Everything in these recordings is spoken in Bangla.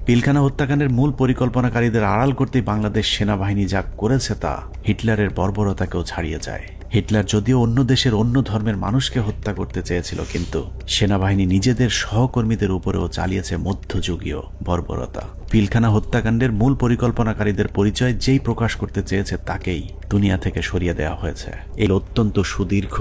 পিলখানা হত্যাকাণ্ডের মূল পরিকল্পনাকারীদের আড়াল করতে বাংলাদেশ সেনাবাহিনী যা করেছে তা হিটলারের বর্বরতাকেও ছাড়িয়ে যায়। হিটলার যদিও অন্য দেশের অন্য ধর্মের মানুষকে হত্যা করতে চেয়েছিল, কিন্তু সেনাবাহিনী নিজেদের সহকর্মীদের উপরেও চালিয়েছে মধ্যযুগীয় বর্বরতা। পিলখানা হত্যাকাণ্ডের মূল পরিকল্পনাকারীদের পরিচয় যেই প্রকাশ করতে চেয়েছে তাকেই দুনিয়া থেকে সরিয়ে দেওয়া হয়েছে। এই অত্যন্ত সুদীর্ঘ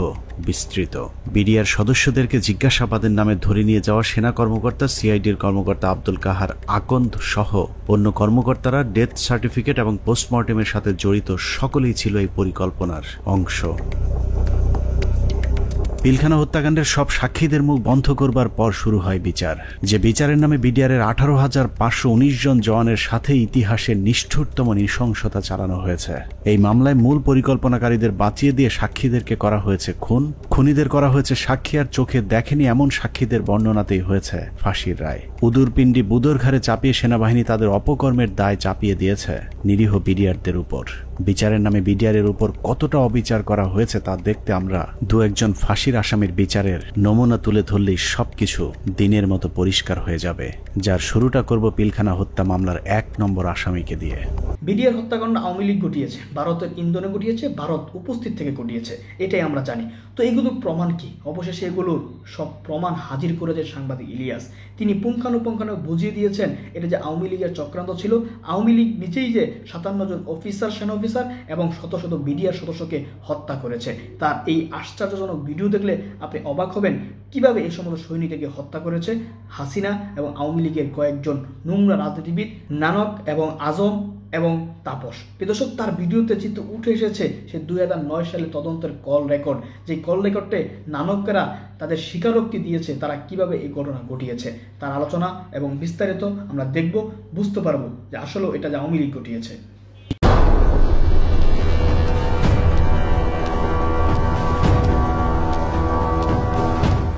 বিস্তৃত বিডিআর সদস্যদেরকে জিজ্ঞাসাবাদের নামে ধরে নিয়ে যাওয়া সেনা কর্মকর্তা, সিআইডির কর্মকর্তা আব্দুল কাহার আকন্দ সহ অন্য কর্মকর্তারা ডেথ সার্টিফিকেট এবং পোস্টমর্টেমের সাথে জড়িত সকলেই ছিল এই পরিকল্পনার অংশ। পিলখানা হত্যাকাণ্ডের সব সাক্ষীদের মুখ বন্ধ করবার পর শুরু হয় বিচার। যে বিচারের নামে বিডিআরের 18,519 জন জওয়ানের সাথে ইতিহাসের নিষ্ঠুরতম নৃশংসতা চালানো হয়েছে। এই মামলায় মূল পরিকল্পনাকারীদের বাঁচিয়ে দিয়ে সাক্ষীদেরকে করা হয়েছে খুন, খুনিদের করা হয়েছে সাক্ষী আর চোখে দেখেনি এমন সাক্ষীদের বর্ণনাতেই হয়েছে ফাঁসির রায়। উদুরপিণ্ডি বুদর ঘাড়ে চাপিয়ে সেনাবাহিনী তাদের অপকর্মের দায় চাপিয়ে দিয়েছে নিরীহ বিডিআরদের উপর। বিচারের নামে বিডিআরের উপর কতটা অবিচার করা হয়েছে তা দেখতে আমরা দু একজন ফাঁসির আসামির বিচারের নমুনা তুলে ধরলেই সবকিছু দিনের মতো পরিষ্কার হয়ে যাবে। যার শুরুটা করব পিলখানা হত্যা মামলার 1 নম্বর আসামিকে দিয়ে। বিডিআর হত্যাকাণ্ড আওয়ামী লীগ ঘটিয়েছে, ভারতের ইন্ধনে ঘটিয়েছে, ভারত উপস্থিত থেকে ঘটিয়েছে, এটাই আমরা জানি। তো এগুলোর প্রমাণ কি? অবশেষে এগুলোর সব প্রমাণ হাজির করেছে সাংবাদিক ইলিয়াস। তিনি পুঙ্খানুপুঙ্খানু বুঝিয়ে দিয়েছেন এটা যে আওয়ামী লীগের চক্রান্ত ছিল। আওয়ামী লীগ নিজেই যে 57 জন অফিসার, সেনা অফিসার এবং শত শত বিডিআর সদস্যকে হত্যা করেছে। তার এই আশ্চর্যজনক ভিডিও দেখলে আপনি অবাক হবেন কিভাবে এই সমস্ত সৈনিককে হত্যা করেছে হাসিনা এবং আওয়ামী লীগের কয়েকজন নোংরা রাজনীতিবিদ নানক এবং আজম এবং তাপস। দর্শক, তার ভিডিওতে চিত্র উঠে এসেছে সে 2009 সালে তদন্তের কল রেকর্ড, যে কল রেকর্ডে নানকরা তাদের স্বীকারোক্তি দিয়েছে তারা কিভাবে এই ঘটনা ঘটিয়েছে। তার আলোচনা এবং বিস্তারিত আমরা দেখব, বুঝতে পারবো যে আসলে এটা যে আওয়ামী লীগ ঘটিয়েছে।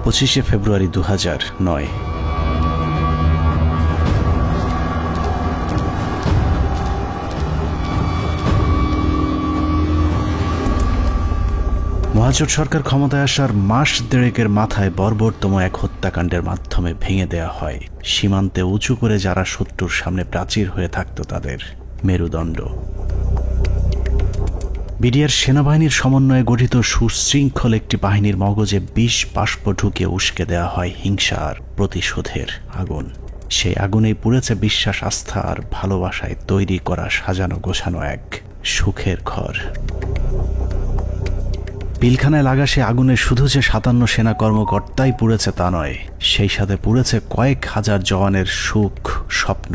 25শে ফেব্রুয়ারি 2009। মহাজোট সরকার ক্ষমতায় আসার মাস দেড়েকের মাথায় বর্বরতম এক হত্যাকাণ্ডের মাধ্যমে ভেঙে দেওয়া হয় সীমান্তে উঁচু করে যারা শত্রুর সামনে প্রাচীর হয়ে থাকত তাদের মেরুদণ্ড। বিডিআর সেনাবাহিনীর সমন্বয়ে গঠিত সুশৃঙ্খল একটি বাহিনীর মগজে বিষ বাষ্প ঢুকে উস্কে দেওয়া হয় হিংসা আর প্রতিশোধের আগুন। সেই আগুনেই পুড়েছে বিশ্বাস, আস্থা আর ভালোবাসায় তৈরি করা সাজানো গোছানো এক সুখের ঘর। পিলখানায় লাগা সে আগুনে শুধু যে 57 সেনা কর্মকর্তাই পুড়েছে তা নয়, সেই সাথে পুড়েছে কয়েক হাজার জওয়ানের সুখ, স্বপ্ন,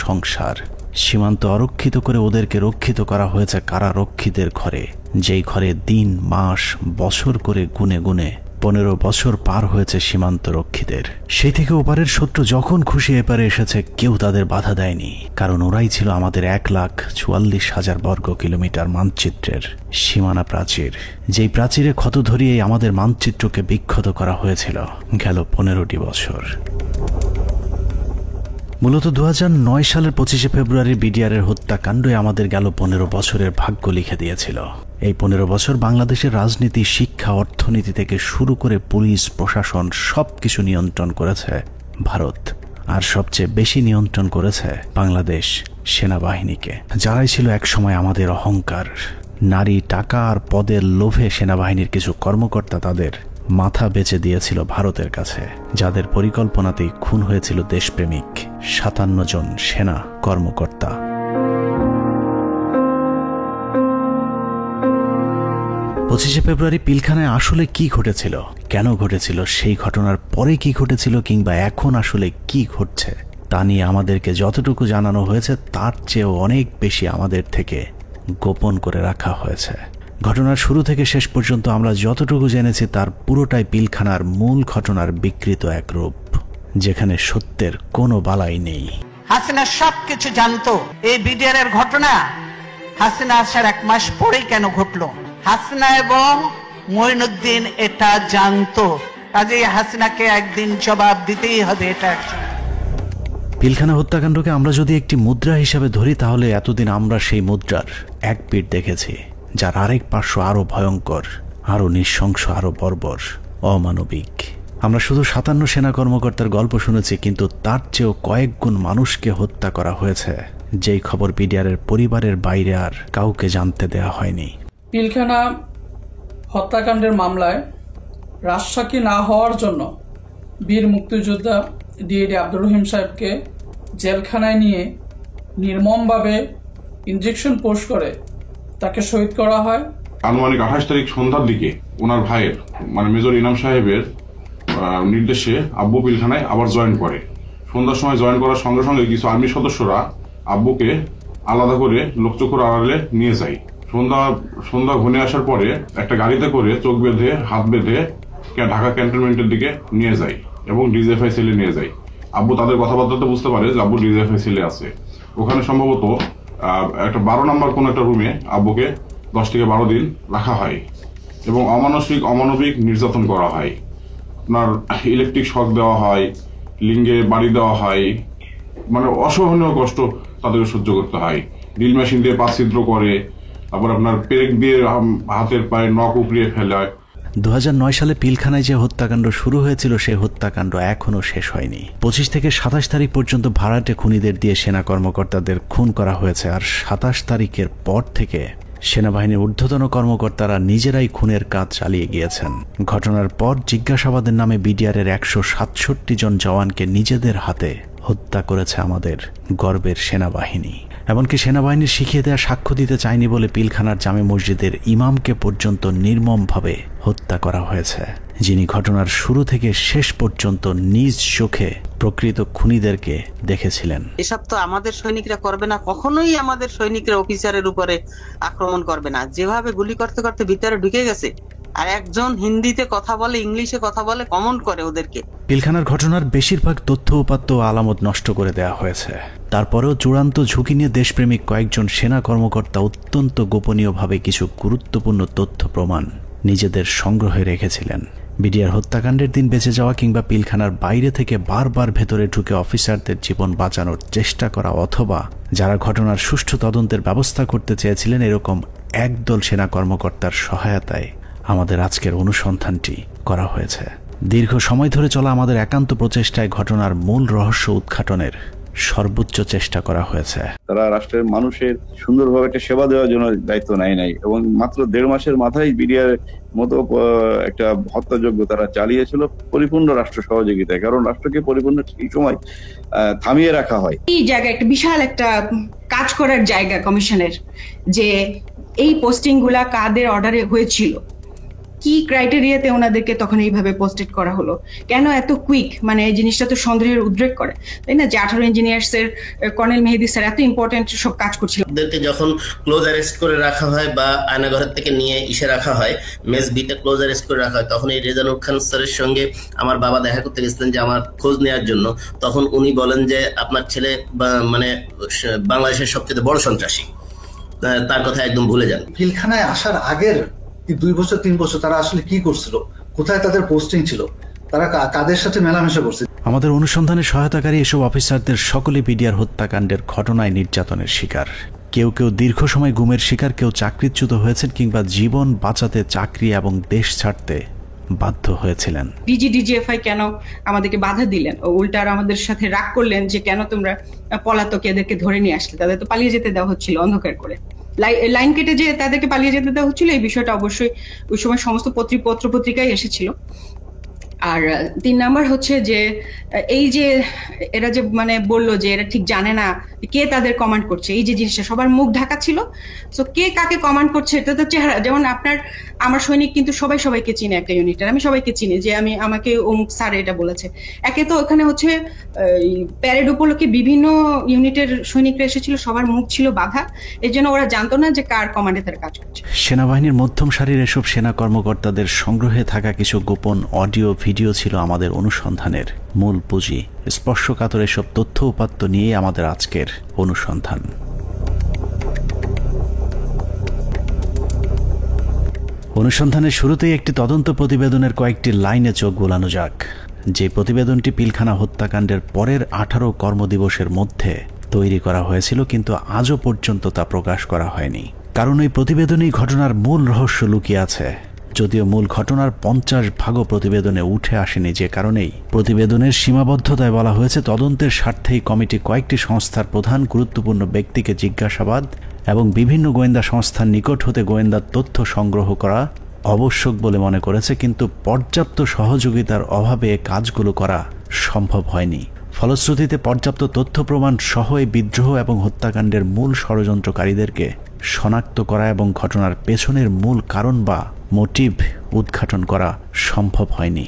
সংসার। সীমান্ত অরক্ষিত করে ওদেরকে রক্ষিত করা হয়েছে কারারক্ষীদের ঘরে, যেই ঘরে দিন, মাস, বছর করে গুনে গুনে 15 বছর পার হয়েছে সীমান্ত রক্ষীদের। সেই থেকে ওপারের শত্রু যখন খুশি এপারে এসেছে কেউ তাদের বাধা দেয়নি, কারণ ওরাই ছিল আমাদের 1,44,000 বর্গ কিলোমিটার মানচিত্রের সীমানা প্রাচীর। যেই প্রাচীরে ক্ষত ধরিয়েই আমাদের মানচিত্রকে বিক্ষত করা হয়েছিল গেল 15টি বছর। মূলত 2009 সালের 25শে ফেব্রুয়ারি বিডিআরের হত্যাকাণ্ডই আমাদের গেল 15 বছরের ভাগ্য লিখে দিয়েছিল। এই 15 বছর বাংলাদেশের রাজনীতি, শিক্ষা, অর্থনীতি থেকে শুরু করে পুলিশ, প্রশাসন সবকিছু নিয়ন্ত্রণ করেছে ভারত, আর সবচেয়ে বেশি নিয়ন্ত্রণ করেছে বাংলাদেশ সেনাবাহিনীকে, যারাই ছিল একসময় আমাদের অহংকার। নারী, টাকা আর পদের লোভে সেনাবাহিনীর কিছু কর্মকর্তা তাদের মাথা বেচে দিয়েছিল ভারতের কাছে, যাদের পরিকল্পনাতেই খুন হয়েছিল দেশপ্রেমিক 57 জন সেনা কর্মকর্তা। 25শে ফেব্রুয়ারি পিলখানায় আসলে কি ঘটেছিল, কেন ঘটেছিল, সেই ঘটনার পরে কি ঘটেছিল, কিংবা এখন আসলে কি ঘটছে তা নিয়ে আমাদেরকে যতটুকু জানানো হয়েছে তার চেয়েও অনেক বেশি আমাদের থেকে গোপন করে রাখা হয়েছে। ঘটনার শুরু থেকে শেষ পর্যন্ত আমরা যতটুকু জেনেছি তার পুরোটাই পিলখানার মূল ঘটনার বিকৃত এক রূপ, যেখানে সত্যের কোনো বালাই নেই। হাসিনা সবকিছু জানতো। এই বিডিআর এর ঘটনা হাসিনা আসার 1 মাস পরেই কেন ঘটলো? হাসিনা এবং মঈনুদ্দিন এটা জানতো, কাজেই হাসিনাকে একদিন জবাব দিতেই হবে। এটা পিলখানা হত্যাকাণ্ডকে আমরা যদি একটি মুদ্রা হিসাবে ধরি তাহলে এতদিন আমরা সেই মুদ্রার এক পিঠ দেখেছি, যার আরেক পার্শ্ব আরো ভয়ঙ্কর, আরো নৃশংস, আরো বর্বর, অমানবিক। আমরা শুধু 57 সেনা কর্মকর্তার গল্প শুনেছি, কিন্তু তার চেয়েও কয়েক গুণ মানুষকে হত্যা করা হয়েছে, যেই খবর বিডিআরের পরিবারের বাইরে আর কাউকে জানতে দেয়া হয়নি। পিলখানা হত্যাকাণ্ডের মামলায় রাজসাক্ষী না হওয়ার জন্য বীর মুক্তিযোদ্ধা ডিএডি আব্দুর রহিম সাহেবকে জেলখানায় নিয়ে নির্মমভাবে ইনজেকশন পোস্ট করে তাকে শহীদ করা হয়। আনুমানিক 28 তারিখ সন্ধ্যার দিকে ওনার ভাইয়ের মেজর ইনাম সাহেবের নির্দেশে আব্বু পিলখানায় আবার জয়েন করে। সন্ধ্যার সময় জয়েন করার সঙ্গে সঙ্গে কিছু আর্মি সদস্যরা আব্বুকে আলাদা করে লোকচক্ষুর আড়ালে নিয়ে যায়। সন্ধ্যা ঘনিয়ে আসার পরে একটা গাড়িতে করে চোখ বেঁধে হাত বেঁধে ঢাকা ক্যান্টনমেন্টের দিকে নিয়ে যায় এবং ডিজিএফআই সেলে নিয়ে যায়। আব্বু তাদের কথাবার্তাতে বুঝতে পারে যে আব্বু ডিজিএফআই সেলে আছে। ওখানে সম্ভবত একটা 12 নম্বর কোন একটা রুমে আব্বুকে 10 থেকে 12 দিন রাখা হয় এবং অমানবিক নির্যাতন করা হয়। আপনার ইলেকট্রিক শক দেওয়া হয়, লিঙ্গে বাড়ি দেওয়া হয়, অসহনীয় কষ্ট তাদেরকে সহ্য করতে হয়। ড্রিল মেশিন দিয়ে পা ছিদ্র করে, তারপর আপনার পেরেক দিয়ে হাতের পায়ে নখ উপড়িয়ে ফেলায়। 2009 সালে পিলখানায় যে হত্যাকাণ্ড শুরু হয়েছিল সেই হত্যাকাণ্ড এখনো শেষ হয়নি। 25 থেকে 27 তারিখ পর্যন্ত ভাড়াটে খুনিদের দিয়ে সেনা কর্মকর্তাদের খুন করা হয়েছে, আর 27 তারিখের পর থেকে সেনাবাহিনীর ঊর্ধ্বতন কর্মকর্তারা নিজেরাই খুনের কাজ চালিয়ে গিয়েছেন। ঘটনার পর জিজ্ঞাসাবাদের নামে বিডিআরের 167 জন জওয়ানকে নিজেদের হাতে হত্যা করেছে আমাদের গর্বের সেনাবাহিনী। এমনকি সেনাবাহিনীর শিখিয়ে দেওয়া সাক্ষ্য দিতে চায়নি বলে পিলখানার জামে মসজিদের ইমামকে পর্যন্ত নির্মমভাবে হত্যা করা হয়েছে, যিনি ঘটনার শুরু থেকে শেষ পর্যন্ত নিজ চোখে প্রকৃত খুনিদেরকে দেখেছিলেন। এসব তো আমাদের সৈনিকরা করবে না, কখনোই আমাদের সৈনিকরা অফিসারের উপরে আক্রমণ করবে না। যেভাবে গুলি করতে করতে ভিতরে ঢুকে গেছে, আর একজন হিন্দিতে কথা বলে, ইংলিশে কথা বলে, কমেন্ট করে ওদেরকে। পিলখানার ঘটনার বেশিরভাগ তথ্য উপাত্ত আলামত নষ্ট করে দেওয়া হয়েছে। তারপরেও চূড়ান্ত ঝুঁকি নিয়ে দেশপ্রেমিক কয়েকজন সেনা কর্মকর্তা অত্যন্ত গোপনীয়ভাবে কিছু গুরুত্বপূর্ণ তথ্য প্রমাণ নিজেদের সংগ্রহে রেখেছিলেন। বিডিআর হত্যাকাণ্ডের দিন বেঁচে যাওয়া কিংবা পিলখানার বাইরে থেকে বারবার ভেতরে ঢুকে অফিসারদের জীবন বাঁচানোর চেষ্টা করা, অথবা যারা ঘটনার সুষ্ঠু তদন্তের ব্যবস্থা করতে চেয়েছিলেন, এরকম একদল সেনা কর্মকর্তার সহায়তায় আমাদের আজকের অনুসন্ধানটি করা হয়েছে। দীর্ঘ সময় ধরে চলা আমাদের একান্ত প্রচেষ্টায় ঘটনার মূল রহস্য উদ্ঘাটনের সর্বোচ্চ চেষ্টা করা হয়েছে। তারা রাষ্ট্রের মানুষের সুন্দরভাবে একটা সেবা দেওয়ার জন্য দায়িত্ব নেয় নাই এবং মাত্র 1.5 মাসের মাথায় বিডিআর মতো একটা হত্যাযজ্ঞ তারা চালিয়েছিল পরিপূর্ণ রাষ্ট্র সহযোগিতায়। কারণ রাষ্ট্রকে পরিপূর্ণ এই সময় থামিয়ে রাখা হয়। এই জায়গা একটা বিশাল একটা কাজ করার জায়গা কমিশনের, যে এই পোস্টিং গুলা কাদের অর্ডারে হয়েছিল, কি ক্রাইটেরিয়াতে ওনাদেরকে তখন এইভাবে পোস্টেড করা হলো, কেন এত কুইক, এই জিনিসটা তো সন্দেহের উদ্রেক করে, তাই না? যে 18 ইঞ্জিনিয়ার্স এর কর্নেল মেহেদী স্যার এত ইম্পর্টেন্ট সব কাজ করছিল। ওদেরকে যখন ক্লোজ অ্যারেস্ট করে রাখা হয় বা আয়নাঘরের থেকে নিয়ে রাখা হয়, মেস বিতে ক্লোজ অ্যারেস্ট করে রাখা হয়, তখন এই রেজানুর খান স্যারের সঙ্গে আমার বাবা দেখা করতে গেছিলেন যে আমার খোঁজ নেওয়ার জন্য। তখন উনি বলেন যে আপনার ছেলে বাংলাদেশের সবচেয়ে বড় সন্ত্রাসী, তার কথা একদম ভুলে যান। পিলখানায় আসার আগের 2 বছর 3 বছর তারা আসলে কি করছিল, কোথায় তাদের পোস্টিং ছিল, তারা কাদের সাথে মেলামেশা করছে? আমাদের অনুসন্ধানে সহায়তাকারী এসব অফিসারদের সকলে বিডিআর হত্যাকাণ্ডের ঘটনায় নির্যাতনের শিকার। কেউ কেউ দীর্ঘ সময় গুমের শিকার, কেউ চাকরিচ্যুত হয়েছেন কিংবা জীবন বাঁচাতে চাকরি এবং দেশ ছাড়তে বাধ্য হয়েছিলেন। ডিজিএফআই কেন আমাদেরকে বাধা দিলেন, উল্টা আর আমাদের সাথে রাগ করলেন যে কেন তোমরা পলাতক এদেরকে ধরে নিয়ে আসলে? তাদের তো পালিয়ে যেতে দেওয়া হচ্ছিল অন্ধকার করে, লাইন কেটে যে তাদেরকে পালিয়ে যেতে দেওয়া হচ্ছিল। এই বিষয়টা অবশ্যই ওই সময় সমস্ত পত্রিকায় এসেছিল। আর 3 নাম্বার হচ্ছে যে এই যে এরা যে বললো যে এরা ঠিক জানে না কে তাদের কমান্ড করছে, এই যে জিনিসটা সবার মুখ ঢাকা ছিল। সো কে কাকে কমান্ড করছে এটা তো চেহারা, যেমন আমার সৈনিক কিন্তু সবাইকে চিনে একটা ইউনিটের, আমি সবাইকে চিনি যে আমাকে অমুক স্যার এটা বলেছে। একে তো ওখানে হচ্ছে প্যারেড উপলক্ষে বিভিন্ন ইউনিটের সৈনিকরা এসেছিল, সবার মুখ ছিল বাধা, এর জন্য ওরা জানতো না যে কার কমান্ডে তারা কাজ করছে। সেনাবাহিনীর মধ্যম সারির এসব সেনা কর্মকর্তাদের সংগ্রহে থাকা কিছু গোপন অডিও ভিডিও ছিল আমাদের অনুসন্ধানের মূল পুঁজি। স্পর্শকাতর এসব তথ্য উপাত্ত নিয়ে আমাদের আজকের অনুসন্ধান। অনুসন্ধানের শুরুতেই একটি তদন্ত প্রতিবেদনের কয়েকটি লাইনে চোখ গোলানো যাক। যে প্রতিবেদনটি পিলখানা হত্যাকাণ্ডের পরের 18 কর্মদিবসের মধ্যে তৈরি করা হয়েছিল, কিন্তু আজও পর্যন্ত তা প্রকাশ করা হয়নি। কারণ এই প্রতিবেদনেই ঘটনার মূল রহস্য লুকিয়ে আছে। যদিও মূল ঘটনার 50 প্রতিবেদনে উঠে আসেনি, যে কারণেই প্রতিবেদনের সীমাবদ্ধতায় বলা হয়েছে তদন্তের স্বার্থেই কমিটি কয়েকটি সংস্থার প্রধান গুরুত্বপূর্ণ ব্যক্তিকে জিজ্ঞাসাবাদ এবং বিভিন্ন গোয়েন্দা সংস্থার নিকট হতে গোয়েন্দা তথ্য সংগ্রহ করা আবশ্যক বলে মনে করেছে, কিন্তু পর্যাপ্ত সহযোগিতার অভাবে কাজগুলো করা সম্ভব হয়নি। ফলশ্রুতিতে পর্যাপ্ত তথ্য প্রমাণ সহ এই বিদ্রোহ এবং হত্যাকাণ্ডের মূল ষড়যন্ত্রকারীদেরকে শনাক্ত করা এবং ঘটনার পেছনের মূল কারণ বা মোটিভ উদ্ঘাটন করা সম্ভব হয়নি।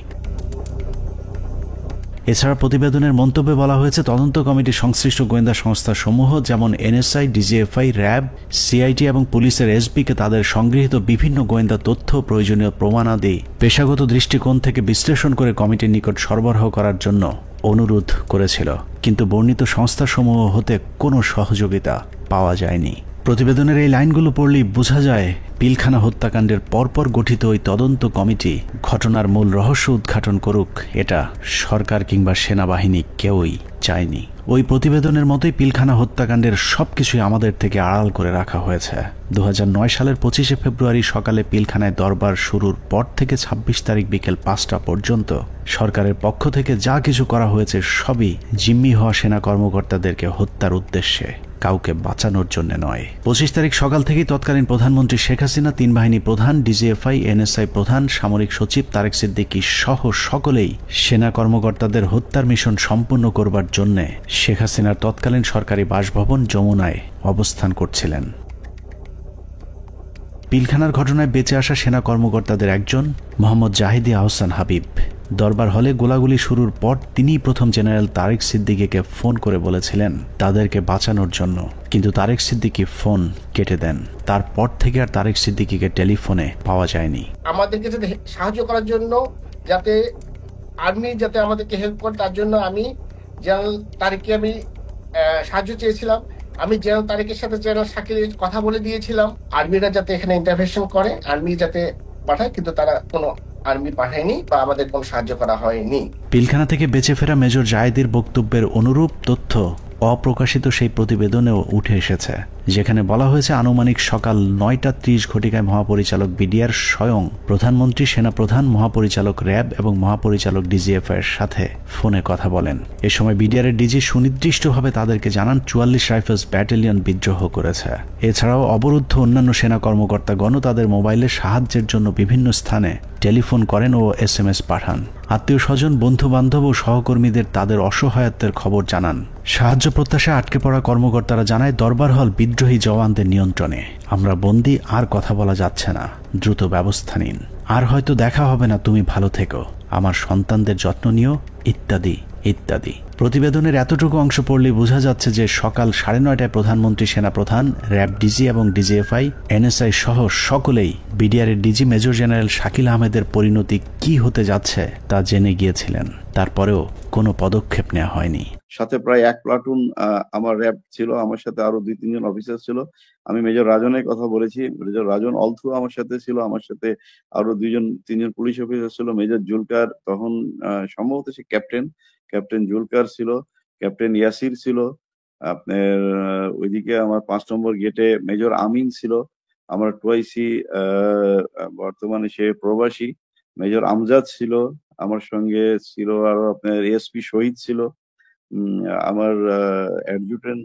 এছাড়া প্রতিবেদনের মন্তব্যে বলা হয়েছে তদন্ত কমিটি সংশ্লিষ্ট গোয়েন্দা সংস্থা সমূহ যেমন এনএসআই, ডিজিএফআই, র্যাব, সিআইটি এবং পুলিশের এসবিকে তাদের সংগৃহীত বিভিন্ন গোয়েন্দা তথ্য প্রয়োজনীয় প্রমাণাদি পেশাগত দৃষ্টিকোণ থেকে বিশ্লেষণ করে কমিটির নিকট সরবরাহ করার জন্য অনুরোধ করেছিল, কিন্তু বর্ণিত সংস্থাসমূহ হতে কোনো সহযোগিতা পাওয়া যায়নি। প্রতিবেদনের এই লাইনগুলো পড়লেই বোঝা যায় পিলখানা হত্যাকাণ্ডের পরপর গঠিত ওই তদন্ত কমিটি ঘটনার মূল রহস্য উদ্ঘাটন করুক এটা সরকার কিংবা সেনাবাহিনী কেউই চায়নি। ওই প্রতিবেদনের মতোই পিলখানা হত্যাকাণ্ডের সবকিছুই আমাদের থেকে আড়াল করে রাখা হয়েছে। 2009 সালের 25 ফেব্রুয়ারি সকালে পিলখানায় দরবার শুরুর পর থেকে 26 তারিখ বিকেল 5টা পর্যন্ত সরকারের পক্ষ থেকে যা কিছু করা হয়েছে সবই জিম্মি হওয়া সেনা কর্মকর্তাদেরকে হত্যার উদ্দেশ্যে, কাউকে বাঁচানোর জন্য নয়। 25 তারিখ সকাল থেকেই তৎকালীন প্রধানমন্ত্রী শেখ হাসিনা, 3 বাহিনী প্রধান, ডিজিএফআই, এনএসআই প্রধান, সামরিক সচিব তারেক সিদ্দিকী সহ সকলেই সেনা কর্মকর্তাদের হত্যার মিশন সম্পূর্ণ করবার জন্য শেখ হাসিনার তৎকালীন সরকারি বাসভবন যমুনায় অবস্থান করছিলেন। পিলখানার ঘটনায় বেঁচে আসা সেনা কর্মকর্তাদের একজন মোহাম্মদ জাহিদি আহসান হাবিব দরবার হলে গোলাগুলি শুরুর পর তিনিই প্রথম জেনারেল তারেক সিদ্দিকীকে ফোন করে বলেছিলেন তাদেরকে বাঁচানোর জন্য, কিন্তু তারেক সিদ্দিকী ফোন কেটে দেন। তারপর থেকে আর তারেক সিদ্দিকীকে টেলিফোনে পাওয়া যায়নি। আমাদেরকে যাতে সাহায্য করার জন্য, যাতে আর্মি যাতে আমাদেরকে হেল্প করে, তার জন্য আমি জেনারেল তারেককে আমি সাহায্য চেয়েছিলাম। আমি জেনারেল তারেকের সাথে জেনারেল শাকিলের কথা বলে দিয়েছিলাম আর্মিরা যাতে এখানে ইন্টারভেনশন করে, আর্মি যাতে পাঠায়, কিন্তু তারা কোনো আর্মি পাঠায়নি বা আমাদের কোনো সাহায্য করা হয়নি। পিলখানা থেকে বেঁচে ফেরা মেজর জায়েদের বক্তব্যের অনুরূপ তথ্য অপ্রকাশিত সেই প্রতিবেদনেও উঠে এসেছে, যেখানে বলা হয়েছে আনুমানিক সকাল 9:30 ঘটিকায় মহাপরিচালক বিডিআর স্বয়ং প্রধানমন্ত্রী, সেনাপ্রধান, মহাপরিচালক র্যাব এবং মহাপরিচালক ডিজিএফআই এর সাথে ফোনে কথা বলেন। এ সময় বিডিআর এর ডিজি সুনির্দিষ্টভাবে তাদেরকে জানান 44 রাইফেলস ব্যাটালিয়ন বিদ্রোহ করেছে। এছাড়াও অবরুদ্ধ অন্যান্য সেনা কর্মকর্তাগণ তাদের মোবাইলে সাহায্যের জন্য বিভিন্ন স্থানে টেলিফোন করেন ও এসএমএস পাঠান। আত্মীয় স্বজন, বন্ধু বান্ধব ও সহকর্মীদের তাদের অসহায়ত্বের খবর জানান। সাহায্য প্রত্যাশায় আটকে পড়া কর্মকর্তারা জানায় দরবার হল বিদ্রোহী জওয়ানদের নিয়ন্ত্রণে, আমরা বন্দী, আর কথা বলা যাচ্ছে না, দ্রুত ব্যবস্থা নিন, আর হয়তো দেখা হবে না, তুমি ভালো থেকো, আমার সন্তানদের যত্ন নিও, ইত্যাদি ইত্যাদি। প্রতিবেদনের এতটুকু অংশ পড়লেই বোঝা যাচ্ছে যে সকাল 9:30টায় প্রধানমন্ত্রী, সেনাপ্রধান, র্যাব ডিজি এবং ডিজিএফআই, এনএসআই সহ সকলেই বিডিআর এর ডিজি মেজর জেনারেল শাকিল আহমেদের পরিণতি কি হতে যাচ্ছে তা জেনে গিয়েছিলেন। তারপরেও কোনো পদক্ষেপ নেওয়া হয়নি। সাথে প্রায় 1 প্লাটুন আমার র্যাব ছিল, আমার সাথে আরো 2-3 জন অফিসার ছিল। আমি মেজর রাজনের কথা বলেছি, মেজর রাজন অলথু আমার সাথে ছিল, আমার সাথে আরো 2-3 জন পুলিশ অফিসার ছিল। মেজর জুলকার তখন সম্ভবত সে ক্যাপ্টেন জুলকার ছিল, ক্যাপ্টেন ইয়াসির ছিল, আপনার ওইদিকে আমার 5 নম্বর গেটে মেজর আমিন ছিল, আমার টুয়াইসি বর্তমানে সে প্রবাসী মেজর আমজাদ ছিল, আমার সঙ্গে ছিল আরো আপনার এসপি শহীদ ছিল, আমার অ্যাডজুটেন্ট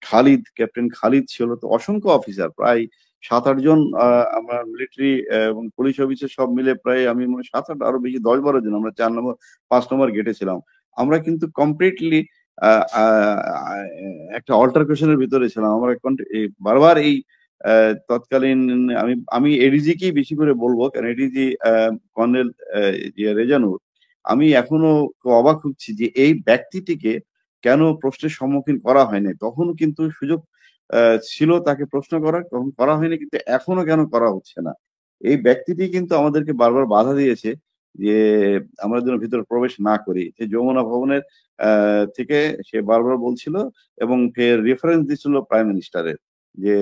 খালিদ, ক্যাপ্টেন খালিদ ছিল। তো অসংখ্য অফিসার, প্রায় 7-8 জন আমার মিলিটারি এবং পুলিশ অফিসার সব মিলে প্রায় আমি মনে 7-8 আরো বেশি 10-12 জন আমরা 4 নম্বর 5 নম্বর গেটে ছিলাম। আমরা কিন্তু কমপ্লিটলি একটা অল্টারকেশনের ভিতরে ছিলাম। আমরা বারবার এই তৎকালীন আমি এডিজি কেই বেশি করে বলবো, কারণ এডিজি কর্নেল রেজানুর, আমি এখনো অবাক হচ্ছি যে এই ব্যক্তিটিকে কেন প্রশ্নের সম্মুখীন করা হয়নি। তখনও কিন্তু সুযোগ ছিল তাকে প্রশ্ন করার, তখন করা হয়নি, কিন্তু এখনো কেন করা হচ্ছে না। এই ব্যক্তিটি কিন্তু আমাদেরকে বারবার বাধা দিয়েছে যে আমরা যেন ভিতরে প্রবেশ না করি। সে যমুনা ভবনের থেকে সে বারবার বলছিল এবং ফের রেফারেন্স দিচ্ছিল প্রাইম মিনিস্টারের, যে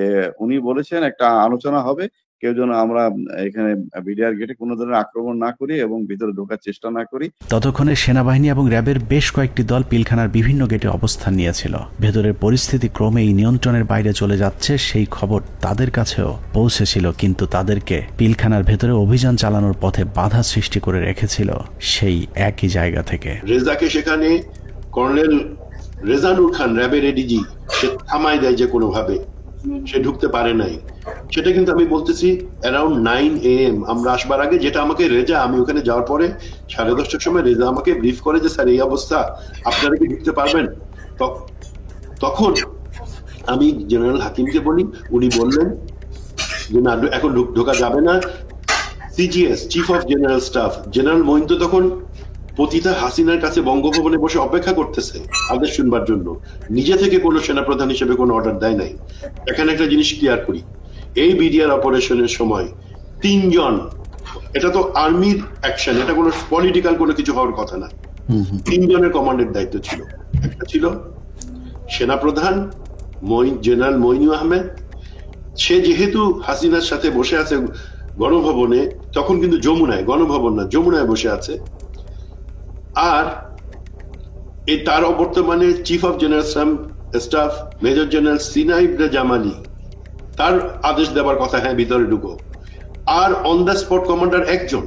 উনি বলেছেন একটা আলোচনা হবে, কেউ যেন আমরা এখানে বিডিআর গেটে কোনো ধরনের আক্রমণ না করি এবং ভিতরে ঢোকার চেষ্টা না করি। ততক্ষণে সেনাবাহিনী এবং র্যাবের বেশ কয়েকটি দল পিলখানার বিভিন্ন গেটে অবস্থান নিয়েছিল। ভেতরের পরিস্থিতি ক্রমেই নিয়ন্ত্রণের বাইরে চলে যাচ্ছে সেই খবর তাদের কাছেও পৌঁছেছিল, কিন্তু তাদেরকে পিলখানার ভেতরে অভিযান চালানোর পথে বাধা সৃষ্টি করে রেখেছিল সেই একই জায়গা থেকে। রেজাকে সেখানে কর্নেল রেজানুর খান র্যাবের এডিজি সে থামাই দেয় যে কোনোভাবে, সে ঢুকতে পারে নাই। সেটা কিন্তু আমি বলতেছি অ্যারাউন্ড 9 AM আমরা আসবার আগে, যেটা আমাকে রেজা, আমি ওখানে যাওয়ার পরে 10:30টার সময় রেজা আমাকে ব্রিফ করে যে স্যার এই অবস্থা, আপনারা কি ঢুকতে পারবেন? তখন আমি জেনারেল হাকিমকে বলি, উনি বললেন যে না, এখন ঢোকা যাবে না। CGS chief of general staff general Moeen তো তখন পতিতা হাসিনার কাছে বঙ্গভবনে বসে অপেক্ষা করতেছে আদেশ শুনবার জন্য, নিজে থেকে কোনো সেনাপ্রধান হিসেবে কোনো অর্ডার দেয় নাই। এখানে একটা জিনিস ক্লিয়ার করি, এই বিডিআর অপারেশনের সময় 3 জন, এটা তো আর্মির অ্যাকশন, এটা কোনো পলিটিক্যাল কোনো কিছু হওয়ার কথা না, 3 জনের কমান্ডের দায়িত্ব ছিল। একটা ছিল সেনাপ্রধান জেনারেল মইনু আহমেদ, সে যেহেতু হাসিনার সাথে বসে আছে গণভবনে, তখন কিন্তু যমুনায়, গণভবন না যমুনায় বসে আছে। আর এই তার বর্তমানে chief of general staff major general সিনাইব জামালি, তার আদেশ দেওয়ার কথা, হ্যাঁ ভিতরে ঢুকো। আর অন দ্য স্পট কমান্ডার একজন।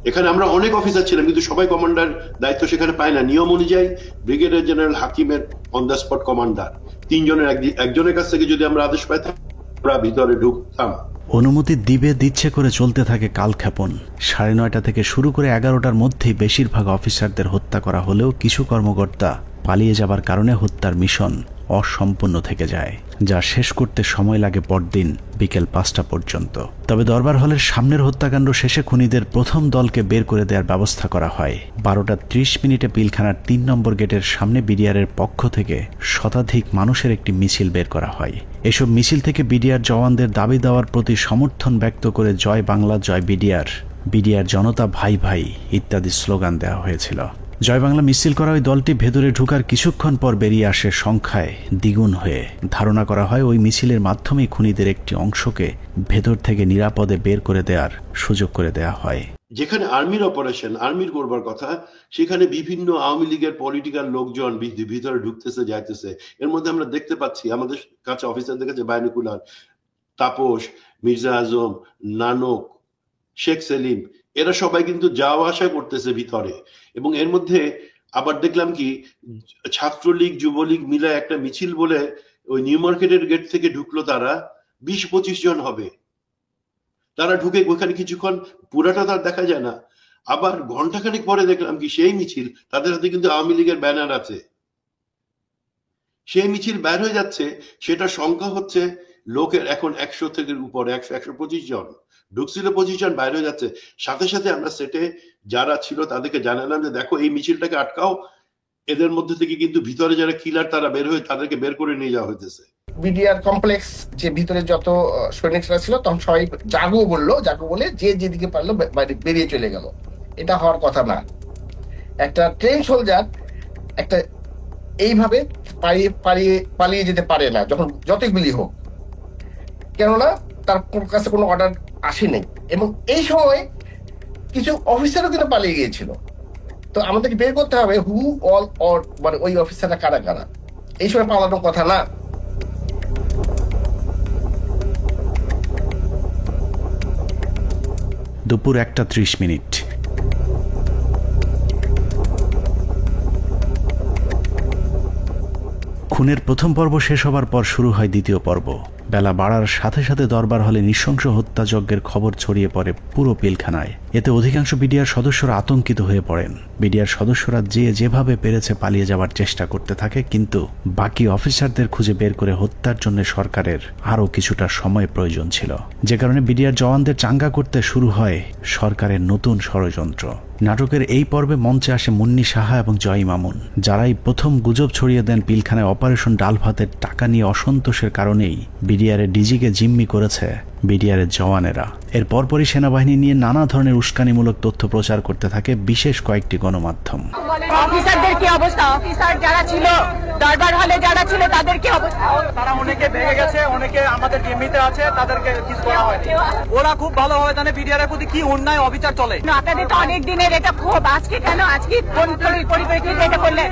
এখানে আমরা অনেক অফিসার ছিলাম, কিন্তু সবাই কমান্ডার দায়িত্ব সেখানে পায় না। নিয়ম অনুযায়ী ব্রিগেডিয়ার জেনারেল হাকিমের অন দ্য স্পট কমান্ডার, 3 জনের একজনের কাছ থেকে যদি আমরা আদেশ পাইতাম আমরা ভিতরে ঢুকতাম। অনুমতি দিচ্ছে করে চলতে থাকে কালক্ষেপণ। 9:30 থেকে শুরু করে 11টার মধ্যেই বেশিরভাগ অফিসারদের হত্যা করা হলেও কিছু কর্মকর্তা পালিয়ে যাবার কারণে হত্যার মিশন অসম্পূর্ণ থেকে যায়, যা শেষ করতে সময় লাগে পরদিন বিকেল 5টা পর্যন্ত। তবে দরবার হলের সামনের হত্যাকাণ্ড শেষে খুনিদের প্রথম দলকে বের করে দেওয়ার ব্যবস্থা করা হয়। 12:30 পিলখানার 3 নম্বর গেটের সামনে বিডিআরের পক্ষ থেকে শতাধিক মানুষের একটি মিছিল বের করা হয়। এসব মিছিল থেকে বিডিআর জওয়ানদের দাবি দেওয়ার প্রতি সমর্থন ব্যক্ত করে জয় বাংলা, জয় বিডিআর, বিডিআর জনতা ভাই ভাই ইত্যাদি স্লোগান দেওয়া হয়েছিল। জয় বাংলা মিছিল করা ওই দলটি ভেতরে ঢোকার কিছুক্ষণ পর বেরিয়ে আসে সংখ্যায় দ্বিগুণ হয়ে। ধারণা করা হয় ওই মিছিলের মাধ্যমেই খুনিদের একটি অংশকে ভেতর থেকে নিরাপদে বের করে দেওয়ার সুযোগ করে দেওয়া হয়। যেখানে আর্মির অপারেশন, আর্মির করবার কথা, সেখানে বিভিন্ন আওয়ামী লীগের পলিটিক্যাল লোকজন ভিতরে ঢুকতেছে যাইতেছে। এর মধ্যে আমরা দেখতে পাচ্ছি আমাদের কাছে অফিসারদের কাছে বাইনকুলার, তাপস, মির্জা আজম, নানক, শেখ সেলিম, এরা সবাই কিন্তু যাওয়া আসা করতেছে ভিতরে। এবং এর মধ্যে আবার দেখলাম কি ছাত্রলীগ যুবলীগ মিলে একটা মিছিল বলে ওই নিউ মার্কেটের গেট থেকে ঢুকলো, তারা 20-25 জন হবে। তারা ঢুকে ওখানে কিছুক্ষণ, পুরাটা তার দেখা যায় না। আবার ঘন্টাখানেক পরে দেখলাম কি সেই মিছিল, তাদের হাতে কিন্তু আওয়ামী লীগের ব্যানার আছে, সেই মিছিল বের হয়ে যাচ্ছে। সেটা সংখ্যা হচ্ছে লোকের এখন 100 থেকে উপরে, 100-125 জন ঢুকছিল, 25 জন বাইরে হয়ে যাচ্ছে। সাথে সাথে আমরা সেটে যারা ছিল তাদেরকে জানালাম যে দেখো এই মিছিলটাকে আটকাও, এদের মধ্যে থেকে কিন্তু ভিতরে যারা কিলার তারা বের হয়ে তাদেরকে বের করে নিয়ে যাওয়া হইতেছে। বিডিআর কমপ্লেক্স যে ভিতরে যত সৈনিকরা ছিল তখন সবাই জাগো বলে যে যেদিকে পারলো বেরিয়ে চলে গেল। এটা হওয়ার কথা না। একটা ট্রেন সোলজার একটা এইভাবে পালিয়ে যেতে পারে না, যখন যতই গুলি হোক, কেননা তার কাছে কোনো অর্ডার আসে নাই। এবং এই সময় কিছু অফিসারও কিন্তু পালিয়ে গিয়েছিল। তো আমাদেরকে বের করতে হবে হু অল অর, মানে ওই অফিসাররা কারা কারা। এই সময় পালানোর কথা না। দুপুর 1:30। খুনের প্রথম পর্ব শেষ হবার পর শুরু হয় দ্বিতীয় পর্ব। বেলা বাড়ার সাথে সাথে দরবার হলে নৃশংস হত্যাযজ্ঞের খবর ছড়িয়ে পড়ে পুরো পিলখানায়। এতে অধিকাংশ বিডিআর সদস্যরা আতঙ্কিত হয়ে পড়েন। বিডিআর সদস্যরা যেভাবে পেরেছে পালিয়ে যাওয়ার চেষ্টা করতে থাকে, কিন্তু বাকি অফিসারদের খুঁজে বের করে হত্যার জন্য সরকারের আরও কিছুটা সময় প্রয়োজন ছিল, যে কারণে বিডিআর জওয়ানদের চাঙ্গা করতে শুরু হয় সরকারের নতুন ষড়যন্ত্র। নাটকের এই পর্বে মঞ্চে আসে মুন্নি সাহা এবং জয় মামুন, যারাই প্রথম গুজব ছড়িয়ে দেন পিলখানায় অপারেশন ডাল ভাতের টাকা নিয়ে অসন্তোষের কারণেই বিডিআরের ডিজিকে জিম্মি করেছে বিডিআরের জওয়ানেরা। এর পরপরই সেনাবাহিনী নিয়ে নানা ধরনের উস্কানিমূলক তথ্য প্রচার করতে থাকে বিশেষ কয়েকটি গণমাধ্যম। অফিসারদের কি অবস্থা, অফিসার যারা ছিল দরবার হলে যারা ছিল তাদের কি অবস্থা? তারা অনেকে ভেঙে গেছে, অনেকে আমাদের জিম্মিতে আছে, তাদেরকে কিছু করা হয়নি। ওরা খুব ভালোভাবে জানে বিডিআর এর প্রতি কি অন্যায় অবিচার চলে। আপনাদের তো অনেক দিনের এটা ক্ষোভ, আজকে কেন, আজকে কোন পরিপ্রেক্ষিতে এটা করলেন?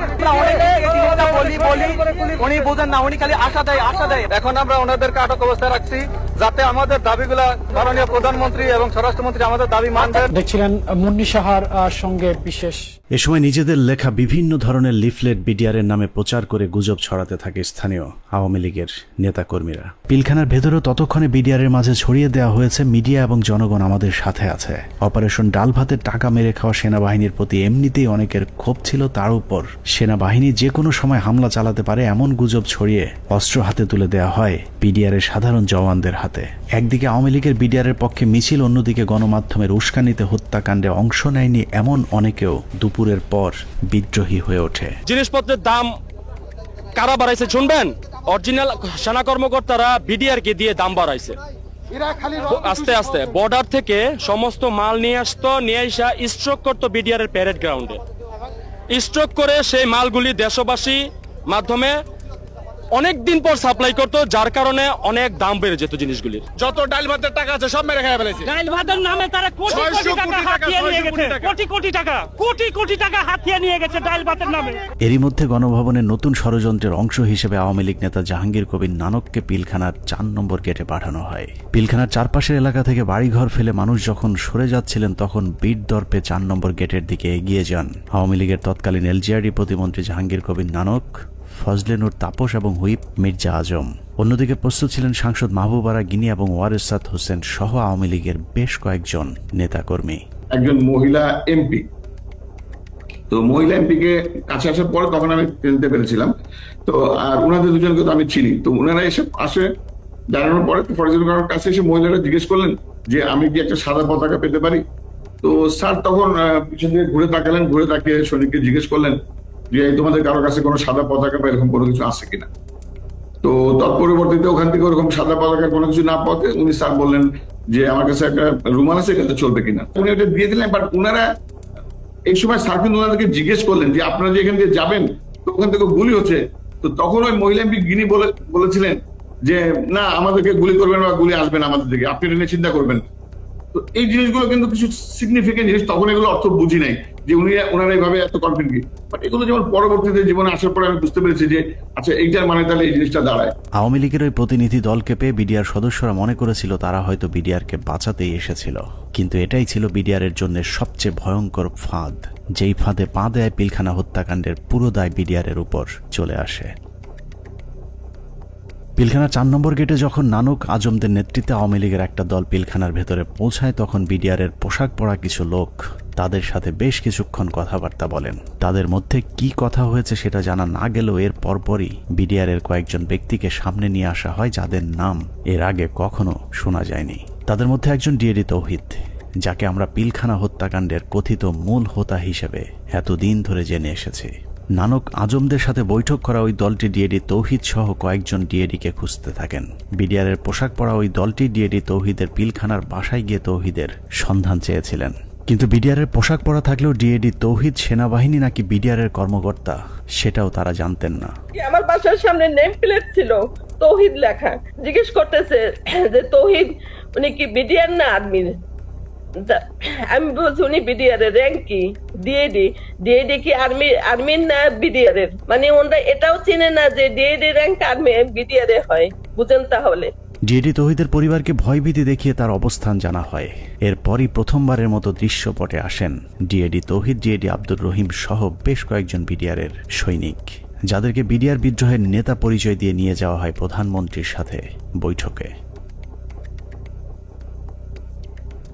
উনি বোঝেন না, উনি খালি আশা দেয়। এখন আমরা ওনাদেরকে আটক অবস্থায় রাখছি যাতে আমাদের দাবিগুলা মাননীয় প্রধানমন্ত্রী এবং স্বরাষ্ট্রমন্ত্রী আমাদের দাবি মানবেন। দেখছিলেন মুন্নি সাহার সঙ্গে বিশেষ। এ সময় নিজেদের লেখা বিভিন্ন ধরনের লিফলেট বিডিআরের নামে প্রচার করে গুজব ছড়াতে থাকে স্থানীয় আওয়ামী লীগের নেতাকর্মীরা। পিলখানার ভেতরেও ততক্ষণে বিডিআরের মাঝে ছড়িয়ে দেওয়া হয়েছে মিডিয়া এবং জনগণ আমাদের সাথে আছে। অপারেশন ডাল ভাতের টাকা মেরে খাওয়া সেনাবাহিনীর প্রতি এমনিতেই অনেকের ক্ষোভ ছিল, তার উপর সেনাবাহিনী যে কোনো সময় হামলা চালাতে পারে এমন গুজব ছড়িয়ে অস্ত্র হাতে তুলে দেওয়া হয় বিডিআরের সাধারণ জওয়ানদের হাতে। একদিকে আওয়ামী লীগের বিডিআরের পক্ষে মিছিল, অন্যদিকে গণমাধ্যমের উস্কানিতে হত্যাকাণ্ডে অংশ নেয়নি এমন অনেকেও দুপুরের পর বিদ্রোহী হয়ে ওঠে। জিনিসপত্রের দাম কারা বাড়াইছে শুনবেন? অরিজিনাল সেনা কর্মকর্তারা বিডিআর কে দিয়ে দাম বাড়াইছে। আস্তে আস্তে বর্ডার থেকে সমস্ত মাল নিয়ে আসতো, নিয়ে আসা স্ট্রোক করতো বিডিআর এর প্যারেড গ্রাউন্ডে। স্ট্রোক করে সেই মালগুলি দেশবাসী মাধ্যমে অনেক দিন পর সাপ্লাই করতো, যার কারণে অনেক দাম বেড়ে যেত জিনিসগুলির। যত ডাল ভাতের টাকা আছে সব মেরে খেয়ে ফেলেছে। ডাল ভাতের নামে তারা কোটি কোটি টাকা হাতিয়ে নিয়ে গেছে, কোটি টাকা হাতিয়ে নিয়ে গেছে ডাল ভাতের নামে। এরই মধ্যে গণভবনের নতুন ষড়যন্ত্রের অংশ হিসেবে আওয়ামী লীগ নেতা জাহাঙ্গীর কবির নানককে পিলখানার 4 নম্বর গেটে পাঠানো হয়। পিলখানার চারপাশের এলাকা থেকে বাড়িঘর ফেলে মানুষ যখন সরে যাচ্ছিলেন তখন বীর দর্পে 4 নম্বর গেটের দিকে এগিয়ে যান আওয়ামী লীগের তৎকালীন এলজিআরডি প্রতিমন্ত্রী জাহাঙ্গীর কবির নানক, ফজলে নূর তাপস এবং হুইপ মির্জা আজম। অন্যদিকে প্রস্তুত ছিলেন সাংসদ মাহবুবারা গিনি এবং ওয়ারেসাত হোসেন সহ আওয়ামী লীগের বেশ কয়েকজন নেতাকর্মী। একজন মহিলা এমপি, তো মহিলা এমপি কে কাছে আসার পরে তখন আমি চিনতে পেরেছিলাম। তো আর ওনাদের দুজনকে তো আমি চিনি। তো ওনারা এসে আসে জানানোর পরে ফরেস্ট গার্ডের কাছে এসে মহিলারা জিজ্ঞেস করলেন যে আমি কি একটা সাদা পতাকা পেতে পারি? তো স্যার তখন পিছন দিকে ঘুরে তাকালেন, ঘুরে তাকিয়ে সৈনিককে জিজ্ঞেস করলেন যে তোমাদের কারো কাছে কোনো সাদা পতাকা বা এরকম কোনো কিছু আছে কিনা। তো তৎপরবর্তীতে ওখান থেকে ওরকম সাদা পতাকার কোনো কিছু না পাওয়াতে উনি স্যার বললেন যে আমার কাছে একটা রুমাল আছে, এটাতে চলবে কিনা। উনি ওটা দিয়ে দিলেন। বাট ওনারা এই সময় স্যার কিন্তু ওনাদেরকে জিজ্ঞেস করলেন যে আপনারা যে এখান দিয়ে যাবেন তো ওখান থেকে গুলি হচ্ছে। তো তখন ওই মহিলা এমপি গিনি বলেছিলেন যে না, আমাদেরকে গুলি করবেন বা গুলি আসবে না আমাদের দিকে, আপনি এটা নিয়ে চিন্তা করবেন। তো এই জিনিসগুলো কিন্তু কিছু সিগনিফিকেন্ট জিনিস, তখন এগুলো অর্থ বুঝি নাই যে ওনারা এইভাবে এত কনফিডেন্ট। বাট এগুলো যেমন পরবর্তীতে জীবনে আসার পরে আমি বুঝতে পেরেছি যে আচ্ছা এইটার মানে তাহলে এই জিনিসটা দাঁড়ায়। আওয়ামী লীগের ওই প্রতিনিধি দলকে পেয়ে বিডিআর সদস্যরা মনে করেছিল তারা হয়তো বিডিআরকে বাঁচাতেই এসেছিল, কিন্তু এটাই ছিল বিডিআরের জন্য সবচেয়ে ভয়ঙ্কর ফাঁদ, যেই ফাঁদে পা দেয় পিলখানা হত্যাকাণ্ডের পুরো দায় বিডিআরের উপর চলে আসে। পিলখানার 4 নম্বর গেটে যখন নানক আজমদের নেতৃত্বে আওয়ামী লীগের একটা দল পিলখানার ভেতরে পৌঁছায় তখন বিডিআরের পোশাক পরা কিছু লোক তাদের সাথে বেশ কিছুক্ষণ কথাবার্তা বলেন। তাদের মধ্যে কি কথা হয়েছে সেটা জানা না গেলেও এর পরপরই বিডিআরের কয়েকজন ব্যক্তিকে সামনে নিয়ে আসা হয় যাদের নাম এর আগে কখনো শোনা যায়নি। তাদের মধ্যে একজন ডিএডি তৌহিদ, যাকে আমরা পিলখানা হত্যাকাণ্ডের কথিত মূল হোতা হিসেবে এতদিন ধরে জেনে এসেছি। নানক আজমদের সাথে বৈঠক করা ওই দলটি ডিএডি তৌহিদ সহ কয়েকজন ডিএডিকে খুঁজতে থাকেন। বিডিআরের পোশাক পরা ওই দলটি ডিএডি তৌহিদের পিলখানার বাসায় গিয়ে তৌহিদের সন্ধান চেয়েছিলেন, কিন্তু বিডিআরের পোশাক পরা থাকলেও ডিএডি তৌহিদ সেনাবাহিনী নাকি বিডিআরের কর্মকর্তা সেটাও তারা জানতেন না। আমার বাসার সামনে নেম প্লেট ছিল তৌহিদ লেখা। জিজ্ঞেস করতেছে যে তৌহিদ উনি কি বিডিআর না আর্মি? আমি বলছি উনি বিডিআর এর র্যাঙ্ক কি? ডিএডি কি আর্মির না বিডিআর এর? মানে ওনারা এটাও চিনে না যে ডিএডি র্যাঙ্ক আর্মি বিডিআর এ হয়। বুঝেন তাহলে ডিএডি তৌহিদের পরিবারকে ভয়ভীতি দেখিয়ে তার অবস্থান জানা হয়। এরপরই প্রথমবারের মতো দৃশ্যপটে আসেন ডিএডি তৌহিদ, ডিএডি আব্দুর রহিম সহ বেশ কয়েকজন বিডিআরের সৈনিক, যাদেরকে বিডিআর বিদ্রোহের নেতা পরিচয় দিয়ে নিয়ে যাওয়া হয় প্রধানমন্ত্রীর সাথে বৈঠকে।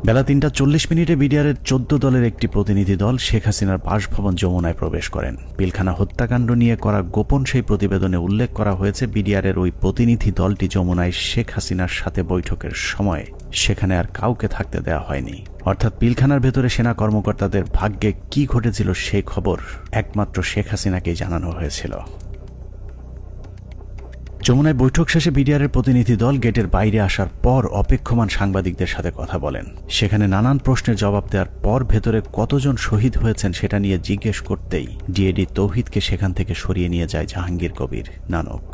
বেলা 3:40 বিডিআরের 14 দলের একটি প্রতিনিধি দল শেখ হাসিনার বাসভবন যমুনায় প্রবেশ করেন। পিলখানা হত্যাকাণ্ড নিয়ে করা গোপন সেই প্রতিবেদনে উল্লেখ করা হয়েছে বিডিআরের ওই প্রতিনিধি দলটি যমুনায় শেখ হাসিনার সাথে বৈঠকের সময় সেখানে আর কাউকে থাকতে দেওয়া হয়নি। অর্থাৎ পিলখানার ভেতরে সেনা কর্মকর্তাদের ভাগ্যে কি ঘটেছিল সেই খবর একমাত্র শেখ হাসিনাকেই জানানো হয়েছিল। যমুনায় বৈঠক শেষে বিডিআরের প্রতিনিধি দল গেটের বাইরে আসার পর অপেক্ষমান সাংবাদিকদের সাথে কথা বলেন। সেখানে নানান প্রশ্নের জবাব দেওয়ার পর ভেতরে কতজন শহীদ হয়েছেন সেটা নিয়ে জিজ্ঞেস করতেই ডিএডি তৌহিদকে সেখান থেকে সরিয়ে নিয়ে যায় জাহাঙ্গীর কবির নানক।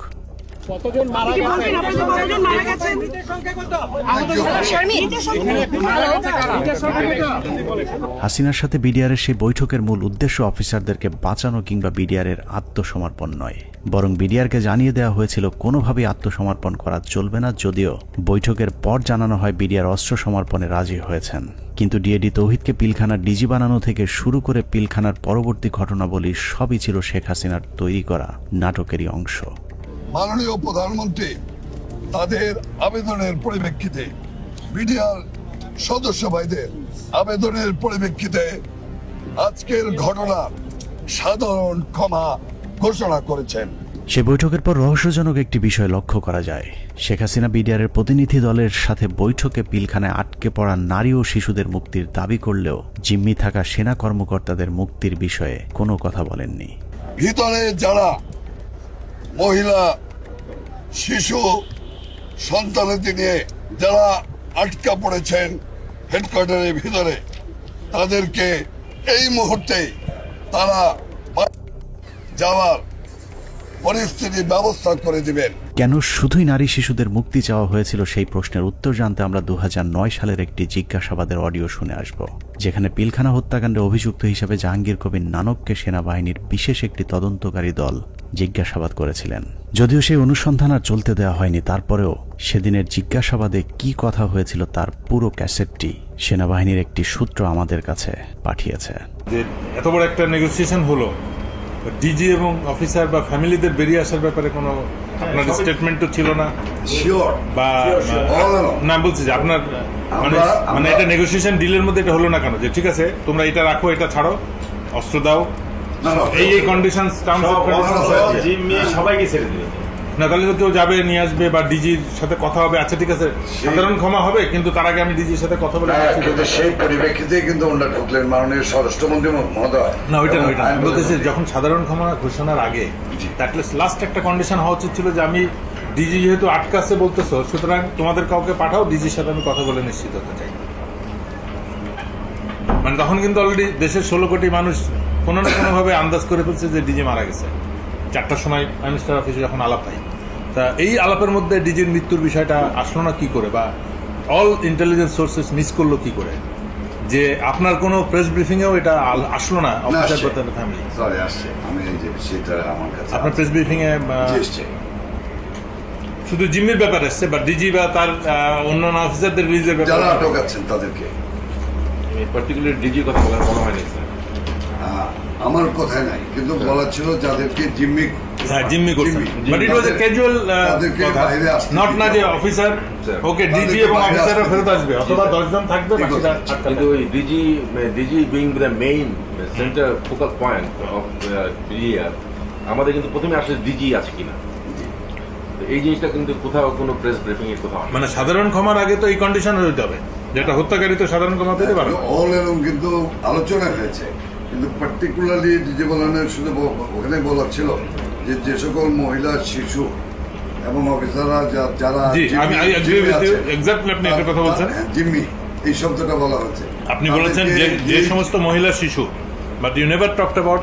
হাসিনার সাথে বিডিআরের সেই বৈঠকের মূল উদ্দেশ্য অফিসারদেরকে বাঁচানো কিংবা বিডিআরের আত্মসমর্পণ নয়, বরং বিডিআরকে জানিয়ে দেওয়া হয়েছিল কোনোভাবেই আত্মসমর্পণ করা চলবে না। যদিও বৈঠকের পর জানানো হয় বিডিআর অস্ত্র সমর্পণে রাজি হয়েছেন, কিন্তু ডিএডি তৌহিদকে পিলখানার ডিজি বানানো থেকে শুরু করে পিলখানার পরবর্তী ঘটনাবলী সবই ছিল শেখ হাসিনার তৈরি করা নাটকেরই অংশ। মাননীয় প্রধানমন্ত্রী তাদের আবেদনের পরিপ্রেক্ষিতে বিডিআর সদস্য ভাইদের আবেদনের পরিপ্রেক্ষিতে আজকের ঘটনার সাধারণ ক্ষমা ঘোষণা করেছেন। সে বৈঠকের পর রহস্যজনক একটি বিষয় লক্ষ্য করা যায়। শেখ হাসিনা বিডিআরের প্রতিনিধি দলের সাথে বৈঠকে পিলখানায় আটকে পড়া নারী ও শিশুদের মুক্তির দাবি করলেও জিম্মি থাকা সেনা কর্মকর্তাদের মুক্তির বিষয়ে কোনো কথা বলেননি। ভিতরে যারা মহিলা শিশু সন্তানদের নিয়ে যারা আটকা পড়েছেন হেডকোয়ার্টারের ভিতরে, তাদেরকে এই মুহূর্তে তারা যাওয়ার পরিস্থিতির ব্যবস্থা করে দিবেন। কেন শুধুই নারী শিশুদের মুক্তি চাওয়া হয়েছিল সেই প্রশ্নের উত্তর জানতে আমরা 2009 সালের একটি জিজ্ঞাসাবাদের অডিও শুনে আসব, যেখানে পিলখানা হত্যাকাণ্ডে অভিযুক্ত হিসেবে জাহাঙ্গীর কবির নানককে সেনাবাহিনীর বিশেষ একটি তদন্তকারী দল জিজ্ঞাসাবাদ করেছিলেন। যদিও সেই অনুসন্ধান আর চলতে দেওয়া হয়নি, তারপরেও সেদিনের জিজ্ঞাসাবাদে কি কথা হয়েছিল তার পুরো ক্যাসেটটি সেনাবাহিনীর একটি সূত্র আমাদের কাছে পাঠিয়েছে। এত বড় একটা নেগোসিয়েশন হলো, ডিজি এবং অফিসার বা ফ্যামিলিদের বেরিয়ে আসার ব্যাপারে কোনো আপনার স্টেটমেন্ট তো ছিল না, বা না বলছি যে আপনার মানে এটা নেগোসিয়েশন ডিলের মধ্যে এটা হলো না কেন যে ঠিক আছে তোমরা এটা রাখো, এটা ছাড়ো, অস্ত্র দাও, এই কন্ডিশনস সবাইকে ছেড়ে দিল না, তাহলে তো কেউ যাবে নিয়ে আসবে বা ডিজির সাথে কথা হবে, আচ্ছা ঠিক আছে সাধারণ ক্ষমা হবে, কিন্তু তার আগে আমি ডিজির সাথে কথা বলে সেই পরিপ্রেক্ষিতে কিন্তু ওনারা ঢুকলেন মাননীয় স্বরাষ্ট্রমন্ত্রী মহোদয়। না ওইটা না, ওইটা বলতেছি যখন সাধারণ ক্ষমা ঘোষণার আগে লাস্ট একটা কন্ডিশন হওয়া উচিত ছিল যে আমি ডিজি যেহেতু আটকাচ্ছে বলতেছো, সুতরাং তোমাদের কাউকে পাঠাও, ডিজির সাথে আমি কথা বলে নিশ্চিত হতে চাই। মানে তখন কিন্তু অলরেডি দেশের 16 কোটি মানুষ কোনো না কোনো ভাবে আন্দাজ করে ফেলছে যে ডিজি মারা গেছে। 4টার সময় প্রাইম মিনিস্টার অফিসে যখন আলাপ হয়, তা এই আলাপের মধ্যে ডিজির মৃত্যুর বিষয়টা আসলো না কি করে, বা অল ইন্টেলিজেন্স সোর্সেস মিস করলো কি করে, যে আপনার কোনো প্রেস ব্রিফিং এও এটা আসলো না অফিসার প্রধান ফ্যামিলি। সরি আসছে, আমি এই যে বিষয়টা আমার কাছে আপনার প্রেস ব্রিফিং এ শুধু জিম্মির ব্যাপার আসছে, বা ডিজি বা তার অন্যান্য অফিসারদের রিলিজের ব্যাপারে যারা আটক আছেন তাদেরকে পার্টিকুলার ডিজি কথা বলা হয়নি স্যার। আমার কথাই নাই, কিন্তু বলা ছিল যাদেরকে জিম্মি করছেন, but it was A casual not না যে অফিসার ওকে ডিজি এবং অফিসাররা ফেরত আসবে অথবা 10 জন থাকবে, কিন্তু ওই DG being the main center focal point of BDR, আমাদের কিন্তু প্রথমে আসলে ডিজি আছে কিনা এই জিনিসটা কিন্তু কোথাও কোনো প্রেস ব্রিফিং এর কোথাও মানে সাধারণ ক্ষমার আগে তো এই কন্ডিশন হয়ে যাবে, যেটা হত্যাকারী তো সাধারণ ক্ষমা পেতে পারে। অল এরকম কিন্তু আলোচনা হয়েছে, কিন্তু পার্টিকুলারলি ডিজি বলানের শুধু ওখানে বলা ছিল যে সকল মহিলা শিশু এবং অফিসাররা যারা জিম্মি এই শব্দটা বলা হচ্ছে। আপনি বলেছেন যে সমস্ত মহিলা শিশু, but you never talked about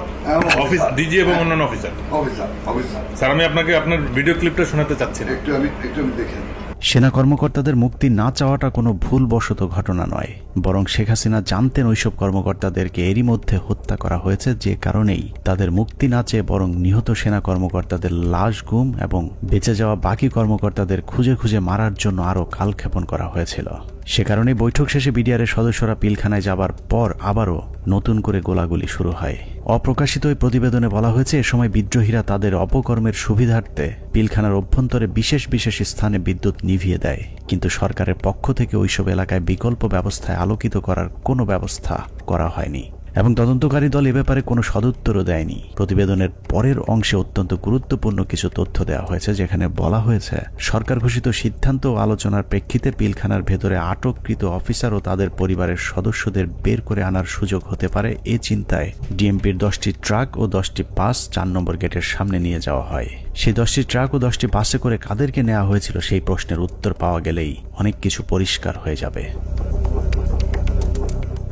office DG এবং অন্যান্য অফিসার। স্যার আমি আপনাকে আপনার ভিডিও ক্লিপটা শোনাতে চাচ্ছি, একটু আমি দেখে। সেনা কর্মকর্তাদের মুক্তি না চাওয়াটা কোনো ভুলবশত ঘটনা নয়, বরং শেখ হাসিনা জানতেন ওইসব কর্মকর্তাদেরকে এরই মধ্যে হত্যা করা হয়েছে, যে কারণেই তাদের মুক্তি না চেয়ে বরং নিহত সেনা কর্মকর্তাদের লাশ গুম এবং বেঁচে যাওয়া বাকি কর্মকর্তাদের খুঁজে খুঁজে মারার জন্য আরও কালক্ষেপণ করা হয়েছিল। সে কারণে বৈঠক শেষে বিডিআরের সদস্যরা পিলখানায় যাবার পর আবারও নতুন করে গোলাগুলি শুরু হয়। অপ্রকাশিত ওই প্রতিবেদনে বলা হয়েছে এ সময় বিদ্রোহীরা তাদের অপকর্মের সুবিধার্থে পিলখানার অভ্যন্তরে বিশেষ বিশেষ স্থানে বিদ্যুৎ নিভিয়ে দেয়, কিন্তু সরকারের পক্ষ থেকে ওইসব এলাকায় বিকল্প ব্যবস্থায় আলোকিত করার কোনো ব্যবস্থা করা হয়নি। এবং তদন্তকারী দল এ ব্যাপারে কোনো সদুত্তরও দেয়নি। প্রতিবেদনের পরের অংশে অত্যন্ত গুরুত্বপূর্ণ কিছু তথ্য দেওয়া হয়েছে, যেখানে বলা হয়েছে সরকার ঘোষিত সিদ্ধান্ত ও আলোচনার প্রেক্ষিতে পিলখানার ভেতরে আটককৃত অফিসার ও তাদের পরিবারের সদস্যদের বের করে আনার সুযোগ হতে পারে এ চিন্তায় ডিএমপির 10টি ট্রাক ও 10টি বাস 4 নম্বর গেটের সামনে নিয়ে যাওয়া হয়। সেই 10টি ট্রাক ও 10টি বাসে করে কাদেরকে নেওয়া হয়েছিল সেই প্রশ্নের উত্তর পাওয়া গেলেই অনেক কিছু পরিষ্কার হয়ে যাবে।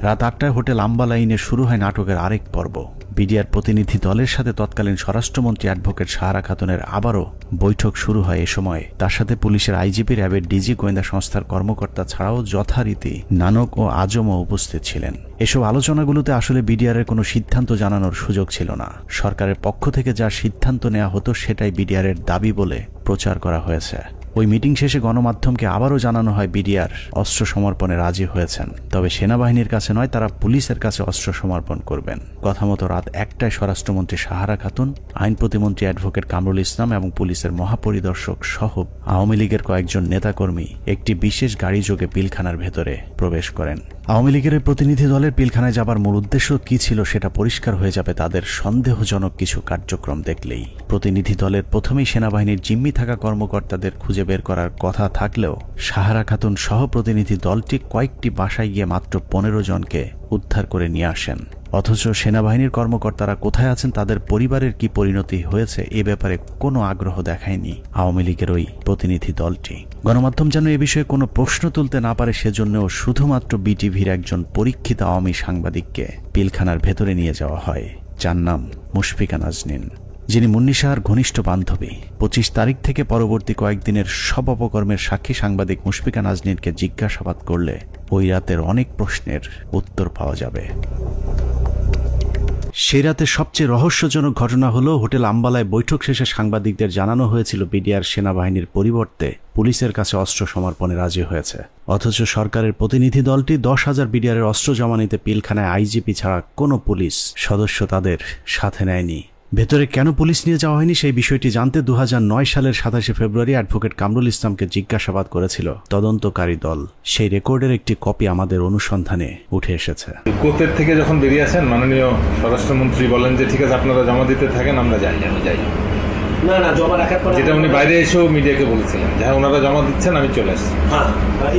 রাত 8টায় হোটেল আম্বালাইনে শুরু হয় নাটকের আরেক পর্ব। বিডিআর প্রতিনিধি দলের সাথে তৎকালীন স্বরাষ্ট্রমন্ত্রী অ্যাডভোকেট সাহারা খাতুনের আবারও বৈঠক শুরু হয়। এ সময় তার সাথে পুলিশের আইজিপি, র্যাবের ডিজি, গোয়েন্দা সংস্থার কর্মকর্তা ছাড়াও যথারীতি নানক ও আজমও উপস্থিত ছিলেন। এসব আলোচনাগুলোতে আসলে বিডিআরের কোনো সিদ্ধান্ত জানানোর সুযোগ ছিল না। সরকারের পক্ষ থেকে যা সিদ্ধান্ত নেওয়া হতো সেটাই বিডিআরের দাবি বলে প্রচার করা হয়েছে। ওই মিটিং শেষে গণমাধ্যমকে আবারও জানানো হয় বিডিআর অস্ত্র সমর্পণে রাজি হয়েছেন, তবে সেনাবাহিনীর কাছে নয়, তারা পুলিশের কাছে অস্ত্র সমর্পণ করবেন। কথা মতো রাত 1টায় স্বরাষ্ট্রমন্ত্রী সাহারা খাতুন, আইন প্রতিমন্ত্রী অ্যাডভোকেট কামরুল ইসলাম এবং পুলিশের মহাপরিদর্শক সহ আওয়ামী লীগের কয়েকজন নেতাকর্মী একটি বিশেষ গাড়ি যোগে পিলখানার ভেতরে প্রবেশ করেন। আওয়ামী লীগের প্রতিনিধি দলের পিলখানায় যাবার মূল উদ্দেশ্য কি ছিল সেটা পরিষ্কার হয়ে যাবে তাদের সন্দেহজনক কিছু কার্যক্রম দেখলেই। প্রতিনিধি দলের প্রথমেই সেনাবাহিনীর জিম্মি থাকা কর্মকর্তাদের খুঁজে বের করার কথা থাকলেও সাহারা খাতুন সহ প্রতিনিধি দলটি কয়েকটি বাসায় গিয়ে মাত্র 15 জনকে উদ্ধার করে নিয়ে আসেন। অথচ সেনাবাহিনীর কর্মকর্তারা কোথায় আছেন, তাদের পরিবারের কি পরিণতি হয়েছে এ ব্যাপারে কোনো আগ্রহ দেখায়নি আওয়ামী লীগের ওই প্রতিনিধি দলটি। গণমাধ্যম যেন এ বিষয়ে কোনো প্রশ্ন তুলতে না পারে সেজন্যও শুধুমাত্র বিটিভির একজন পরীক্ষিত আওয়ামী সাংবাদিককে পিলখানার ভেতরে নিয়ে যাওয়া হয়, যার নাম মুশফিকা নাজনীন, যিনি মুন্নী শাহর ঘনিষ্ঠ বান্ধবী। 25 তারিখ থেকে পরবর্তী কয়েকদিনের সব অপকর্মের সাক্ষী সাংবাদিক মুশফিকা নাজনীনকে জিজ্ঞাসাবাদ করলে ওই রাতের অনেক প্রশ্নের উত্তর পাওয়া যাবে। সেই রাতে সবচেয়ে রহস্যজনক ঘটনা হলো হোটেল আম্বালায় বৈঠক শেষে সাংবাদিকদের জানানো হয়েছিল বিডিআর সেনাবাহিনীর পরিবর্তে পুলিশের কাছে অস্ত্র সমর্পণে রাজি হয়েছে। অথচ সরকারের প্রতিনিধি দলটি 10,000 বিডিআরের অস্ত্র জমা নিতে পিলখানায় আইজিপি ছাড়া কোনো পুলিশ সদস্য তাদের সাথে নেয়নি। ভেতরে কেন পুলিশ নিয়ে যাওয়া হয়নি সেই বিষয়টি জানতে 2009 সালের 27 ফেব্রুয়ারি অ্যাডভোকেট কামরুল ইসলামকে জিজ্ঞাসাবাদ করেছিল তদন্তকারী দল। সেই রেকর্ডের একটি কপি আমাদের অনুসন্ধানে উঠে এসেছে। কোর্টের থেকে যখন বেরিয়ে আসেন মাননীয় স্বরাষ্ট্রমন্ত্রী বলেন যে ঠিক আছে আপনারা জমা দিতে থাকেন, আমরা যাই। না না, জমা রাখার পর যেটা উনি বাইরে এসেও মিডিয়াকে বলেছিলেন যে হ্যাঁ ওনারা জমা দিচ্ছেন, আমি চলে আসছি। হ্যাঁ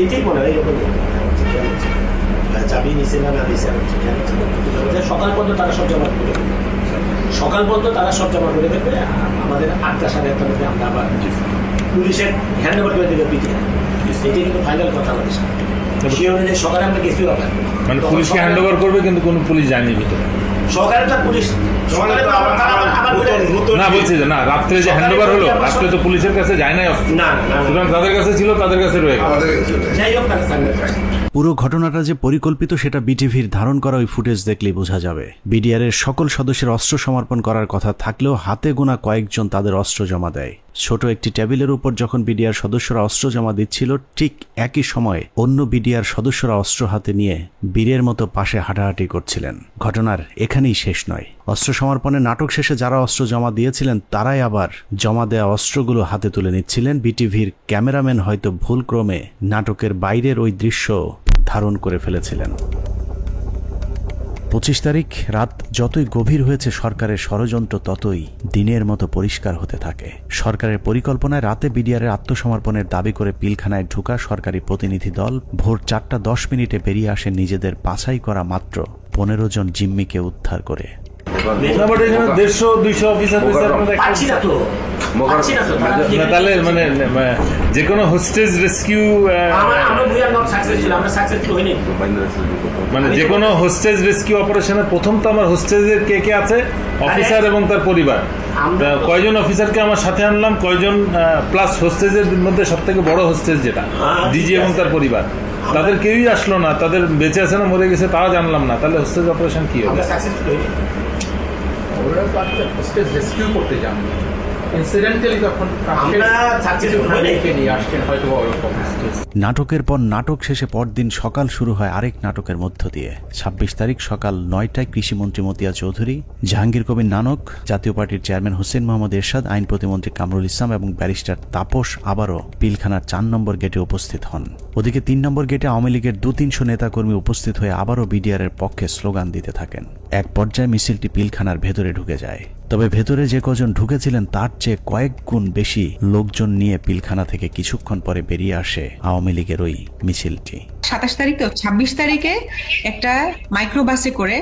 এইটাই মনে হয় এরকম চাবি নিছে না দিছে, সকাল পর্যন্ত তারা সব জমা করে দেবে, সকাল পর্যন্ত তারা সব জমা করে দেবে। আমাদের 8টা সাড়ে 8টার মধ্যে আমরা আবার পুলিশের হ্যান্ড ওভার করে দেবে পিটিআই। এটাই কিন্তু ফাইনাল কথা আমাদের সাথে। সেই অনুযায়ী সকালে আমরা গেছি, মানে পুলিশকে হ্যান্ড ওভার করবে কিন্তু কোনো পুলিশ যায়নি ভিতরে। সকালে তো পুলিশ না বলছি যে না, রাত্রে যে হ্যান্ড ওভার হলো, রাত্রে তো পুলিশের কাছে যায় নাই অস্ত্র, সুতরাং তাদের কাছে ছিল, তাদের কাছে রয়ে গেল। যাই হোক, পুরো ঘটনাটা যে পরিকল্পিত সেটা বিটিভির ধারণ করা ওই ফুটেজ দেখলেই বোঝা যাবে। বিডিআরের সকল সদস্যের অস্ত্র সমর্পণ করার কথা থাকলেও হাতে গোনা কয়েকজন তাদের অস্ত্র জমা দেয়। ছোট একটি টেবিলের উপর যখন বিডিআর সদস্যরা অস্ত্র জমা দিচ্ছিল, ঠিক একই সময়ে অন্য বিডিআর সদস্যরা অস্ত্র হাতে নিয়ে বীরের মতো পাশে হাঁটাহাঁটি করছিলেন। ঘটনার এখানেই শেষ নয়। অস্ত্র সমর্পণের নাটক শেষে যারা অস্ত্র জমা দিয়েছিলেন তারাই আবার জমা দেওয়া অস্ত্রগুলো হাতে তুলে নিচ্ছিলেন। বিটিভির ক্যামেরাম্যান হয়তো ভুলক্রমে নাটকের বাইরের ওই দৃশ্য ধারণ করে ফেলেছিলেন। 25 তারিখ রাত যতই গভীর হয়েছে, সরকারের ষড়যন্ত্র ততই দিনের মতো পরিষ্কার হতে থাকে। সরকারের পরিকল্পনায় রাতে বিডিআরের আত্মসমর্পণের দাবি করে পিলখানায় ঢোকা সরকারি প্রতিনিধি দল ভোর 4:10 বেরিয়ে আসে নিজেদের বাছাই করা মাত্র 15 জন জিম্মিকে উদ্ধার করে। তাহলে মানে যে কোনো হোস্টেজ রেস্কিউ, মানে যে কোনো হোস্টেজ রেস্কিউ অপারেশনের প্রথম তো আমার হোস্টেজের কে কে আছে, অফিসার এবং তার পরিবার। কয়জন অফিসারকে আমার সাথে আনলাম, কয়জন প্লাস হোস্টেজের মধ্যে সব থেকে বড় হোস্টেজ যেটা ডিজি এবং তার পরিবার, তাদের কেউই আসলো না। তাদের বেঁচে আছে না মরে গেছে তাও জানলাম না। তাহলে হোস্টেজ অপারেশন কি হবে? ওরা তো হোস্টেজ রেস্কিউ করতে যান, নাটকের পর নাটক শেষে পরদিন সকাল শুরু হয় আরেক নাটকের মধ্য দিয়ে। ২৬ তারিখ সকাল ৯টায় কৃষিমন্ত্রী মতিয়া চৌধুরী, জাহাঙ্গীর কবির নানক, জাতীয় পার্টির চেয়ারম্যান হোসেন মোহাম্মদ এরশাদ, আইন প্রতিমন্ত্রী কামরুল ইসলাম এবং ব্যারিস্টার তাপস আবারও পিলখানার ৪ নম্বর গেটে উপস্থিত হন। ওদিকে ৩ নম্বর গেটে আওয়ামী লীগের ২-৩০০ নেতাকর্মী উপস্থিত হয়ে আবারও বিডিআরের পক্ষে স্লোগান দিতে থাকেন। এক পর্যায়ে মিছিলটি পিলখানার ভেতরে ঢুকে যায়। তবে ভেতরে যে কজন ঢুকেছিলেন তার চেয়ে কয়েক গুণ বেশি লোকজন নিয়ে পিলখানা থেকে কিছুক্ষণ পরে বেরিয়ে আসে আওয়ামী লীগের ওই মিছিলটি। ২৭ তারিখ তো ২৬ তারিখে একটা মাইক্রোবাসে করে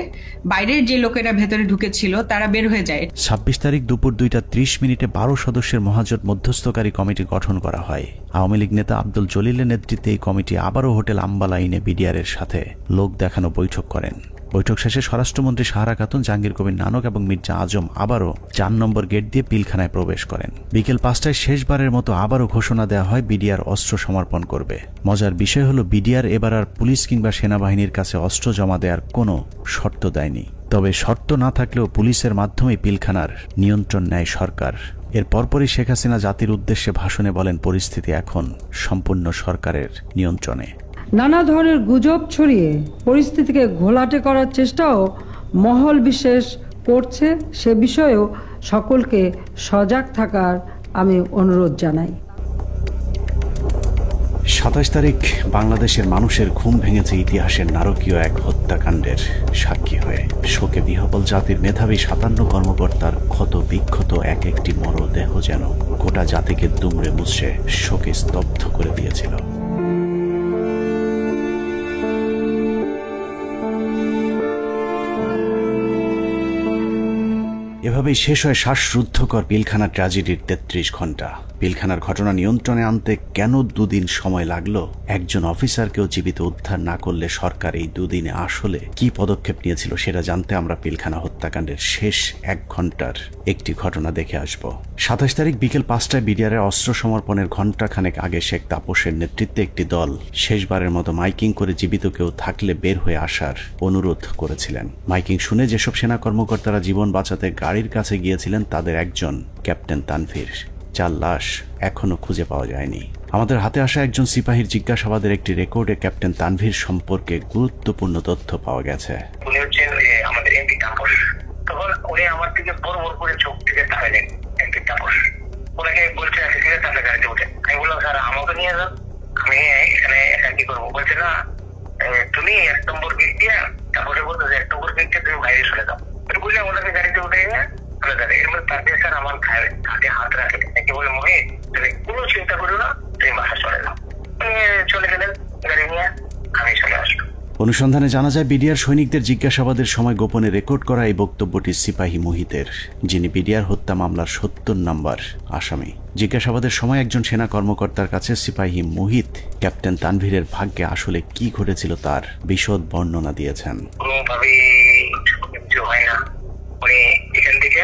বাইরের যে লোকেরা ভেতরে ঢুকেছিল তারা বের হয়ে যায়। ২৬ তারিখ দুপুর ২টা ৩০ 12 সদস্যের মহাজোট মধ্যস্থকারী কমিটি গঠন করা হয়। আওয়ামী লীগ নেতা আব্দুল জলিলের নেতৃত্বে এই কমিটি আবারও হোটেল আম্বালাইনে বিডিআরের সাথে লোক দেখানো বৈঠক করেন। বৈঠক শেষে স্বরাষ্ট্রমন্ত্রী সাহারা খাতুন, জাহাঙ্গীর কবির নানক এবং মির্জা আজম আবারও ৪ নম্বর গেট দিয়ে পিলখানায় প্রবেশ করেন। বিকেল ৫টায় শেষবারের মতো আবারও ঘোষণা দেওয়া হয় বিডিআর অস্ত্র সমর্পণ করবে। মজার বিষয় হলো বিডিআর এবার আর পুলিশ কিংবা সেনাবাহিনীর কাছে অস্ত্র জমা দেওয়ার কোনো শর্ত দেয়নি। তবে শর্ত না থাকলেও পুলিশের মাধ্যমে পিলখানার নিয়ন্ত্রণ নেয় সরকার। এর পরপরই শেখ হাসিনা জাতির উদ্দেশ্যে ভাষণে বলেন, পরিস্থিতি এখন সম্পূর্ণ সরকারের নিয়ন্ত্রণে। নানা ধরনের গুজব ছড়িয়ে পরিস্থিতিকে ঘোলাটে করার চেষ্টাও মহল বিশেষ করছে, সে বিষয়েও সকলকে সজাগ থাকার আমি অনুরোধ জানাই। ২৭ তারিখ বাংলাদেশের মানুষের ঘুম ভেঙেছে ইতিহাসের নারকীয় এক হত্যাকাণ্ডের সাক্ষী হয়ে। শোকে বিহ্বল জাতির মেধাবী ৫৭ কর্মকর্তার ক্ষত বিক্ষত এক একটি মরদেহ যেন গোটা জাতিকে দুমড়ে মুচড়ে শোকে স্তব্ধ করে দিয়েছিল। এভাবেই শেষ হয় শ্বাসরুদ্ধকর পিলখানা ট্র্যাজেডির ৩৩ ঘন্টা। পিলখানার ঘটনা নিয়ন্ত্রণে আনতে কেন ২ দিন সময় লাগলো? একজন অফিসারকেও জীবিত উদ্ধার না করলে সরকার এই ২ দিনে আসলে কি পদক্ষেপ নিয়েছিল সেটা জানতে আমরা পিলখানা হত্যাকাণ্ডের শেষ ১ ঘন্টার একটি ঘটনা দেখে আসব। ২৭ তারিখ বিকেল ৫টায় বিডিআরের অস্ত্র সমর্পণের ঘণ্টাখানেক আগে শেখ তাপসের নেতৃত্বে একটি দল শেষবারের মতো মাইকিং করে জীবিত কেউ থাকলে বের হয়ে আসার অনুরোধ করেছিলেন। মাইকিং শুনে যেসব সেনা কর্মকর্তারা জীবন বাঁচাতে গাড়ির কাছে গিয়েছিলেন তাদের একজন ক্যাপ্টেন তানভীর, যার লাশ এখনো খুঁজে পাওয়া যায়নি। আমাদের হাতে আসা একজন সিপাহীর জিজ্ঞাসাবাদের একটি রেকর্ডে ক্যাপ্টেন তানভীর সম্পর্কে গুরুত্বপূর্ণ তথ্য পাওয়া গেছে। উনি হচ্ছেন আমাদের এমপি তাপস। তখন উনি আমার দিকে বড় বড় করে চোখ থেকে তাকালেন, এমপি তাপস। ওনাকে বলছে ঠিক আছে আপনার গাড়িতে উঠে। আমি বললাম স্যার আমাকে নিয়ে যান, আমি এখানে একা কি করবো? বলছে না তুমি ১ নম্বর গেট দিয়ে, তারপরে বলতো যে ১ নম্বর গেট দিয়ে তুমি বাইরে চলে যাও। বললাম ওনাকে গাড়িতে উঠে চলে যাবে। এর মধ্যে তারপরে স্যার আমার হাতে হাত রাখে নাকি বলে মহিত তুমি কোনো চিন্তা করো না, তুমি বাসা চলে যাও। চলে গেলেন গাড়ি নিয়ে, আমি চলে আসলাম। অনুসন্ধানে জানা যায় বিডিআর সৈনিকদের জিজ্ঞাসাবাদের সময় গোপনে রেকর্ড করা এই বক্তব্যটি সিপাহী মুহিতের, যিনি বিডিআর হত্যা মামলার ৭০ নম্বর আসামি। জিজ্ঞাসাবাদের সময় একজন সেনা কর্মকর্তার কাছে সিপাহী মুহিত ক্যাপ্টেন তানভীরের ভাগ্যে আসলে কি ঘটেছিল তার বিশদ বর্ণনা দিয়েছেন। কোনোভাবেই কিছু হয় না। উনি এখান থেকে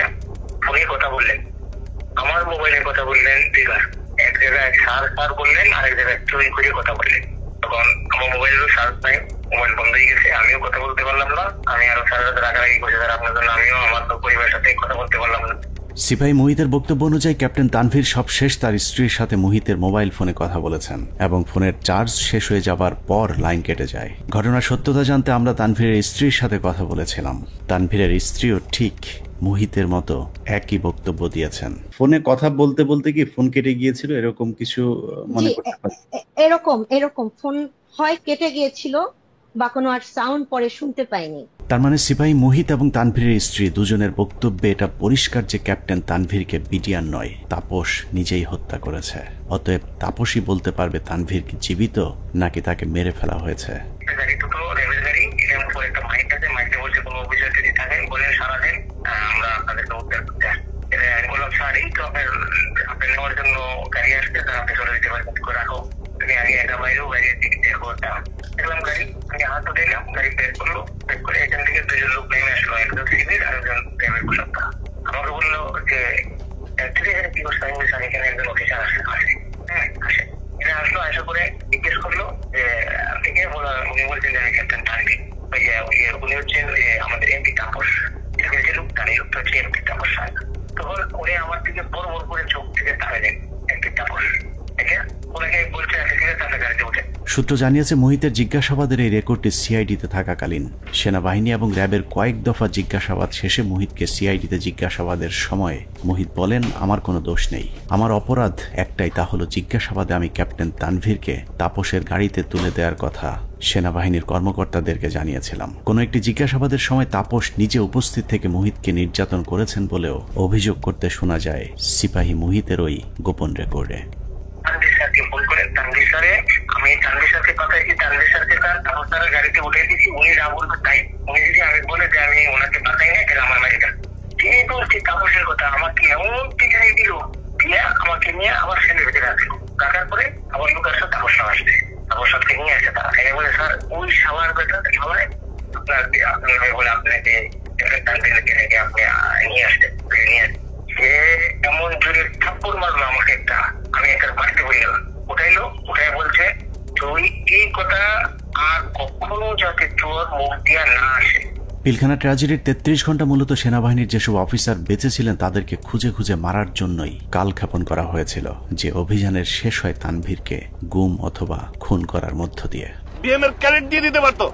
ফোনে কথা বললেন, আমার মোবাইলে কথা বললেন, এক জায়গায় সার বললেন, আরেক জায়গায় চুরি করে কথা বললেন। তখন আমার মোবাইলেরও সার্চ নাই, মোবাইল বন্ধ হয়ে গেছে, আমিও কথা বলতে পারলাম না। আমি আরো সারা রাত রাগারাগি করছি স্যার আপনার জন্য, আমিও আমার পরিবারের সাথে কথা বলতে পারলাম না। সিপাহী মুহিতের বক্তব্য অনুযায়ী ক্যাপ্টেন তানভীর সবশেষ তার স্ত্রীর সাথে মুহিতের মোবাইল ফোনে কথা বলেছেন এবং ফোনের চার্জ শেষ হয়ে যাবার পর লাইন কেটে যায়। ঘটনার সত্যতা জানতে আমরা তানভীরের স্ত্রীর সাথে কথা বলেছিলাম। তানভীরের স্ত্রীও ঠিক মুহিতের মতো একই বক্তব্য দিয়েছেন। ফোনে কথা বলতে বলতে কি ফোন কেটে গিয়েছিল, এরকম কিছু মনে করতে পারেন? এরকম ফোন হয় কেটে গিয়েছিল বা কোনো আর সাউন্ড পরে শুনতে পাইনি। তার মানে সিপাহী মুহিত এবং তানভীরের স্ত্রী দুজনের বক্তব্যে এটা পরিষ্কার যে ক্যাপ্টেন তানভীরকে বিডিআর নয়, তাপস নিজেই হত্যা করেছে। অতএব তাপসই বলতে পারবে তানভীর কি জীবিত নাকি তাকে মেরে ফেলা হয়েছে। দেখলাম গাড়ি, আমি হাত দিলাম, গাড়ি ব্রেক করলো, ব্রেক করে এখান থেকে 2 জন লোক নেমে আসলো, একজন সিভিল আর একজন ড্রাইভার পোশাকটা। আমাকে বললো যে অ্যাকচুয়ালি এখানে কি করছে, আমি বলছি এখানে একজন অফিসার আসে। হ্যাঁ আসে, এখানে আসলো, আসা করে জিজ্ঞেস করলো যে আপনি কে? উনি বলছেন যে আমি ক্যাপ্টেন তানভীর। উনি হচ্ছেন আমাদের এমপি তাপস। যে লোকটা, এই লোকটা হচ্ছে এমপি তাপস সাহেব। তখন উনি আমার দিকে বড় বড় করে সূত্র জানিয়েছে, মুহিতের জিজ্ঞাসাবাদের এই রেকর্ডটি সিআইডিতে থাকাকালীন সেনাবাহিনী এবং র্যাবের কয়েক দফা জিজ্ঞাসাবাদ শেষে মুহিতকে সিআইডিতে জিজ্ঞাসাবাদের সময় মুহিত বলেন, আমার কোনো দোষ নেই, আমার অপরাধ একটাই, তা হলো জিজ্ঞাসাবাদে আমি ক্যাপ্টেন তানভীরকে তাপসের গাড়িতে তুলে দেওয়ার কথা সেনাবাহিনীর কর্মকর্তাদেরকে জানিয়েছিলাম। কোনো একটি জিজ্ঞাসাবাদের সময় তাপস নিজে উপস্থিত থেকে মুহিতকে নির্যাতন করেছেন বলেও অভিযোগ করতে শোনা যায় সিপাহী মুহিতের ওই গোপন রেকর্ডে। আমি তানভীর স্যারকে কথা দিচ্ছি, তানভীর স্যারকে স্যার তাপস স্যারের গাড়িতে উঠে দিচ্ছি, উনি যা বলবে তাই। উনি যদি আমি বলে যে আমি ওনাকে বাঁচাই না, তাহলে আমার মেডিকেল তিনি বলছি তাপসের কথা আমাকে এমন পিছনে দিল, দিয়ে আমাকে নিয়ে আবার সেনের ভিতরে আসলো, রাখার পরে আবার লোক আসছে, তাপস সাহ আসছে, তাপস সাহকে নিয়ে আসে তারা এনে বলে স্যার ওই সাবার কথা সবাই আপনার বলে আপনাকে তানভীরকে নাকি আপনি নিয়ে আসতে নিয়ে আসে। সে এমন জোরে থাপ্পড় মারলো আমাকে একটা, আমি একটা বাড়িতে বলে গেলাম, উঠাইলো, উঠাই বলছে তুই এই কথা আর কখনো যাতে তোর মুখ দিয়া না আসে। পিলখানা ট্র্যাজেডির ৩৩ ঘন্টা মূলত সেনাবাহিনীর যেসব অফিসার বেঁচে ছিলেন তাদেরকে খুঁজে খুঁজে মারার জন্যই কালক্ষেপণ করা হয়েছিল, যে অভিযানের শেষ হয় তানভীরকে গুম অথবা খুন করার মধ্য দিয়ে। বিএম এর ক্যারেট দিয়ে দিতে পারতো,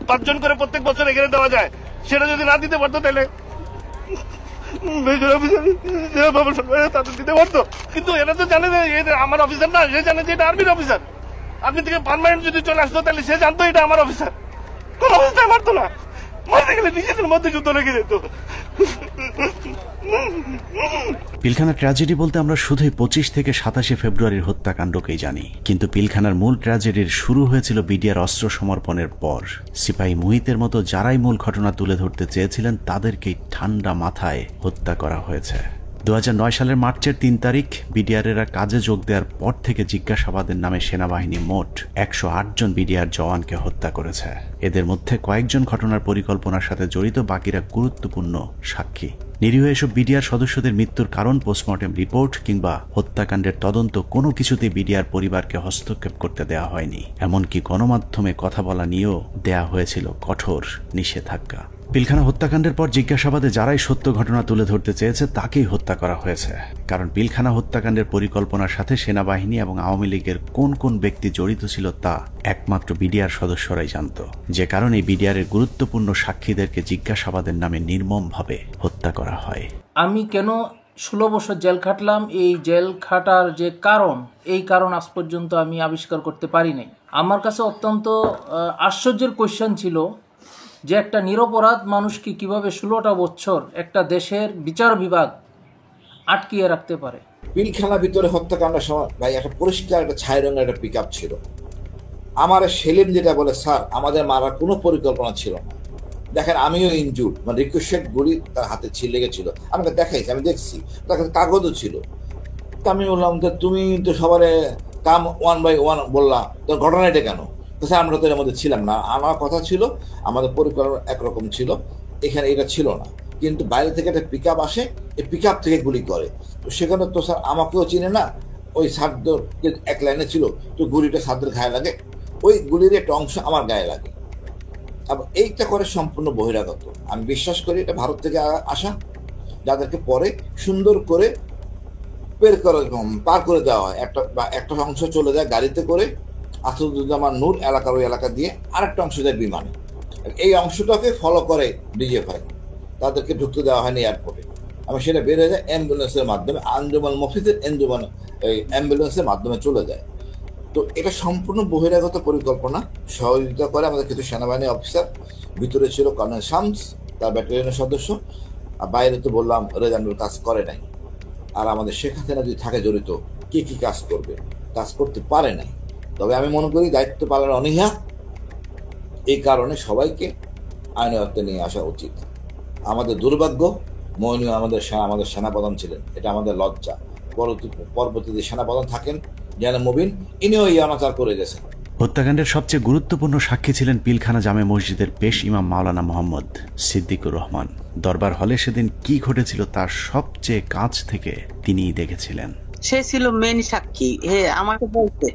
5 জন করে প্রত্যেক বছর এখানে দেওয়া যায়, সেটা যদি না দিতে পারতো তাহলে তাদের দিতে পারতো। কিন্তু এরা তো জানে যে আমার অফিসার না, সে জানে যে এটা আর্মির অফিসার। আর্মি থেকে পার্মানেন্ট যদি চলে আসতো তাহলে সে জানতো এটা আমার অফিসার, কোন অবস্থায় মারতো না, মারতে গেলে নিজেদের মধ্যে যুদ্ধ লেগে যেত। পিলখানা ট্র্যাজেডি বলতে আমরা শুধুই 25 থেকে 27 ফেব্রুয়ারির হত্যাকাণ্ডকেই জানি, কিন্তু পিলখানার মূল ট্র্যাজেডির শুরু হয়েছিল বিডিআর অস্ত্র সমর্পণের পর। সিপাহী মুহিতের মতো যারাই মূল ঘটনা তুলে ধরতে চেয়েছিলেন তাদেরকেই ঠান্ডা মাথায় হত্যা করা হয়েছে। 2009 সালের মার্চের 3 তারিখ বিডিআরেরা কাজে যোগ দেওয়ার পর থেকে জিজ্ঞাসাবাদের নামে সেনাবাহিনী মোট 108 জন বিডিআর জওয়ানকে হত্যা করেছে। এদের মধ্যে কয়েকজন ঘটনার পরিকল্পনার সাথে জড়িত, বাকিরা গুরুত্বপূর্ণ সাক্ষী। নিরীহ এসব বিডিআর সদস্যদের মৃত্যুর কারণ, পোস্টমর্টেম রিপোর্ট কিংবা হত্যাকাণ্ডের তদন্ত কোনো কিছুতেই বিডিআর পরিবারকে হস্তক্ষেপ করতে দেওয়া হয়নি। এমনকি গণমাধ্যমে কথা বলা নিয়েও দেয়া হয়েছিল কঠোর নিষেধাজ্ঞা। পিলখানা হত্যাকাণ্ডের পর জিজ্ঞাসাবাদে যারাই সত্য ঘটনা তুলে ধরতে চেয়েছে তাকেই হত্যা করা হয়েছে, কারণ পিলখানা হত্যাকাণ্ডের পরিকল্পনার সাথে সেনাবাহিনী এবং আওয়ামী লীগের কোন কোন ব্যক্তি জড়িত ছিল তা একমাত্র বিডিআর সদস্যরাই জানত, যে কারণে বিডিআরের গুরুত্বপূর্ণ সাক্ষীদেরকে জিজ্ঞাসাবাদের নামে নির্মমভাবে হত্যা করা হয়। আমি কেন 16 বছর জেল খাটলাম, এই জেল খাটার যে কারণ, এই কারণ আজ পর্যন্ত আমি আবিষ্কার করতে পারি নাই। আমার কাছে অত্যন্ত আশ্চর্যের কোয়েশ্চেন ছিল যে একটা নিরপরাধ মানুষকে কিভাবে 16টা বছর একটা দেশের বিচার বিভাগ আটকিয়ে রাখতে পারে। পিলখানার ভিতরে হত্যাকাণ্ডের সময় ভাই একটা পরিষ্কার একটা ছাই রঙের একটা পিক আপ ছিল। আমার সেলিম যেটা বলে, স্যার আমাদের মারার কোনো পরিকল্পনা ছিল না, দেখেন আমিও ইনজুর্ড, মানে রিকোয়েস্টেড গুলি তার হাতে লেগেছিল, আমাকে দেখাইছি, আমি দেখছি, তার কাছে কাগজও ছিল। তা আমি বললাম যে তুমি তো সবারে কাম 1 by 1 বললাম, তোর ঘটনা এটা কেন? স্যার আমরা তো এর মধ্যে ছিলাম না, আমার কথা ছিল, আমাদের পরিকল্পনা একরকম ছিল, এখানে এটা ছিল না। কিন্তু বাইরে থেকে একটা পিক আপ আসে, এই পিক আপ থেকে গুলি করে, তো সেখানে তো স্যার আমাকেও চিনে না, ওই সাদ্দর এক লাইনে ছিল, তো গুলিটা সাদ্দের গায়ে লাগে, ওই গুলির একটা অংশ আমার গায়ে লাগে। এইটা করে সম্পূর্ণ বহিরাগত। আমি বিশ্বাস করি এটা ভারত থেকে আসা, যাদেরকে পরে সুন্দর করে পার করে দেওয়া হয়, একটা অংশ চলে যায় গাড়িতে করে আসাদুজ্জামান নূর এলাকার ওই এলাকা দিয়ে, আরেকটা অংশ যায় বিমানে। এই অংশটাকে ফলো করে ডিজিএফআই, তাদেরকে ঢুকতে দেওয়া হয়নি এয়ারপোর্টে। আমি সেটা বের হয়ে যায় অ্যাম্বুলেন্সের মাধ্যমে, আঞ্জুমান মফিজের অ্যাম্বুলেন্সের মাধ্যমে চলে যায়। তো এটা সম্পূর্ণ বহিরাগত পরিকল্পনা, সহযোগিতা করে আমাদের কিছু সেনাবাহিনী অফিসার। ভিতরে ছিল কর্নেল শামস, তার ব্যাটালিয়নের সদস্য, আর বাইরে তো বললাম রেজানুর কাজ করে নাই। আর আমাদের শেখ হাসিনা যদি থাকে জড়িত, কি কি কাজ করবে, কাজ করতে পারে নাই। তবে আমি মনে করি দায়িত্ব পালনের অনীহা, এই কারণে সবাইকে আইনের আওতায় নিয়ে আসা উচিত। আমাদের দুর্ভাগ্য, মইনুল আমাদের সেনাপ্রধান ছিলেন, এটা আমাদের লজ্জা। পরবর্তীতে সেনাপ্রধান থাকেন যেন মুবিন, ইনিও এই অনাচার করে গেছেন। হত্যাকাণ্ডের সবচেয়ে গুরুত্বপূর্ণ সাক্ষী ছিলেন পিলখানা জামে মসজিদের পেশ ইমাম মাওলানা মোহাম্মদ সিদ্দিকুর রহমান। দরবার হলে সেদিন কি ঘটেছিল তার সবচেয়ে কাছ থেকে তিনিই দেখেছিলেন। সে ছিল মেন সাক্ষী। আমাকে বলতে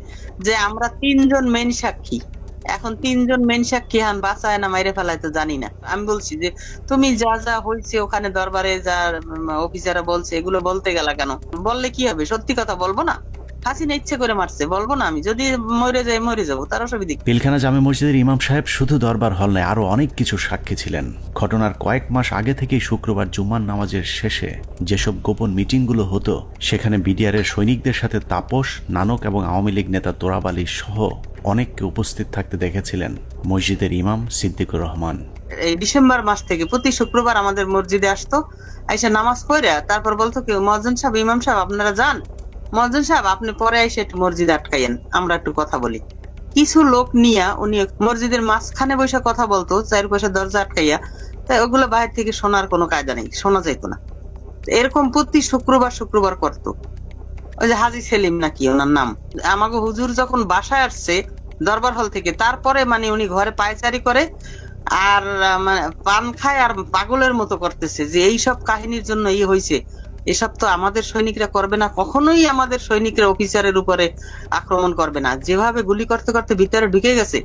যে আমরা 3 জন মেন সাক্ষী, এখন 3 জন মেন সাক্ষী বাঁচায় না মাইরে ফেলায় তো জানি না। আমি বলছি যে তুমি যা যা হয়েছে ওখানে দরবারে যা অফিসাররা বলছে এগুলো বলতে গেলা কেন? বললে কি হবে? সত্যি কথা বলবো না? হাসিনা ইচ্ছে করে মারছে, বলবো না আমি, যদি মরে যায় মরে যাবো, তার অসুবিধা কি? পিলখানা জামে মসজিদের ইমাম সাহেব শুধু দরবার হল নয়, আরো অনেক কিছু সাক্ষী ছিলেন। ঘটনার কয়েক মাস আগে থেকেই শুক্রবার জুম্মার নামাজের শেষে যেসব গোপন মিটিংগুলো হতো, সেখানে বিডিআরের সৈনিকদের সাথে তাপস, নানক এবং আওয়ামী লীগ নেতা তোরাব আলী সহ অনেককে উপস্থিত থাকতে দেখেছিলেন মসজিদের ইমাম সিদ্দিকুর রহমান। এই ডিসেম্বর মাস থেকে প্রতি শুক্রবার আমাদের মসজিদে আসতো, আইসা নামাজ পড়ে তারপর বলতো কি, মুয়াজ্জিন সাহেব, ইমাম সাহেব আপনারা যান, মুয়াজ্জিন সাহেব আপনি পরে এসে একটু মসজিদে আটকাইয়েন, আমরা একটু কথা বলি। কিছু লোক নিয়ে উনি মসজিদের মাঝখানে বসে কথা বলতো, চারপাশে দরজা আটকাইয়া, তাই ওগুলো বাইরে থেকে শোনার কোনো কায়দা নেই, শোনা যাইতো না। এরকম প্রতি শুক্রবার করতো। ওই যে হাজি সেলিম নাকি ওনার নাম, আমাকে হুজুর যখন বাসায় আসছে দরবার হল থেকে, তারপরে মানে উনি ঘরে পায়চারি করে আর মানে পান খায় আর পাগলের মতো করতেছে যে এইসব কাহিনীর জন্য হয়েছে, এসব তো আমাদের সৈনিকরা করবে না, কখনোই আমাদের সৈনিকরা অফিসারের উপরে আক্রমণ করবে না। যেভাবে গুলি করতে করতে ভিতরে ঢুকে গেছে,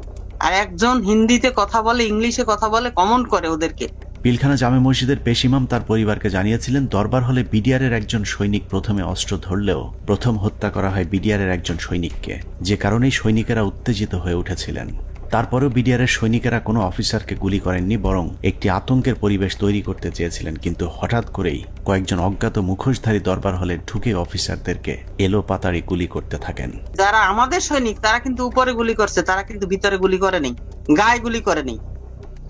আর একজন হিন্দিতে কথা বলে, ইংলিশে কথা বলে, কমেন্ট করে ওদেরকে। পিলখানা জামে মসজিদের পেশ ইমাম তার পরিবারকে জানিয়েছিলেন, দরবার হলে বিডিআরের একজন সৈনিক প্রথমে অস্ত্র ধরলেও প্রথম হত্যা করা হয় বিডিআরের একজন সৈনিককে, যে কারণেই সৈনিকেরা উত্তেজিত হয়ে উঠেছিলেন। তারপরেও বিডিআরের সৈনিকেরা কোনো অফিসারকে গুলি করেননি, বরং একটি আতঙ্কের পরিবেশ তৈরি করতে চেয়েছিলেন। কিন্তু হঠাৎ করেই কয়েকজন অজ্ঞাত মুখোশধারী দরবার হলে ঢুকে অফিসারদেরকে এলো পাতাড়ি গুলি করতে থাকেন। যারা আমাদের সৈনিক তারা কিন্তু উপরে গুলি করছে, তারা কিন্তু ভিতরে গুলি করেনি, গায়ে গুলি করেনি,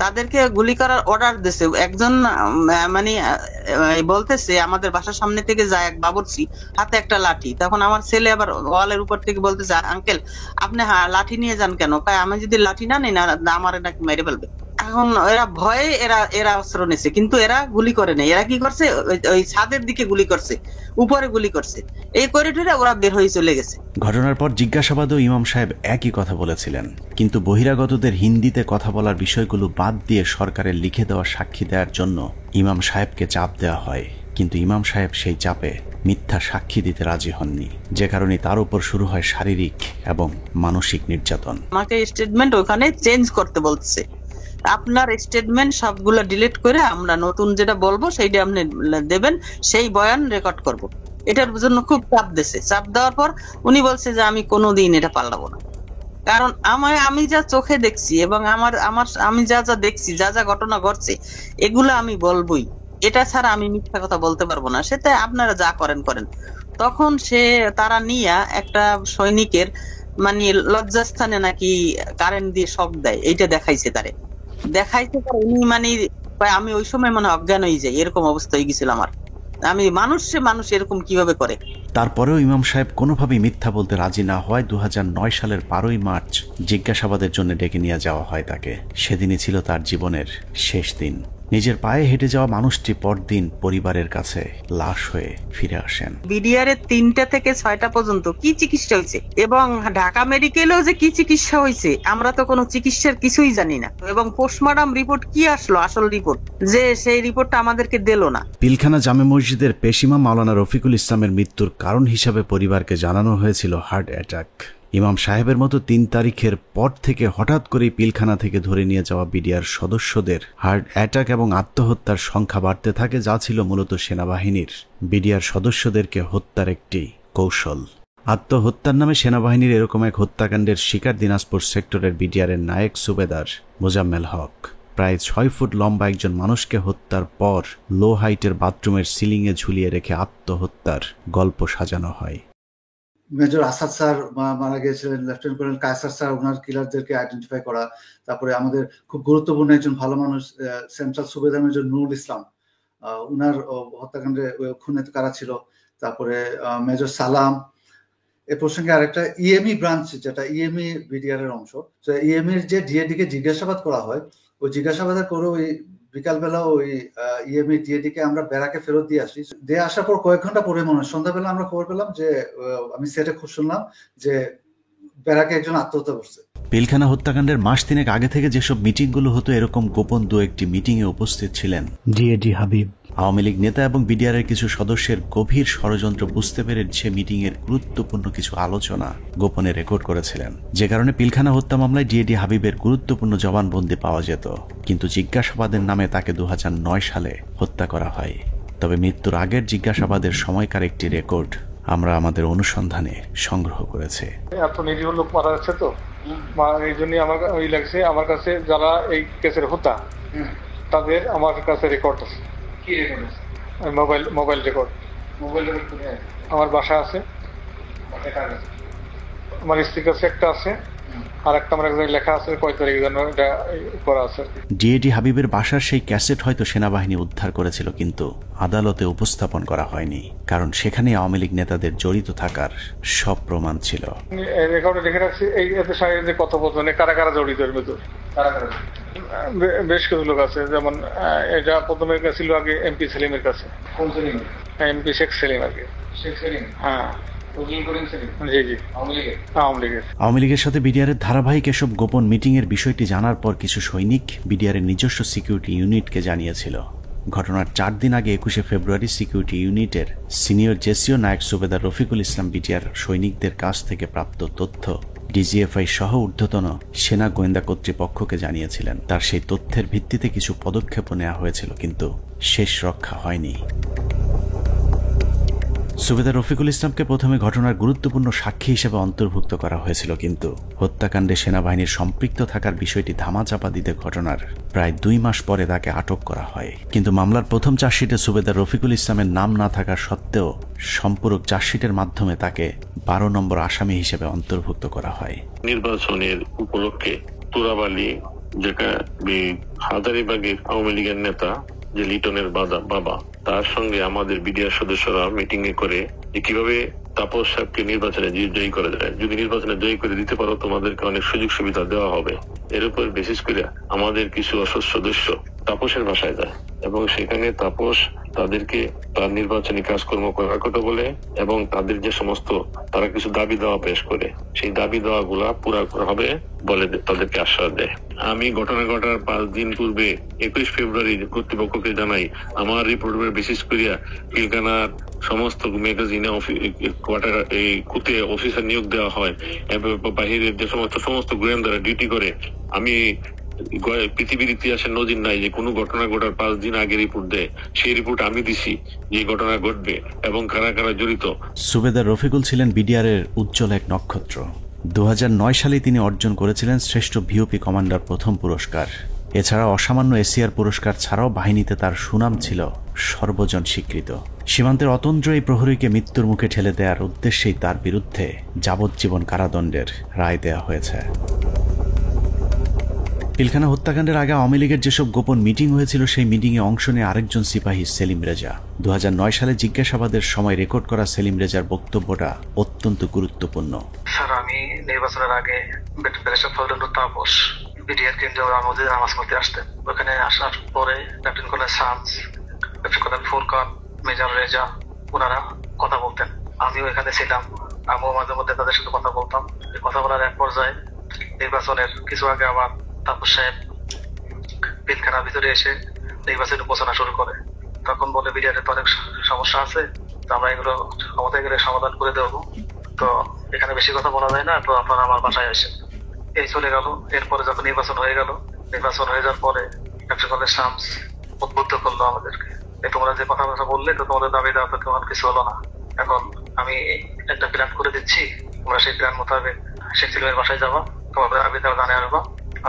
তাদেরকে গুলি করার অর্ডার দিছে। একজন মানে বলতেছে আমাদের বাসার সামনে থেকে যায় এক বাবুর্চি, হাতে একটা লাঠি। তখন আমার ছেলে আবার ওয়ালের উপর থেকে বলতেছে, আঙ্কেল আপনি লাঠি নিয়ে যান কেন? আমি যদি লাঠি না নিই না আমার নাকি মেরে ফেলবে। এখন এরা ভয়ে এরা অস্ত্র নিছে, কিন্তু এরা গুলি করে নাই। এরা কি করছে, ওই ছাদের দিকে গুলি করছে, উপরে গুলি করছে, এই করিডোরে ওরা বের হয়ে চলে গেছে। ঘটনার পর জিজ্ঞাসাবাদেও ইমাম সাহেব একই কথা বলেছিলেন, কিন্তু বহিরাগতদের হিন্দিতে কথা বলার বিষয়গুলো বাদ দিয়ে সরকারের লিখে দেওয়া সাক্ষী দেওয়ার জন্য ইমাম সাহেবকে চাপ দেওয়া হয়। কিন্তু ইমাম সাহেব সেই চাপে মিথ্যা সাক্ষী দিতে রাজি হননি, যে কারণে তার উপর শুরু হয় শারীরিক এবং মানসিক নির্যাতন। আমাকে স্টেটমেন্ট ওখানে চেঞ্জ করতে বলছে, আপনার স্টেটমেন্ট সবগুলো ডিলিট করে আমরা নতুন যেটা বলবো সেইটা আপনি দেবেন, সেই বয়ান রেকর্ড করব। এটার জন্য খুব চাপ দিয়েছে। চাপ দেওয়ার পর উনি বলছে যে আমি কোনোদিন এটা পাল্টাবো না, কারণ আমি যা চোখে দেখছি এবং আমি যা দেখছি, যা ঘটনা ঘটছে, এগুলো আমি বলবোই, এটা ছাড়া আমি মিথ্যা কথা বলতে পারবো না। সেটা আপনারা যা করেন। তখন তারা নিয়ে একটা সৈনিকের মানে লজ্জাস্থানে নাকি কারেন্ট দিয়ে শক দেয়, এইটা দেখাইছে দেখাইতে পারে। উনি মানে আমি ওই সময় মানে অজ্ঞান হয়ে যাই, এরকম অবস্থা হয়ে গেছিল আমার। আমি মানুষ এরকম কিভাবে করে। তারপরেও ইমাম সাহেব কোনোভাবেই মিথ্যা বলতে রাজি না হওয়ায় 2009 সালের 12ই মার্চ জিজ্ঞাসাবাদের জন্য ডেকে নিয়ে যাওয়া হয় তাকে। সেদিনই ছিল তার জীবনের শেষ দিন। নিজের পায়ে হেঁটে যাওয়া মানুষটি পরদিন পরিবারের কাছে লাশ হয়ে ফিরে আসেন। বিডিআর এর 3টা থেকে 6টা পর্যন্ত কি চিকিৎসা হয়েছে এবং ঢাকা মেডিকেলেও যে কি চিকিৎসা হয়েছে আমরা তো কোনো চিকিৎসার কিছুই জানি না। এবং পোস্টমর্টম রিপোর্ট কি আসলো, আসল রিপোর্ট, যে সেই রিপোর্টটা আমাদেরকে দিল না। পিলখানা জামে মসজিদের পেশিমা মাওলানা রফিকুল ইসলামের মৃত্যুর কারণ হিসাবে পরিবারকে জানানো হয়েছিল হার্ট অ্যাটাক। ইমাম সাহেবের মতো 3 তারিখের পর থেকে হঠাৎ করেই পিলখানা থেকে ধরে নিয়ে যাওয়া বিডিআর সদস্যদের হার্ট অ্যাটাক এবং আত্মহত্যার সংখ্যা বাড়তে থাকে, যা ছিল মূলত সেনাবাহিনীর বিডিআর সদস্যদেরকে হত্যার একটি কৌশল। আত্মহত্যার নামে সেনাবাহিনীর এরকম এক হত্যাকাণ্ডের শিকার দিনাজপুর সেক্টরের বিডিআরের নায়েক সুবেদার মোজাম্মেল হক। প্রায় 6 ফুট লম্বা একজন মানুষকে হত্যার পর লো হাইটের বাথরুমের সিলিংয়ে ঝুলিয়ে রেখে আত্মহত্যার গল্প সাজানো হয়। মেজর আসাদ স্যার মারা গিয়েছিলেন, লেফটেন্যান্ট কর্নেল কায়সার স্যার ওনার কিলারদেরকে আইডেন্টিফাই করা। তারপরে আমাদের খুব গুরুত্বপূর্ণ একজন ভালো মানুষ সেন্ট্রাল সুবেদার মেজর নুরুল ইসলাম, উনার হত্যাকাণ্ডে খুনে কারা ছিল। তারপরে মেজর সালাম। এ প্রসঙ্গে আরেকটা ইএমই ব্রাঞ্চ, যেটা ইএমই বিডিআর এর অংশ, ইএমইর যে ডিএডি কে জিজ্ঞাসাবাদ করা হয়, ওই জিজ্ঞাসাবাদ করে ওই বিকালবেলা ওই ইএমই ডিএডি কে আমরা ব্যারাকে ফেরত দিয়ে আসি। দিয়ে আসার পর কয়েক ঘন্টা পরে মনে হয় সন্ধ্যাবেলা আমরা খবর পেলাম যে আমি সেটে খুব শুনলাম যে ব্যারাকে একজন আত্মহত্যা করছে। পিলখানা হত্যাকাণ্ডের মাস 3 আগে থেকে যেসব মিটিংগুলো হতো, এরকম গোপন 2-1টি মিটিংয়ে উপস্থিত ছিলেন ডিএডি হাবিব। আওয়ামী লীগ নেতা এবং বিডিআরের কিছু সদস্যের গভীর ষড়যন্ত্র বুঝতে পেরে সে মিটিংয়ের গুরুত্বপূর্ণ কিছু আলোচনা গোপনে রেকর্ড করেছিলেন, যে কারণে পিলখানা হত্যা মামলায় ডিএডি হাবিবের গুরুত্বপূর্ণ জবানবন্দি পাওয়া যেত। কিন্তু জিজ্ঞাসাবাদের নামে তাকে 2009 সালে হত্যা করা হয়। তবে মৃত্যুর আগের জিজ্ঞাসাবাদের সময়কার একটি রেকর্ড আমরা আমাদের অনুসন্ধানে সংগ্রহ করেছি। এত নিরীহ লোক মারা যাচ্ছে তো, এই জন্যই আমার ওই লাগছে। আমার কাছে যারা এই কেসের হোতা তাদের আমার কাছে রেকর্ড আছে। কি রেকর্ড আছে? Mobile record. মোবাইল রেকর্ড কোথায়? আমার বাসায় আছে। আমার স্ত্রীর কাছে একটা আছে, আর একটা আমার এক জায়গায় লেখা আছে কয় তারিখ যেন এটা করা আছে। ডিএডি হাবিবের বাসার সেই ক্যাসেট হয়তো সেনাবাহিনী উদ্ধার করেছিল, কিন্তু আদালতে উপস্থাপন করা হয়নি, কারণ সেখানে আওয়ামী লীগ নেতাদের জড়িত থাকার সব প্রমাণ ছিল। রেকর্ডে লিখে রাখছি এই এদের সঙ্গে কথোপকথনে কারা কারা জড়িত এর ভিতর। বেশ কিছু লোক আছে, যেমন এটা প্রথমে ছিল আগে এমপি সেলিমের কাছে। কোন সেলিম? এমপি শেখ সেলিম আর কি। শেখ সেলিম? হ্যাঁ। আওয়ামী লীগের সাথে বিডিআরের ধারাবাহিক এসব গোপন মিটিং এর বিষয়টি জানার পর কিছু সৈনিক বিডিআরের নিজস্ব সিকিউরিটি ইউনিটকে জানিয়েছিল। ঘটনার 4 দিন আগে 21শে ফেব্রুয়ারি সিকিউরিটি ইউনিটের সিনিয়র জেসিও নায়ক সুবেদার রফিকুল ইসলাম বিডিআর সৈনিকদের কাছ থেকে প্রাপ্ত তথ্য ডিজিএফআই সহ ঊর্ধ্বতন সেনা গোয়েন্দা কর্তৃপক্ষকে জানিয়েছিলেন। তার সেই তথ্যের ভিত্তিতে কিছু পদক্ষেপ নেওয়া হয়েছিল, কিন্তু শেষ রক্ষা হয়নি। সুবেদার রফিকুল ইসলামকে প্রথমে ঘটনার গুরুত্বপূর্ণ সাক্ষী হিসেবে অন্তর্ভুক্ত করা হয়েছিল, কিন্তু হত্যাকাণ্ডে সেনাবাহিনীর সম্পৃক্ত থাকার বিষয়টি ধামাচাপা দিতে ঘটনার প্রায় 2 মাস পরে তাকে আটক করা হয়। কিন্তু মামলার প্রথম চার্জশিটে সুবেদার রফিকুল ইসলামের নাম না থাকা সত্ত্বেও সম্পূরক চার্জশিটের মাধ্যমে তাকে 12 নম্বর আসামি হিসেবে অন্তর্ভুক্ত করা হয়। নির্বাচনের উপলক্ষে তুরাবালি যেটা হাজারীবাগের আওয়ামী লীগের নেতা যে লিটনের বাবা, তার সঙ্গে আমাদের বিডিআর সদস্যরা মিটিং এ করে কিভাবে তাপস সাহেবকে নির্বাচনে জয়ী করা যায়। যদি নির্বাচনে জয়ী করে দিতে পারো তোমাদেরকে অনেক সুযোগ সুবিধা দেওয়া হবে। এর উপর বিশেষ করে আমাদের কিছু অসৎ সদস্য তাপসের বাসায় যায় এবং সেখানে তাপস তাদেরকে তার নির্বাচনী কাজকর্ম করার কথা বলে এবং তাদের যে সমস্ত তারা কিছু দাবি দেওয়া পেশ করে, সেই দাবি দেওয়া গুলা পুরা করা হবে বলে তাদেরকে আশ্বাস দেয়। আমি ঘটনা ঘটার 5 দিন পূর্বে 21 ফেব্রুয়ারি কর্তৃপক্ষকে জানাই আমার রিপোর্টের বিশেষ করিয়া পিলখানার সমস্ত ম্যাগাজিনে কোয়ার্টার এই কুতে অফিসার নিয়োগ দেওয়া হয় এবং বাহিরের যে সমস্ত গোয়েন্দারা ডিউটি করে। আমি পৃথিবীর ইতিহাসে নজির নাই যে কোনো ঘটনা ঘটার 5 দিন আগে রিপোর্ট দেয়। সেই রিপোর্ট আমি দিছি যে ঘটনা ঘটবে এবং কারা কারা জড়িত। সুবেদার রফিকুল ছিলেন বিডিআরের উজ্জ্বল এক নক্ষত্র। 2009 সালে তিনি অর্জন করেছিলেন শ্রেষ্ঠ ভিওপি কমান্ডার প্রথম পুরস্কার। এছাড়া অসামান্য এসিআর পুরস্কার ছাড়াও বাহিনীতে তার সুনাম ছিল সর্বজন স্বীকৃত। সীমান্তের অতন্দ্র এই প্রহরীকে মৃত্যুর মুখে ঠেলে দেওয়ার উদ্দেশ্যেই তার বিরুদ্ধে যাবজ্জীবন কারাদণ্ডের রায় দেওয়া হয়েছে। পিলখানা হত্যাকাণ্ডের আগে আওয়ামী লীগের যেসব গোপন মিটিং হয়েছিল, সেই মিটিংয়ে অংশ নেয় আরেকজন সিপাহী সেলিম রেজা। 2009 সালে জিজ্ঞাসাবাদের সময় রেকর্ড করা সেলিম রেজার বক্তব্যটা অত্যন্ত গুরুত্বপূর্ণ। স্যার, আমি নির্বাচনের আগে তাপস বিডিআর কেন্দ্রে মসজিদে নামাজ পড়তে আসতেন। ওখানে আসার পরে lieutenant colonel Shams, lieutenant colonel Furqan, major Reza ওনারা কথা বলতেন। আমিও এখানে ছিলাম, আমিও মাঝে মধ্যে তাদের সাথে কথা বলতাম। কথা বলার এক পর্যায়ে নির্বাচনের কিছু আগে আবার তাপস সাহেব পিলখানার ভিতরে এসে নির্বাচনী ঘোষণা শুরু করে। তখন বলে বিডিআর তো অনেক সমস্যা আছে, তো আমরা এগুলো ক্ষমতায় গেলে সমাধান করে দেবো, তো এখানে বেশি কথা বলা যায় না, তো আপনারা আমার বাসায় আসেন। এই চলে গেল। এরপরে যখন নির্বাচন হয়ে গেল, নির্বাচন হয়ে যাওয়ার পরে একটা কলেজ শামস উদ্বুদ্ধ করলো আমাদেরকে, তোমরা যে কথা বললে তো তোমাদের দাবি দেওয়া তো কেমন কিছু হলো না। এখন আমি একটা প্ল্যান করে দিচ্ছি, তোমরা সেই প্ল্যান মোতাবেক শেখ সেলিমের বাসায় যাবা, তোমাদের দাবি দেওয়া জানিয়ে আসবা,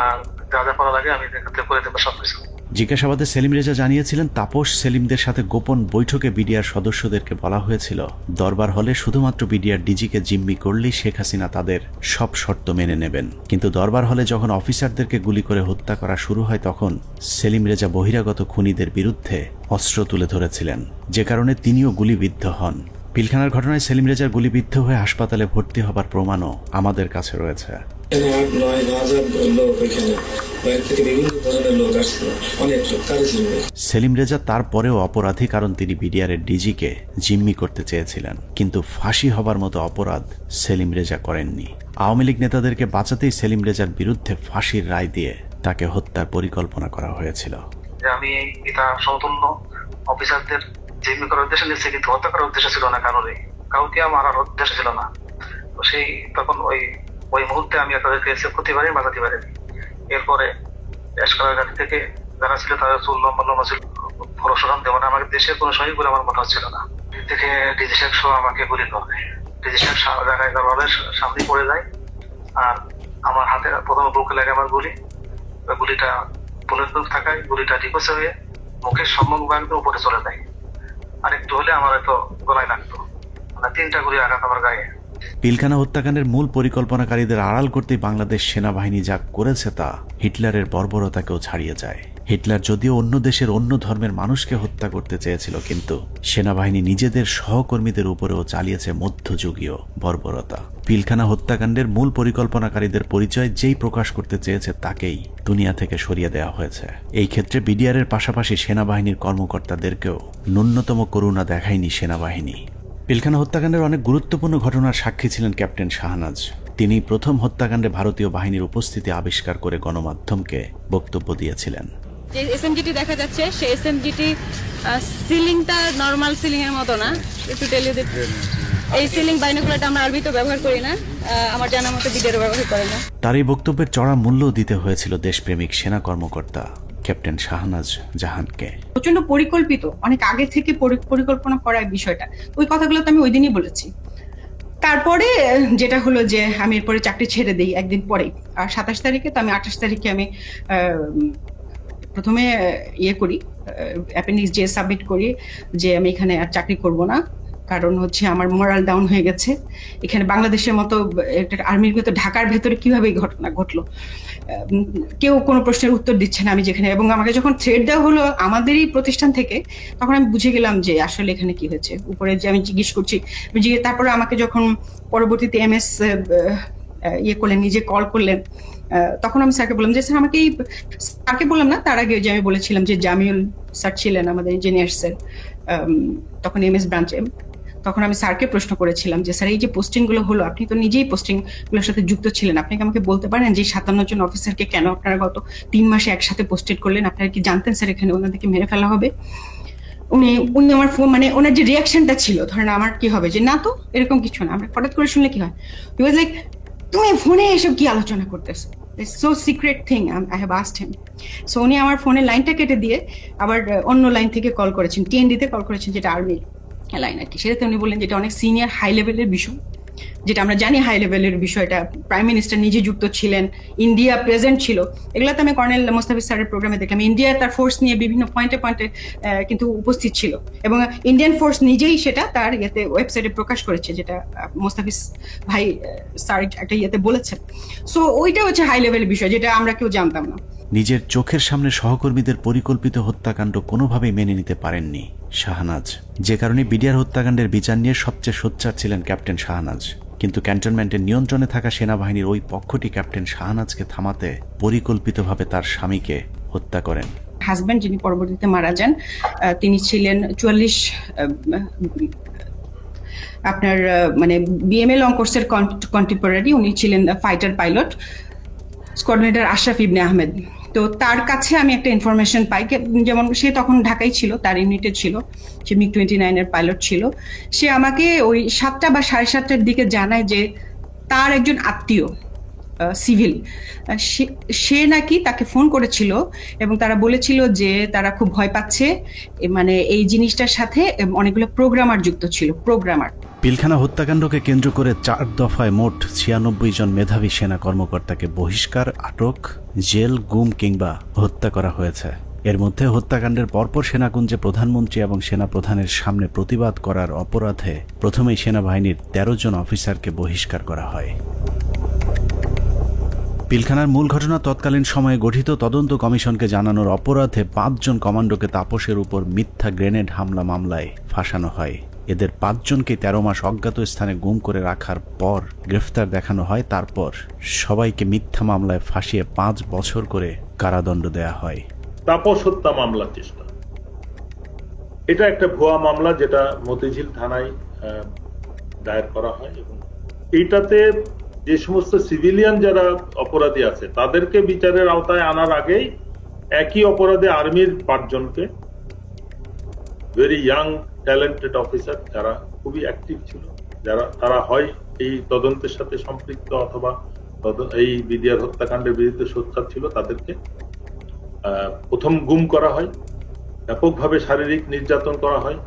আর যা যা করা লাগে আমি করে দেবো সবকিছু। জিজ্ঞাসাবাদে সেলিম রেজা জানিয়েছিলেন তাপস সেলিমদের সাথে গোপন বৈঠকে বিডিআর সদস্যদেরকে বলা হয়েছিল দরবার হলে শুধুমাত্র বিডিআর ডিজিকে জিম্মি করলেই শেখ হাসিনা তাদের সব শর্ত মেনে নেবেন। কিন্তু দরবার হলে যখন অফিসারদেরকে গুলি করে হত্যা করা শুরু হয়, তখন সেলিম রেজা বহিরাগত খুনিদের বিরুদ্ধে অস্ত্র তুলে ধরেছিলেন, যে কারণে তিনিও গুলিবিদ্ধ হন। পিলখানার ঘটনায় সেলিম রেজার গুলিবিদ্ধ হয়ে হাসপাতালে ভর্তি হবার প্রমাণও আমাদের কাছে রয়েছে। সেলিম রেজা তারপরেও অপরাধী, কারণ তিনি বিডিআরের ডিজিকে জিম্মি করতে চেয়েছিলেন, কিন্তু ফাঁসি হবার মতো অপরাধ সেলিম রেজা করেননি। আওয়ামী লীগ নেতাদেরকে বাঁচাতেই সেলিম রেজার বিরুদ্ধে ফাঁসির রায় দিয়ে তাকে হত্যার পরিকল্পনা করা হয়েছিল। আমি এটা সমতুল্য অফিসারদের জিম্মি করার উদ্দেশ্যে নিচ্ছে, কিন্তু হত্যা করার উদ্দেশ্য ছিল না, কাউকে মারার উদ্দেশ্য ছিল না। তো সেই তখন ওই মুহূর্তে আমি তাদেরকে সেভ করতে পারি, বাঁচাতে পারি। এরপরে ঘাট থেকে যারা ছিল তাদের চুল লম্বা ছিল, পরশুরাম দেওয়া আমাকে দেশের কোনো সহিত বলে আমার মনে হচ্ছিল না। থেকে ডিজি সাহেব সহ আমাকে গুলি করে। ডিজি সাহেব জায়গায় সামনে পড়ে যায়, আর আমার হাতে প্রথমে বুকে লাগে আমার গুলি। গুলিটা বুলেট প্রুফ থাকায় গুলিটা ডিপোসে হয়ে মুখের সম্মুখ ভাগ উপরে চলে যায়, আর একটু হলে আমার হয়তো গলায় লাগতো। মানে 3টা গুলি আঘাত আমার গায়ে। পিলখানা হত্যাকাণ্ডের মূল পরিকল্পনাকারীদের আড়াল করতে বাংলাদেশ সেনাবাহিনী যা করেছে তা হিটলারের বর্বরতাকেও ছাড়িয়ে যায়। হিটলার যদিও অন্য দেশের অন্য ধর্মের মানুষকে হত্যা করতে চেয়েছিল, কিন্তু সেনাবাহিনী নিজেদের সহকর্মীদের উপরেও চালিয়েছে মধ্যযুগীয় বর্বরতা। পিলখানা হত্যাকাণ্ডের মূল পরিকল্পনাকারীদের পরিচয় যেই প্রকাশ করতে চেয়েছে তাকেই দুনিয়া থেকে সরিয়ে দেওয়া হয়েছে। এই ক্ষেত্রে বিডিআরের পাশাপাশি সেনাবাহিনীর কর্মকর্তাদেরকেও ন্যূনতম করুণা দেখায়নি সেনাবাহিনী। পিলখানা হত্যাকাণ্ডের অনেক গুরুত্বপূর্ণ ঘটনার সাক্ষী ছিলেন ক্যাপ্টেন শাহনাজ। তিনি প্রথম হত্যাকাণ্ডে ভারতীয় বাহিনীর উপস্থিতি আবিষ্কার করে গণমাধ্যমকে বক্তব্য দিয়েছিলেন। যে এসএমজিটি দেখা যাচ্ছে সেই এসএমজিটি সিলিংটা নরমাল সিলিং এর মতো না। একটু টেল ইউ দ্যাট এই সিলিং বাইনোকুলারটা আমরা আরবিতে ব্যবহার করি না, আমার জানার মতো বিডিআর ব্যবহার করে না। তার এই বক্তব্যের চড়া মূল্য দিতে হয়েছিল দেশপ্রেমিক সেনা কর্মকর্তা ক্যাপ্টেন শাহনাজ জাহানকে। প্রচন্ড পরিকল্পিত, অনেক আগে থেকে পরিকল্পনা করার বিষয়টা, ওই কথাগুলো তো আমি ওই দিনই বলেছি। তারপরে যেটা হলো যে আমি এরপরে চাকরি ছেড়ে দিই একদিন পরে, আর 27 তারিখে তো আমি 28 তারিখে আমি প্রথমে করি অ্যাপেন্ডিক্স যে সাবমিট করি যে আমি এখানে আর চাকরি করব না, কারণ হচ্ছে আমার মোরাল ডাউন হয়ে গেছে। এখানে বাংলাদেশের মতো একটা আর্মির ভেতর, ঢাকার ভেতরে কিভাবে এই ঘটনা ঘটলো, কেউ কোনো প্রশ্নের উত্তর দিচ্ছে না আমি যেখানে। এবং আমাকে যখন থ্রেড দেওয়া হলো আমাদেরই প্রতিষ্ঠান থেকে, তখন আমি বুঝে গেলাম যে আসলে এখানে কি হয়েছে। উপরে যে আমি জিজ্ঞেস করছি, তারপরে আমাকে যখন পরবর্তীতে এমএস করলেন, নিজে কল করলেন, তখন আমি স্যারকে বললাম যে স্যার আমাকে স্যারকে বললাম না, তার আগে যে আমি বলেছিলাম যে জামিউল স্যার ছিলেন আমাদের ইঞ্জিনিয়ার স্যার, তখন এমএস ব্রাঞ্চে, তখন আমি স্যারকে প্রশ্ন করেছিলাম যে স্যার এই যে পোস্টিং গুলো হলো, আপনি তো নিজেই পোস্টিং গুলোর সাথে যুক্ত ছিলেন, আপনি কি আমাকে বলতে পারেন যে 57 জন অফিসারকে কেন আপনারা গত 3 মাসে একসাথে পোস্টেড করলেন? আপনারা কি জানতেন স্যার এখানে ওনাদেরকে মেরে ফেলা হবে? উনি আমার ফোন, মানে ওনার যে রিয়াকশনটা ছিল, ধরেন আমার কি হবে যে না তো এরকম কিছু না, আমরা হঠাৎ করে শুনলে কি হয়, হি ওয়াজ লাইক তুমি ফোনে এসব কি আলোচনা করতেছো, it's so secret thing, I have asked him. So উনি আমার ফোনের লাইনটা কেটে দিয়ে আবার অন্য লাইন থেকে কল করেছেন, টিএনডিতে কল করেছেন, যেটা আর্মি লাইন আর কি। সেটাতে উনি বললেন যেটা অনেক সিনিয়র হাই লেভেলের বিষয়, যেটা আমরা জানি হাই লেভেলের বিষয়টা, প্রাইম মিনিস্টার নিজে যুক্ত ছিলেন, ইন্ডিয়া প্রেজেন্ট ছিল। এগুলো তো আমি কর্নেল মোস্তাফিজ স্যারের প্রোগ্রামে দেখলাম, ইন্ডিয়া তার ফোর্স নিয়ে বিভিন্ন পয়েন্টে পয়েন্টে কিন্তু উপস্থিত ছিল, এবং ইন্ডিয়ান ফোর্স নিজেই সেটা তার ওয়েবসাইটে প্রকাশ করেছে, যেটা মোস্তাফিজ ভাই স্যার একটা বলেছেন। সো ওইটা হচ্ছে হাই লেভেলের বিষয়, যেটা আমরা কেউ জানতাম না। নিজের চোখের সামনে সহকর্মীদের পরিকল্পিত হত্যাকাণ্ড কোনোভাবেই মেনে নিতে পারেননি শাহনাজ, যে কারণে বিডিআর হত্যাকাণ্ডের বিচার নিয়ে সবচেয়ে সোচ্চার ছিলেন ক্যাপ্টেন শাহনাজ। কিন্তু ক্যান্টনমেন্টের নিয়ন্ত্রণে থাকা সেনাবাহিনীর ওই পক্ষটি ক্যাপ্টেন শাহনাজকে থামাতে পরিকল্পিতভাবে তার স্বামীকে হত্যা করেন। হাজব্যান্ড যিনি পরবর্তীতে মারা যান, তিনি ছিলেন 44 আপনার মানে বিএমএ লং কোর্সের কন্টেম্পোরারি, উনি ছিলেন ফাইটার পাইলট কোঅর্ডিনেটর আশরাফ ইবনে আহমেদ। তো তার কাছে আমি একটা ইনফরমেশন পাই, যেমন সে তখন ঢাকায় ছিল, তার ইউনিটে ছিল, সে মিগ 29 এর পাইলট ছিল। সে আমাকে ওই 7টা বা 7:30টার দিকে জানায় যে তার একজন আত্মীয় সিভিল, সে নাকি তাকে ফোন করেছিল এবং তারা বলেছিল যে তারা খুব ভয় পাচ্ছে, মানে এই জিনিসটার সাথে অনেকগুলো প্রোগ্রামার যুক্ত ছিল, প্রোগ্রামার। পিলখানা হত্যাকাণ্ডকে কেন্দ্র করে 4 দফায় মোট 96 জন মেধাবী সেনা কর্মকর্তাকে বহিষ্কার, আটক, জেল, গুম কিংবা হত্যা করা হয়েছে। এর মধ্যে হত্যাকাণ্ডের পরপর সেনাকুঞ্জে প্রধানমন্ত্রী এবং সেনা প্রধানের সামনে প্রতিবাদ করার অপরাধে প্রথমেই সেনাবাহিনীর 13 জন অফিসারকে বহিষ্কার করা হয়। পিলখানার মূল ঘটনা তৎকালীন সময়ে গঠিত তদন্ত কমিশনকে জানানোর অপরাধে 5 জন কমান্ডোকে তাপসের উপর মিথ্যা গ্রেনেড হামলা মামলায় ফাঁসানো হয়। এদের 5 জনকে 13 মাস অজ্ঞাত স্থানে গুম করে রাখার পর গ্রেফতার দেখানো হয়। তারপর সবাইকে মিথ্যা মামলায় ফাঁসিয়ে 5 বছর করে কারাদণ্ড দেয়া হয়। তাপস হত্যা মামলার চেষ্টা, এটা একটা ভুয়া মামলা যেটা মতিঝিল থানায় দায়ের করা হয়, এবং এইটাতে যে সমস্ত সিভিলিয়ান যারা অপরাধী আছে তাদেরকে বিচারের আওতায় আনার আগেই একই অপরাধে আর্মির 5 জনকে, ভেরি ইয়াং ট্যালেন্টেড অফিসার যারা খুবই অ্যাক্টিভ ছিল, যারা তারা হয় এই তদন্তের সাথে সম্পৃক্ত অথবা এই বিডিআর হত্যাকাণ্ডের বিরুদ্ধে সোচ্চার ছিল, তাদেরকে প্রথম গুম করা হয়, ব্যাপকভাবে শারীরিক নির্যাতন করা হয়,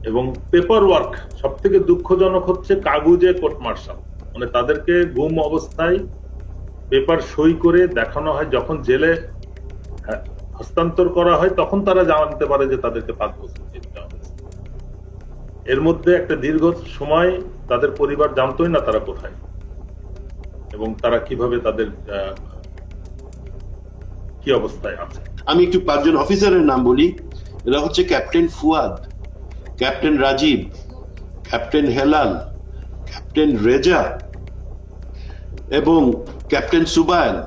এবং পেপার ওয়ার্ক সব থেকে দুঃখজনক হচ্ছে কাগজে কোর্ট মার্শাল, মানে তাদেরকে গুম অবস্থায় পেপার সই করে দেখানো হয়, যখন জেলে হস্তান্তর করা হয় তখন তারা জানতে পারে যে তাদেরকে 5 বছর জেল দেওয়া হয়েছে। এর মধ্যে একটা দীর্ঘ সময় তাদের পরিবার জানতোই না তারা কোথায় এবং তারা কিভাবে তাদের কি অবস্থায় আছে। আমি একটু 5 জন অফিসারের নাম বলি। এরা হচ্ছে captain Fuad, captain Rajib, captain Helal, captain Reza এবং ক্যাপ্টেন সুবায়ন।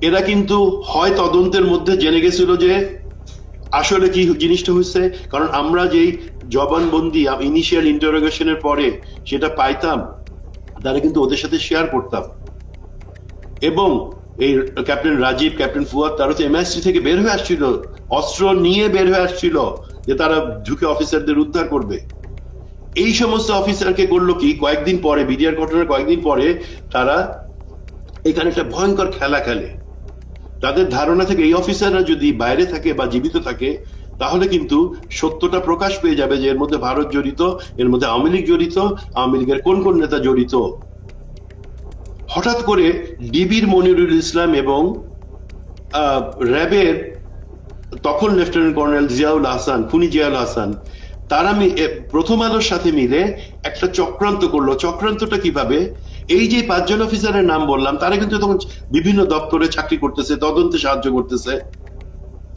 এরা কিন্তু হয় তদন্তের মধ্যে জেনে গেছিল যে আসলে কি জিনিসটা হয়েছে, কারণ আমরা যেই জবানবন্দি ইনিশিয়াল ইন্টারোগেশনের পরে সেটা পাইতাম, তারা কিন্তু ওদের সাথে শেয়ার করতাম। এবং এই ক্যাপ্টেন রাজীব, ক্যাপ্টেন ফুয়াদ, তারা তো এমআইএসটি থেকে বের হয়ে আসছিল, অস্ত্র নিয়ে বের হয়ে আসছিল যে তারা ঢুকে অফিসারদের উদ্ধার করবে। এই সমস্ত অফিসারকে করলো কি, কয়েকদিন পরে, বিডিআর ঘটনার কয়েকদিন পরে তারা এখানে একটা ভয়ঙ্কর খেলা খেলে। তাদের ধারণা থেকে এই অফিসাররা যদি বাইরে থাকে বা জীবিত থাকে তাহলে কিন্তু সত্যটা প্রকাশ পেয়ে যাবে যে এর মধ্যে ভারত জড়িত, এর মধ্যে আওয়ামী লীগ জড়িত, আওয়ামী লীগের কোন কোন নেতা জড়িত। হঠাৎ করে ডিবির মনিরুল ইসলাম এবং র্যাবের তখন লেফটেন্যান্ট কর্নেল জিয়াউল হাসান, খুনি জিয়াউল হাসান, তারা প্রথম আলোর সাথে মিলে একটা চক্রান্ত করলো। চক্রান্তটা কিভাবে, এই যে 5 জন অফিসারের নাম বললাম তারা কিন্তু তখন বিভিন্ন দপ্তরে চাকরি করতেছে, তদন্তে সাহায্য করতেছে।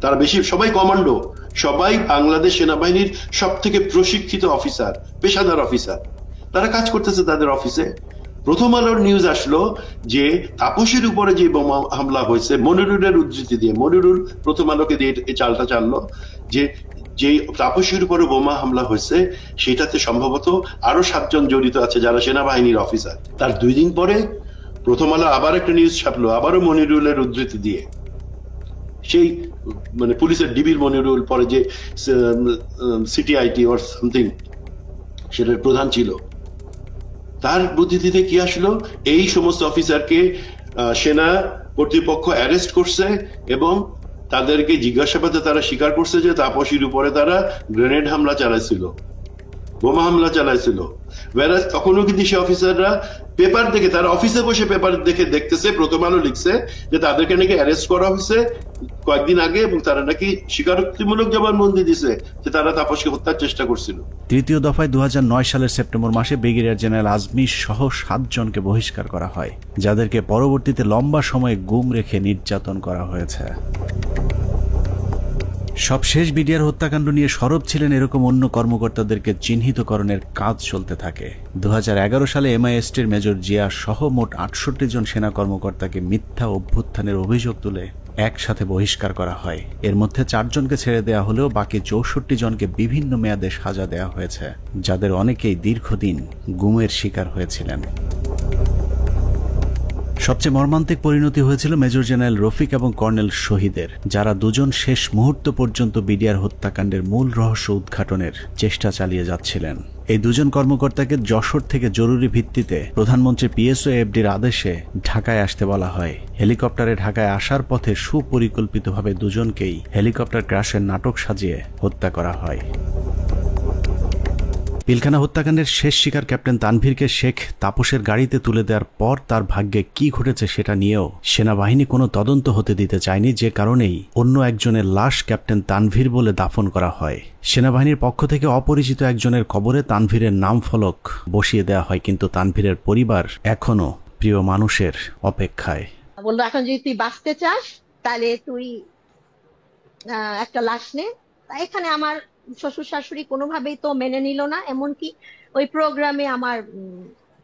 তারা সবাই কমান্ডো, সবাই বাংলাদেশ সেনাবাহিনীর সব থেকে প্রশিক্ষিত অফিসার, পেশাদার অফিসার। তারা কাজ করতেছে তাদের অফিসে। প্রথম আলোর নিউজ আসলো যে তাপসের উপরে যে বোমা হামলা হয়েছে, মনিরুলের উদ্ধৃতি দিয়ে, মনিরুল প্রথম আলোকে দিয়ে এই চালটা চাললো যে যে তাপসের উপরে বোমা হামলা হয়েছে সেটাতে সম্ভবত আরো 7 জন জড়িত আছে যারা সেনাবাহিনীর অফিসার। তার 2 দিন পরে প্রথম আলো আবার একটা নিউজ ছাপলো, আবারও মনিরুলের উদ্ধৃতি দিয়ে। সেই মানে পুলিশের ডিবির মনিরুল, পরে যে সিটিআইটি অর সামথিং সেটার প্রধান ছিল, তার বুদ্ধিতে কি আসলো, এই সমস্ত অফিসারকে সেনা কর্তৃপক্ষ অ্যারেস্ট করছে এবং তাদেরকে জিজ্ঞাসাবাদে তারা স্বীকার করছে যে তাপসীর উপরে তারা গ্রেনেড হামলা চালাইছিল, বোমা হামলা চালাইছিল। ওয়ারাস তখনও কিন্তু সে অফিসাররা পেপার দেখে, তারা অফিসে বসে পেপার দেখে দেখতেছে, প্রথম আলো লিখছে যে তাদেরকে নাকি অ্যারেস্ট করা হয়েছে কয়েকদিন আগে এবং তারা নাকি স্বীকারোক্তিমূলক জবানবন্দি দিছে যে তারা তাপসকে হত্যার চেষ্টা করছিল। তৃতীয় দফায় 2009 সালের সেপ্টেম্বর মাসে ব্রিগেডিয়ার জেনারেল আজমি সহ 7 জনকে বহিষ্কার করা হয়, যাদেরকে পরবর্তীতে লম্বা সময় গুম রেখে নির্যাতন করা হয়েছে। সবশেষ বিডিআর হত্যাকাণ্ড নিয়ে সরব ছিলেন এরকম অন্য কর্মকর্তাদেরকে চিহ্নিতকরণের কাজ চলতে থাকে। 2011 সালে এমআইএসটির মেজর জিয়া সহ মোট 68 জন সেনা কর্মকর্তাকে মিথ্যা অভ্যুত্থানের অভিযোগ তুলে একসাথে বহিষ্কার করা হয়। এর মধ্যে 4 জনকে ছেড়ে দেওয়া হলেও বাকি 64 জনকে বিভিন্ন মেয়াদে সাজা দেওয়া হয়েছে, যাদের অনেকেই দীর্ঘদিন গুমের শিকার হয়েছিলেন। সবচেয়ে মর্মান্তিক পরিণতি হয়েছিল মেজর জেনারেল রফিক এবং কর্নেল শহীদের, যারা দুজন শেষ মুহূর্ত পর্যন্ত বিডিআর হত্যাকাণ্ডের মূল রহস্য উদ্ঘাটনের চেষ্টা চালিয়ে যাচ্ছিলেন। এই 2 জন কর্মকর্তাকে যশোর থেকে জরুরি ভিত্তিতে প্রধানমন্ত্রী পিএসও এফডির আদেশে ঢাকায় আসতে বলা হয়। হেলিকপ্টারে ঢাকায় আসার পথে সুপরিকল্পিতভাবে 2 জনকেই হেলিকপ্টার ক্র্যাশের নাটক সাজিয়ে হত্যা করা হয়। পিলখানা হত্যাকাণ্ডের শেষ শিকার ক্যাপ্টেন তানভীরকে শেখ তাপসের গাড়িতে তুলে দেওয়ার পর তার ভাগ্যে কি ঘটেছে সেটা নিয়েও সেনাবাহিনী কোনো তদন্ত হতে দিতে চায়নি, যে কারণেই অন্য একজনের লাশ ক্যাপ্টেন তানভীর বলে দাফন করা হয়। সেনাবাহিনীর পক্ষ থেকে অপরিচিত একজনের কবরে তানভীরের নাম ফলক বসিয়ে দেওয়া হয়, কিন্তু তানভীরের পরিবার এখনো প্রিয় মানুষের অপেক্ষায়। বললো এখন যদি তুই বাঁচতে চাস তাহলে তুই একটা লাশ নে। এখানে আমার শ্বশুর শাশুড়ি কোনোভাবেই তো মেনে নিল না, এমনকি ওই প্রোগ্রামে আমার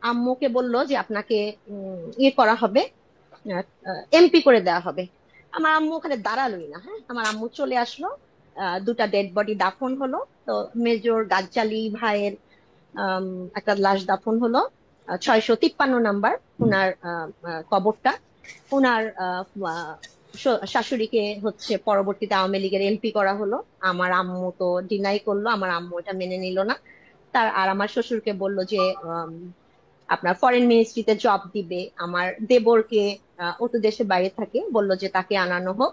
আম্মুকে বললো যে আপনাকে ইয়ে করা হবে, এমপি করে দেওয়া হবে। আমার আম্মু ওখানে দাঁড়ালোই না। হ্যাঁ, আমার আম্মু চলে আসলো, 2টা ডেড বডি দাফন হলো। তো মেজর গাজ্জালি ভাইয়ের একটা লাশ দাফন হলো, 653 নাম্বার ওনার কবরটা। ওনার শাশুড়িকে হচ্ছে পরবর্তীতে আওয়ামী লীগের এমপি করা হলো। আমার আম্মু তো ডিনাই করলো, আমার আম্মু এটা মেনে নিল না। আর আমার শ্বশুরকে বললো যে আপনার ফরেন মিনিস্ট্রিতে জব দিবে। আমার দেবরকে ও তো দেশের বাইরে থাকে, বললো যে তাকে আনানো হোক,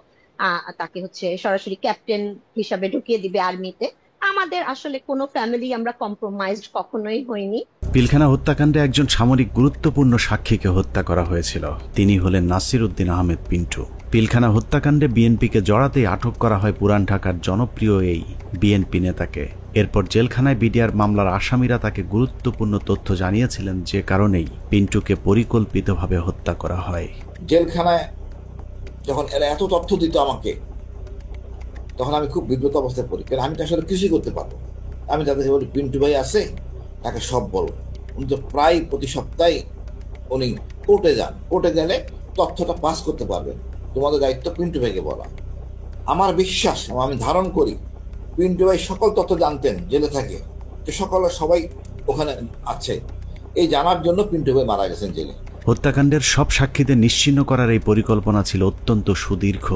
তাকে হচ্ছে সরাসরি ক্যাপ্টেন হিসাবে ঢুকিয়ে দিবে আর্মিতে। আমাদের আসলে কোনো ফ্যামিলি আমরা কম্প্রোমাইজড কখনোই হইনি। পিলখানা হত্যাকাণ্ডে একজন সামরিক গুরুত্বপূর্ণ সাক্ষীকে হত্যা করা হয়েছিল। তিনি হলেন নাসির উদ্দিন আহমেদ পিন্টু। পিলখানা হত্যাকাণ্ডে বিএনপিকে জড়াতেই আটক করা হয় পুরান ঢাকার জনপ্রিয় এই বিএনপি নেতাকে। এরপর জেলখানায় বিডিআর মামলার আসামিরা তাকে গুরুত্বপূর্ণ তথ্য জানিয়েছিলেন, যে কারণেই পিন্টুকে পরিকল্পিতভাবে হত্যা করা হয়। জেলখানায় যখন এরা এত তথ্য দিত আমাকে, তখন আমি খুব বিব্রত অবস্থায় পড়ি, কারণ আমি তো আসলে কিছুই করতে পারবো। আমি তাদেরকে বলি, পিন্টু ভাই আছে, তাকে সব বলো। উনি তো প্রায় প্রতি সপ্তাহে উনি কোর্টে যান, কোর্টে গেলে তথ্যটা পাস করতে পারবেন, তোমাদের দায়িত্ব পিন্টু ভাইকে বলা। আমার বিশ্বাস, আমি ধারণ করি পিন্টু ভাই সকল তথ্য জানতেন জেলে থাকে, যে সবাই ওখানে আছে, এই জানার জন্য পিন্টু ভাই মারা গেছেন জেলে। হত্যাকাণ্ডের সব সাক্ষীদের নিশ্চিহ্ন করার এই পরিকল্পনা ছিল অত্যন্ত সুদীর্ঘ,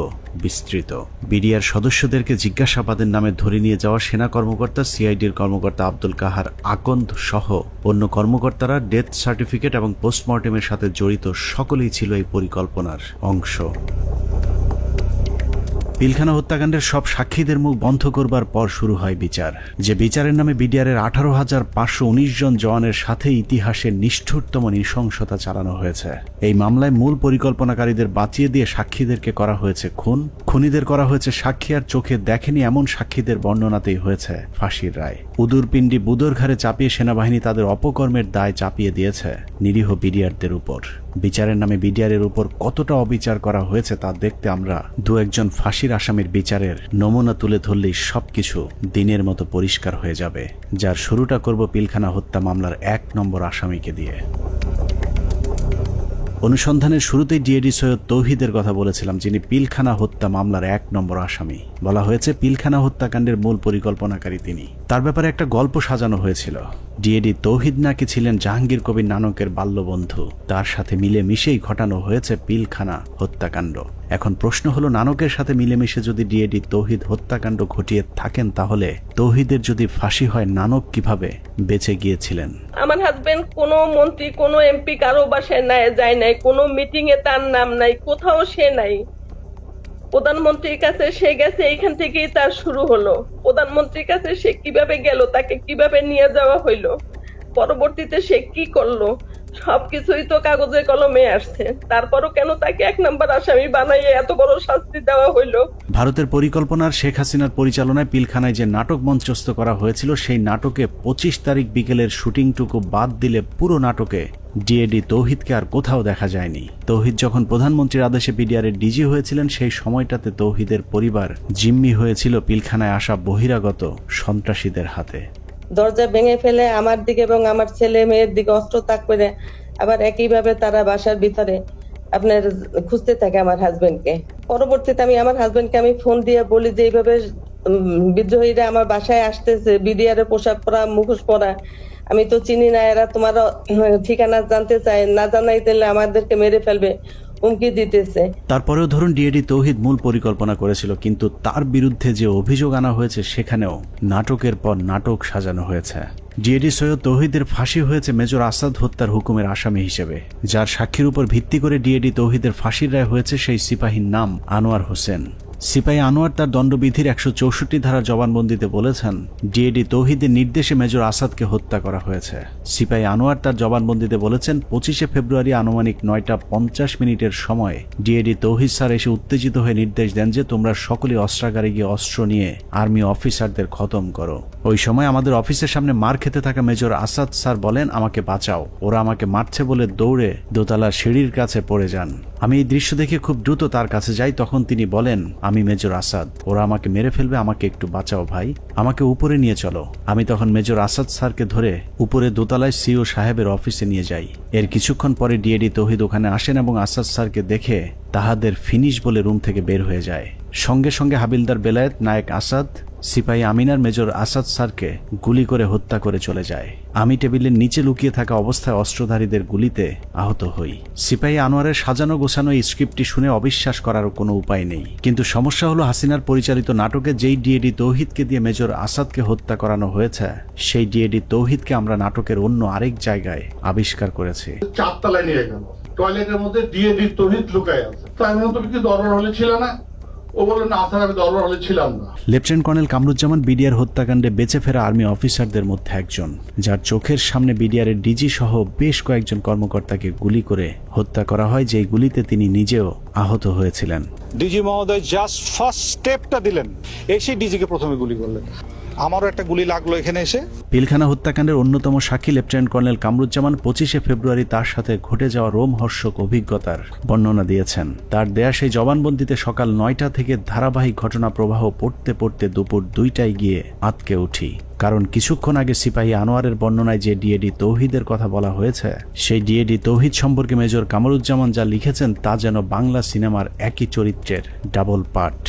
বিস্তৃত। বিডিআর সদস্যদেরকে জিজ্ঞাসাবাদের নামে ধরে নিয়ে যাওয়া সেনা কর্মকর্তা, সিআইডির কর্মকর্তা আব্দুল কাহার আকন্দ সহ অন্য কর্মকর্তারা ডেথ সার্টিফিকেট এবং পোস্টমর্টেমের সাথে জড়িত সকলেই ছিল এই পরিকল্পনার অংশ। পিলখানা হত্যাকাণ্ডের সব সাক্ষীদের মুখ বন্ধ করবার পর শুরু হয় বিচার। যে বিচারের নামে বিডিআরের 18,519 জন জওয়ানের সাথে ইতিহাসের নিষ্ঠুরতম নৃশংসতা চালানো হয়েছে। এই মামলায় মূল পরিকল্পনাকারীদের বাঁচিয়ে দিয়ে সাক্ষীদেরকে করা হয়েছে খুন, খুনিদের করা হয়েছে সাক্ষী আর চোখে দেখেনি এমন সাক্ষীদের বর্ণনাতেই হয়েছে ফাঁসির রায়। উদুরপিণ্ডি বুদর ঘাড়ে চাপিয়ে সেনাবাহিনী তাদের অপকর্মের দায় চাপিয়ে দিয়েছে নিরীহ বিডিআরদের উপর। বিচারের নামে বিডিআরের উপর কতটা অবিচার করা হয়েছে তা দেখতে আমরা দু একজন ফাঁসির আসামির বিচারের নমুনা তুলে ধরলেই সবকিছু দিনের মতো পরিষ্কার হয়ে যাবে। যার শুরুটা করব পিলখানা হত্যা মামলার 1 নম্বর আসামিকে দিয়ে। অনুসন্ধানের শুরুতেই ডিএডি সৈয়দ তৌহিদের কথা বলেছিলাম, যিনি পিলখানা হত্যা মামলার 1 নম্বর আসামি। বলা হয়েছে পিলখানা হত্যাকাণ্ডের মূল পরিকল্পনাকারী তিনি। তার ব্যাপারে একটা গল্প সাজানো হয়েছিল। ডিএডি তৌহিদ নাকি ছিলেন জাহাঙ্গীর কবির নানকের বাল্যবন্ধু, তার সাথে মিলেমিশেই ঘটানো হয়েছে পিলখানা হত্যাকাণ্ড। এখন প্রশ্ন হলো, নানকের সাথে মিলেমিশে যদি ডিএডি তৌহিদ হত্যাকাণ্ড ঘটিয়ে থাকেন, তাহলে তৌহিদের যদি ফাঁসি হয়, নানক কিভাবে বেঁচে গিয়েছিলেন? আমার হাজবেন্ড কোনো মন্ত্রী, কোনো এমপি কারো বাসায় যায় নাই, কোনো মিটিং এ তার নাম নাই, কোথাও সে নাই। প্রধানমন্ত্রীর কাছে সে গেছে, এইখান থেকেই তার শুরু হলো। প্রধানমন্ত্রীর কাছে সে কিভাবে গেল, তাকে কিভাবে নিয়ে যাওয়া হইলো, পরবর্তীতে সে কি করলো, সবকিছুই তো কাগজে কলমে আসছে। তারপরও কেন তাকে 1 নম্বর আসামি বানাইয়ে এত বড় শাস্তি দেওয়া হইলো? ভারতের পরিকল্পনার শেখ হাসিনার পরিচালনায় পিলখানায় যে নাটক মঞ্চস্থ করা হয়েছিল, সেই নাটকে 25 তারিখ বিকেলের শুটিংটুকু বাদ দিলে পুরো নাটকে ডিএডি তৌহিদকে আর কোথাও দেখা যায়নি। তৌহিদ যখন প্রধানমন্ত্রীর আদেশে বিডিআরের ডিজি হয়েছিলেন, সেই সময়টাতে তৌহিদের পরিবার জিম্মি হয়েছিল পিলখানায় আসা বহিরাগত সন্ত্রাসীদের হাতে। দরজা ভেঙে ফেলে আমার দিকে এবং আমার ছেলে মেয়ের দিকে অস্ত্র তাক করে আবার একইভাবে তারা বাসার ভিতরে আপনার খুঁজতে থাকে আমার হাজবেন্ডকে। পরবর্তীতে আমি আমার হাজবেন্ডকে আমি ফোন দিয়ে বলি যে এইভাবে বিদ্রোহীরা আমার বাসায় আসতেছে, বিডিআর এর পোশাক পরা, মুখোশ পরা, আমি তো চিনি না, এরা তোমার ঠিকানা জানতে চায়, না জানাই তাহলে আমাদেরকে মেরে ফেলবে, হুমকি দিতেছে। তারপরেও ধরুন ডিএডি তৌহিদ মূল পরিকল্পনা করেছিল, কিন্তু তার বিরুদ্ধে যে অভিযোগ আনা হয়েছে সেখানেও নাটকের পর নাটক সাজানো হয়েছে। ডিএডি সৈয়দ তৌহিদের ফাঁসি হয়েছে মেজর আসাদ হত্যার হুকুমের আসামি হিসেবে। যার সাক্ষীর উপর ভিত্তি করে ডিএডি তৌহিদের ফাঁসির রায় হয়েছে সেই সিপাহীর নাম আনোয়ার হোসেন। সিপাহী আনোয়ার তার দণ্ডবিধির 164 ধারা জবানবন্দিতে বলেছেন, ডিএডি তৌহিদের নির্দেশে মেজর আসাদকে হত্যা করা হয়েছে। সিপাহী আনোয়ার তার জবানবন্দিতে বলেছেন, 25 ফেব্রুয়ারি আনুমানিক 9:50 সময় ডিএডি তৌহিদ স্যার এসে উত্তেজিত হয়ে নির্দেশ দেন যে তোমরা সকলে অস্ত্রাগারে গিয়ে অস্ত্র নিয়ে আর্মি অফিসারদের খতম করো। ওই সময় আমাদের অফিসের সামনে মার খেতে থাকা মেজর আসাদ স্যার বলেন, আমাকে বাঁচাও, ওরা আমাকে মারছে বলে দৌড়ে দোতলার সিঁড়ির কাছে পড়ে যান। আমি এই দৃশ্য দেখে খুব দ্রুত তার কাছে যাই। তখন তিনি বলেন, আমি মেজর আসাদ, ওরা আমাকে মেরে ফেলবে, আমাকে একটু বাঁচাও ভাই, আমাকে উপরে নিয়ে চলো। আমি তখন মেজর আসাদ স্যারকে ধরে উপরে দোতলায় সিও সাহেবের অফিসে নিয়ে যাই। এর কিছুক্ষণ পরে ডিএডি তৌহিদ ওখানে আসেন এবং আসাদ স্যারকে দেখে তাহাদের ফিনিশ বলে রুম থেকে বের হয়ে যায়। সঙ্গে সঙ্গে হাবিলদার বেলায়েত, নায়েক আসাদ, সিপাহী আমিনার মেজর আসাদ স্যারকে গুলি করে হত্যা করে চলে যায়। আমি টেবিলের নিচে লুকিয়ে থাকা অবস্থায় অস্ত্রধারীদের গুলিতে আহত হই। সিপাহী আনোয়ারের সাজানো গোছানো এই স্ক্রিপ্টটি শুনে অবিশ্বাস করার কোনো উপায় নেই, কিন্তু সমস্যা হলো হাসিনার পরিচালিত নাটকে যেই ডিএডি তৌহিদকে দিয়ে মেজর আসাদকে হত্যা করানো হয়েছে, সেই ডিএডি তৌহিদকে আমরা নাটকের অন্য আরেক জায়গায় আবিষ্কার করেছি। 4 তলায় নিয়ে গেল, টয়লেটের মধ্যে ডিএডি তৌহিদ লুকায় আছে। তাই তুমি কি দরবার হলে ছিল না? ও বলল না স্যার আমি দরবার হলে ছিলাম না। লেফটেন্যান্ট কর্নেল কামরুজ্জামান বিডিআর হত্যাকাণ্ডে বেঁচে ফেরা আর্মি অফিসারদের মধ্যে একজন, যার চোখের সামনে বিডিআর এর ডিজি সহ বেশ কয়েকজন কর্মকর্তাকে গুলি করে হত্যা করা হয়, যেই গুলিতে তিনি নিজেও আহত হয়েছিলেন। ডিজি মহোদয় জাস্ট ফার্স্ট স্টেপটা দিলেন, এসে ডিজিকে প্রথমে গুলি করলেন। আমারও একটা গুলি লাগলো এখানে এসে। পিলখানা হত্যাকাণ্ডের অন্যতম সাক্ষী লেফটেন্যান্ট কর্নেল কামরুজ্জামান 25শে ফেব্রুয়ারি তার সাথে ঘটে যাওয়া রোমহর্ষক অভিজ্ঞতার বর্ণনা দিয়েছেন। তার দেয়া সেই জবানবন্দিতে সকাল 9টা থেকে ধারাবাহিক ঘটনা প্রবাহ পড়তে পড়তে দুপুর 2টায় গিয়ে আটকে উঠি, কারণ কিছুক্ষণ আগে সিপাহী আনোয়ারের বর্ণনায় যে ডিএডি তৌহিদের কথা বলা হয়েছে, সেই ডিএডি তৌহিদ সম্পর্কে মেজর কামরুজ্জামান যা লিখেছেন তা যেন বাংলা সিনেমার একই চরিত্রের double part.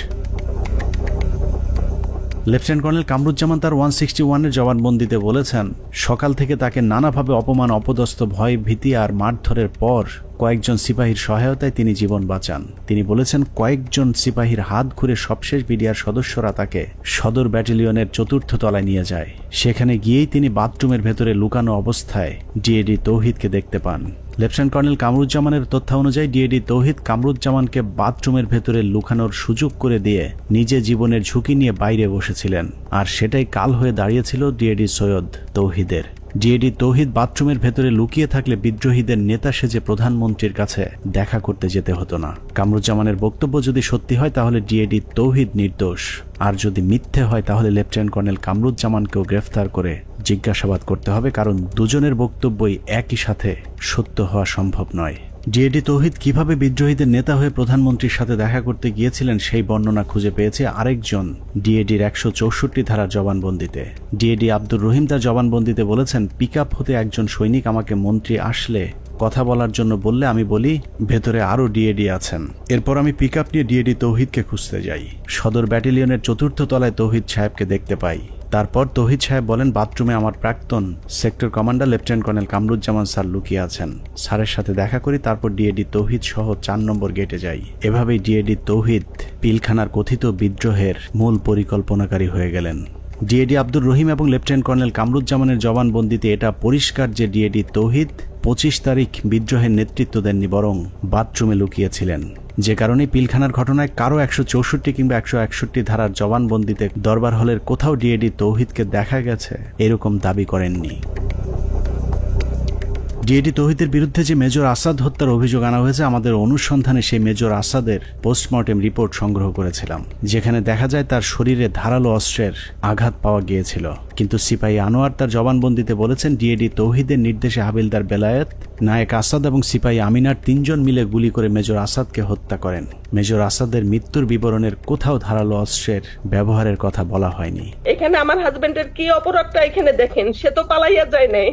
Lieutenant colonel Kamruzzaman তার 161-এর জবানবন্দিতে বলেছেন, সকাল থেকে তাকে নানাভাবে অপমান, অপদস্থ, ভয়, ভীতি আর মারধরের পর কয়েকজন সিপাহীর সহায়তায় তিনি জীবন বাঁচান। তিনি বলেছেন, কয়েকজন সিপাহীর হাত ঘুরে সবশেষ বিডিআর সদস্যরা তাকে সদর ব্যাটালিয়নের 4র্থ তলায় নিয়ে যায়। সেখানে গিয়েই তিনি বাথরুমের ভেতরে লুকানো অবস্থায় ডিএডি তৌহিদকে দেখতে পান। লেফটেন্যান্ট কর্নেল কামরুজ্জামানের তথ্য অনুযায়ী ডিএডি তৌহিদ কামরুজ্জামানকে বাথরুমের ভেতরে লুকানোর সুযোগ করে দিয়ে নিজে জীবনের ঝুঁকি নিয়ে বাইরে বসেছিলেন, আর সেটাই কাল হয়ে দাঁড়িয়েছিল ডিএডি সৈয়দ তৌহিদের। ডিএডি তৌহিদ বাথরুমের ভেতরে লুকিয়ে থাকলে বিদ্রোহীদের নেতা সেজে প্রধানমন্ত্রীর কাছে দেখা করতে যেতে হতো না। কামরুজ্জামানের বক্তব্য যদি সত্যি হয় তাহলে ডিএডি তৌহিদ নির্দোষ, আর যদি মিথ্যে হয় তাহলে লেফটেন্যান্ট কর্নেল কামরুজ্জামানকেও গ্রেফতার করে জিজ্ঞাসাবাদ করতে হবে, কারণ দুজনের বক্তব্যই একই সাথে সত্য হওয়া সম্ভব নয়। ডিএডি তৌহিদ কিভাবে বিদ্রোহীদের নেতা হয়ে প্রধানমন্ত্রীর সাথে দেখা করতে গিয়েছিলেন সেই বর্ণনা খুঁজে পেয়েছে আরেকজন ডিএডির 164 ধারার জবানবন্দিতে। ডিএডি আব্দুর রহিম তার জবানবন্দিতে বলেছেন, পিকআপ হতে একজন সৈনিক আমাকে মন্ত্রী আসলে কথা বলার জন্য বললে আমি বলি ভেতরে আরো ডিএডি আছেন। এরপর আমি পিকআপ নিয়ে ডিএডি তৌহিদকে খুঁজতে যাই। সদর ব্যাটালিয়নের 4র্থ তলায় তৌহিদ সাহেবকে দেখতে পাই। তারপর তৌহিদ সাহেব বলেন, বাথরুমে আমার প্রাক্তন sector commander lieutenant colonel Kamruzzaman sir লুকিয়ে আছেন। স্যারের সাথে দেখা করি, তারপর ডিএডি তৌহিদ সহ 4 নম্বর গেটে যাই। এভাবেই ডিএডি তৌহিদ পিলখানার কথিত বিদ্রোহের মূল পরিকল্পনাকারী হয়ে গেলেন। ডিএডি আব্দুর রহিম এবং লেফটেন্যান্ট কর্নেল কামরুজ্জামানের জবানবন্দিতে এটা পরিষ্কার যে ডিএডি তৌহিদ 25 তারিখ বিদ্রোহের নেতৃত্ব দেননি, বরং বাথরুমে লুকিয়েছিলেন। যে কারণে পিলখানার ঘটনায় কারো 164 কিংবা 161 ধারার জবানবন্দিতে দরবার হলের কোথাও ডিএডি তৌহিদকে দেখা গেছে এরকম দাবি করেননি। ডিএডি তৌহিদের বিরুদ্ধে যে মেজর আসাদ হত্যার অভিযোগ আনা হয়েছে, আমাদের অনুসন্ধানে সেই মেজর আসাদের পোস্টমর্টেম রিপোর্ট সংগ্রহ করেছিলাম, যেখানে দেখা যায় তার শরীরে ধারালো অস্ত্রের আঘাত পাওয়া গিয়েছিল। কিন্তু সিপাহী আনোয়ার তার জবানবন্দিতে বলেছেন, ডিএডি তৌহিদের নির্দেশে হাবিলদার বেলায়েত, নায়েক আসাদ এবং সিপাহী আমিনার 3 জন মিলে গুলি করে মেজর আসাদকে হত্যা করেন। মেজর আসাদের মৃত্যুর বিবরণের কোথাও ধারালো অস্ত্রের ব্যবহারের কথা বলা হয়নি। এখানে আমার হাজবেন্ডের কি অপরাধটা এখানে দেখেন, সে তো পালাইয়া যায় নাই,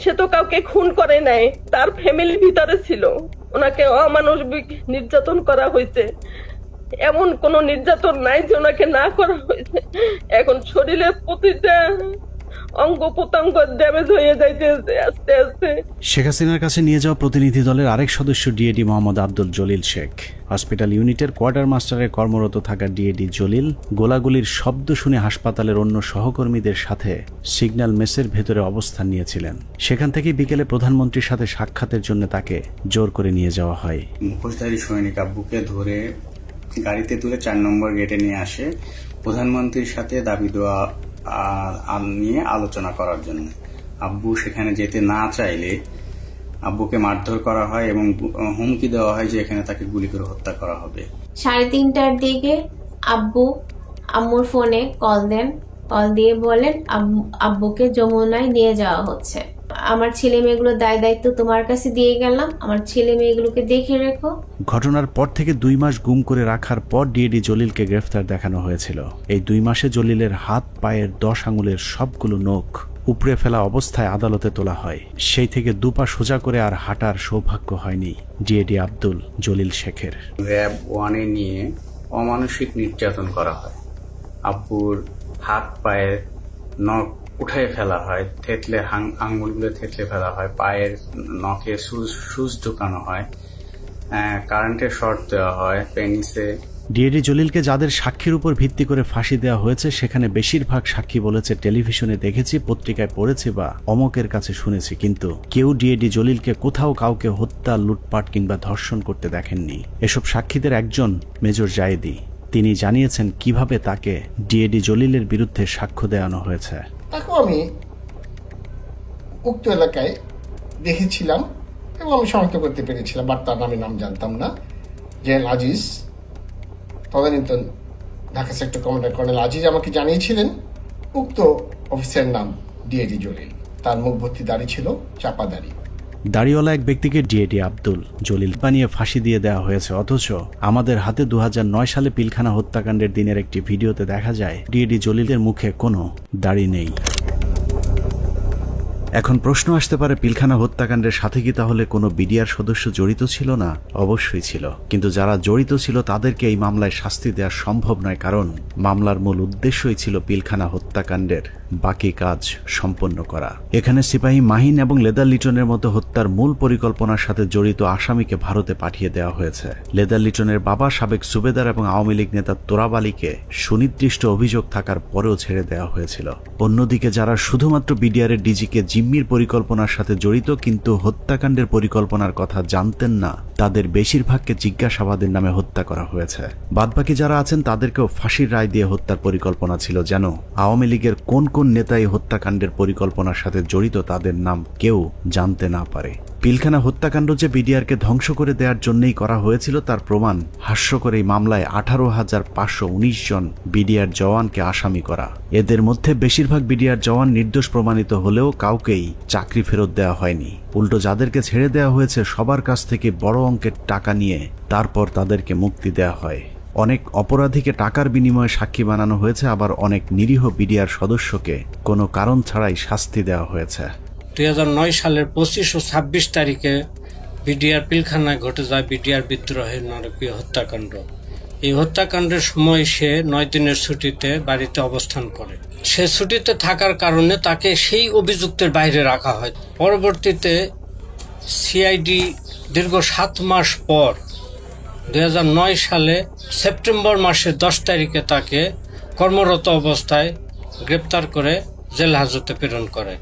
সে তো কাউকে খুন করে নাই, তার ফ্যামিলি ভিতরে ছিল, ওনাকে অমানবিক নির্যাতন করা হয়েছে। এমন কোন নির্যাতন নাই যে ওনাকে না করা হয়েছে। এখন শরীরের প্রতিটা অঙ্গ প্রত্যঙ্গ ড্যামেজ হয়ে যাইতেছে আস্তে আস্তে। শেখ হাসিনার কাছে নিয়ে যাওয়া প্রতিনিধি দলের আরেক সদস্য ডিএডি মোহাম্মদ আব্দুল জলিল শেখ। হসপিটাল ইউনিটের কোয়ার্টার মাস্টারে কর্মরত থাকা ডিএডি জলিল গোলাগুলির শব্দ শুনে হাসপাতালের অন্য সহকর্মীদের সাথে সিগন্যাল মেসের ভেতরে অবস্থান নিয়েছিলেন। সেখান থেকে বিকেলে প্রধানমন্ত্রীর সাথে সাক্ষাতের জন্য তাকে জোর করে নিয়ে যাওয়া হয়। মুখোশধারী সৈনিক আব্বুকে ধরে গাড়িতে তুলে 4 নম্বর গেটে নিয়ে আসে প্রধানমন্ত্রীর সাথে দাবি দেওয়া নিয়ে আলোচনা করার জন্য। আব্বু সেখানে যেতে না চাইলে আব্বুকে মারধর করা হয় এবং হুমকি দেওয়া হয় যে এখানে তাকে গুলি করে হত্যা করা হবে। 3:30টার দিকে আব্বু আম্মুর ফোনে কল দেন, কল দিয়ে বলেন আব্বুকে যমুনায় নিয়ে যাওয়া হচ্ছে। আমার ছেলে মেয়েগুলোর দায়িত্ব তোমার কাছে দিয়ে গেলাম, আমার ছেলে মেয়েগুলোকে দেখে রেখো। ঘটনার পর থেকে 2 মাস গুম করে রাখার পর ডিএডি জলিলকে গ্রেফতার দেখানো হয়েছিল। এই 2 মাসে জলিলের হাত পায়ের 10 আঙুলের সবগুলো নখ উপড়ে ফেলা অবস্থায় আদালতে তোলা হয়। সেই থেকে 2 পা সোজা করে আর হাঁটার সৌভাগ্য হয়নি ডিএডি আব্দুল জলিল শেখের। র‍্যাব 1-এ নিয়ে অমানসিক নির্যাতন করা হয়। আব্বুর হাত পায়ের নখ উঠে ফেলা হয়, থেতলে আঙ্গুলগুলো থেতলে ফেলা হয়, পায়ের নখে সুচ ঢুকানো হয়, কারেন্টের শর্ট দেওয়া হয় পেনিসে। ডিএডি জলিলকে যাদের সাক্ষীর উপর ভিত্তি করে ফাঁসি দেওয়া হয়েছে সেখানে বেশিরভাগ সাক্ষী বলেছে, টেলিভিশনে দেখেছি, পত্রিকায় পড়েছি বা অমকের কাছে শুনেছি, কিন্তু কেউ ডিএডি জলিলকে কোথাও কাউকে হত্যা, লুটপাট কিংবা ধর্ষণ করতে দেখেননি। এসব সাক্ষীদের একজন মেজর জায়েদি। তিনি জানিয়েছেন কিভাবে তাকে ডিএডি জলিলের বিরুদ্ধে সাক্ষ্য দেওয়ানো হয়েছে। তাকেও আমি উক্ত এলাকায় দেখেছিলাম এবং আমি শনাক্ত করতে পেরেছিলাম, বাট তার নাম জানতাম না। জেনারেল আজিজ, তদানীন্তন Dhaka sector commander colonel Aziz আমাকে জানিয়েছিলেন উক্ত অফিসারের নাম ডিএডি জলিল। তার মুখ ভর্তি দাড়ি ছিল, চাপা দাড়ি। দাড়িওয়ালা এক ব্যক্তিকে ডিএডি আব্দুল জলিল বানিয়ে ফাঁসি দিয়ে দেওয়া হয়েছে, অথচ আমাদের হাতে 2009 সালে পিলখানা হত্যাকাণ্ডের দিনের একটি ভিডিওতে দেখা যায় ডিএডি জলিলের মুখে কোনো দাড়ি নেই। এখন প্রশ্ন আসতে পারে, পিলখানা হত্যাকাণ্ডের সাথে কি তাহলে কোনো বিডিআর সদস্য জড়িত ছিল না? অবশ্যই ছিল, কিন্তু যারা জড়িত ছিল তাদেরকে এই মামলায় শাস্তি দেওয়া সম্ভব নয়, কারণ মামলার মূল উদ্দেশ্যই ছিল পিলখানা হত্যাকাণ্ডের বাকি কাজ সম্পন্ন করা। এখানে সিপাহী মাহিন এবং লেদার লিটনের মতো হত্যার মূল পরিকল্পনার সাথে জড়িত আসামিকে ভারতে পাঠিয়ে দেওয়া হয়েছে। লেদার লিটনের বাবা সাবেক সুবেদার এবং আওয়ামী লীগ নেতা তোরাব আলীকে সুনির্দিষ্ট অভিযোগ থাকার পরেও ছেড়ে দেওয়া হয়েছিল। অন্যদিকে যারা শুধুমাত্র বিডিআরের ডিজিকে জিম্মির পরিকল্পনার সাথে জড়িত কিন্তু হত্যাকাণ্ডের পরিকল্পনার কথা জানতেন না, তাদের বেশিরভাগকে জিজ্ঞাসাবাদের নামে হত্যা করা হয়েছে। বাদবাকি যারা আছেন তাদেরকেও ফাঁসির রায় দিয়ে হত্যার পরিকল্পনা ছিল, যেন আওয়ামী লীগের কোন কোন নেতা এই হত্যাকাণ্ডের পরিকল্পনার সাথে জড়িত তাদের নাম কেউ জানতে না পারে। পিলখানা হত্যাকাণ্ড যে বিডিআরকে ধ্বংস করে দেওয়ার জন্যই করা হয়েছিল তার প্রমাণ হাস্যকর এই মামলায় 18,519 জন বিডিআর জওয়ানকে আসামি করা। এদের মধ্যে বেশিরভাগ বিডিআর জওয়ান নির্দোষ প্রমাণিত হলেও কাউকেই চাকরি ফেরত দেওয়া হয়নি। উল্টো যাদেরকে ছেড়ে দেওয়া হয়েছে সবার কাছ থেকে বড় অঙ্কের টাকা নিয়ে তারপর তাদেরকে মুক্তি দেওয়া হয়। অনেক অপরাধীকে টাকার বিনিময়ে সাক্ষী বানানো হয়েছে, আবার অনেক নিরীহ বিডিআর সদস্যকে কোনো কারণ ছাড়াই শাস্তি দেওয়া হয়েছে। 2009 সালের 25 ও 26 তারিখে বিডিআর পিলখানায় ঘটে যায় বিডিআর বিদ্রোহের নারকীয় হত্যাকাণ্ড। এই হত্যাকাণ্ডের সময় সে 9 দিনের ছুটিতে বাড়িতে অবস্থান করে। সে ছুটিতে থাকার কারণে তাকে সেই অভিযুক্তের বাইরে রাখা হয়। পরবর্তীতে সিআইডি দীর্ঘ 7 মাস পর 2009 সালে সেপ্টেম্বর মাসের 10 তারিখে তাকে কর্মরত অবস্থায় গ্রেপ্তার করে জেল হাজতে প্রেরণ করে।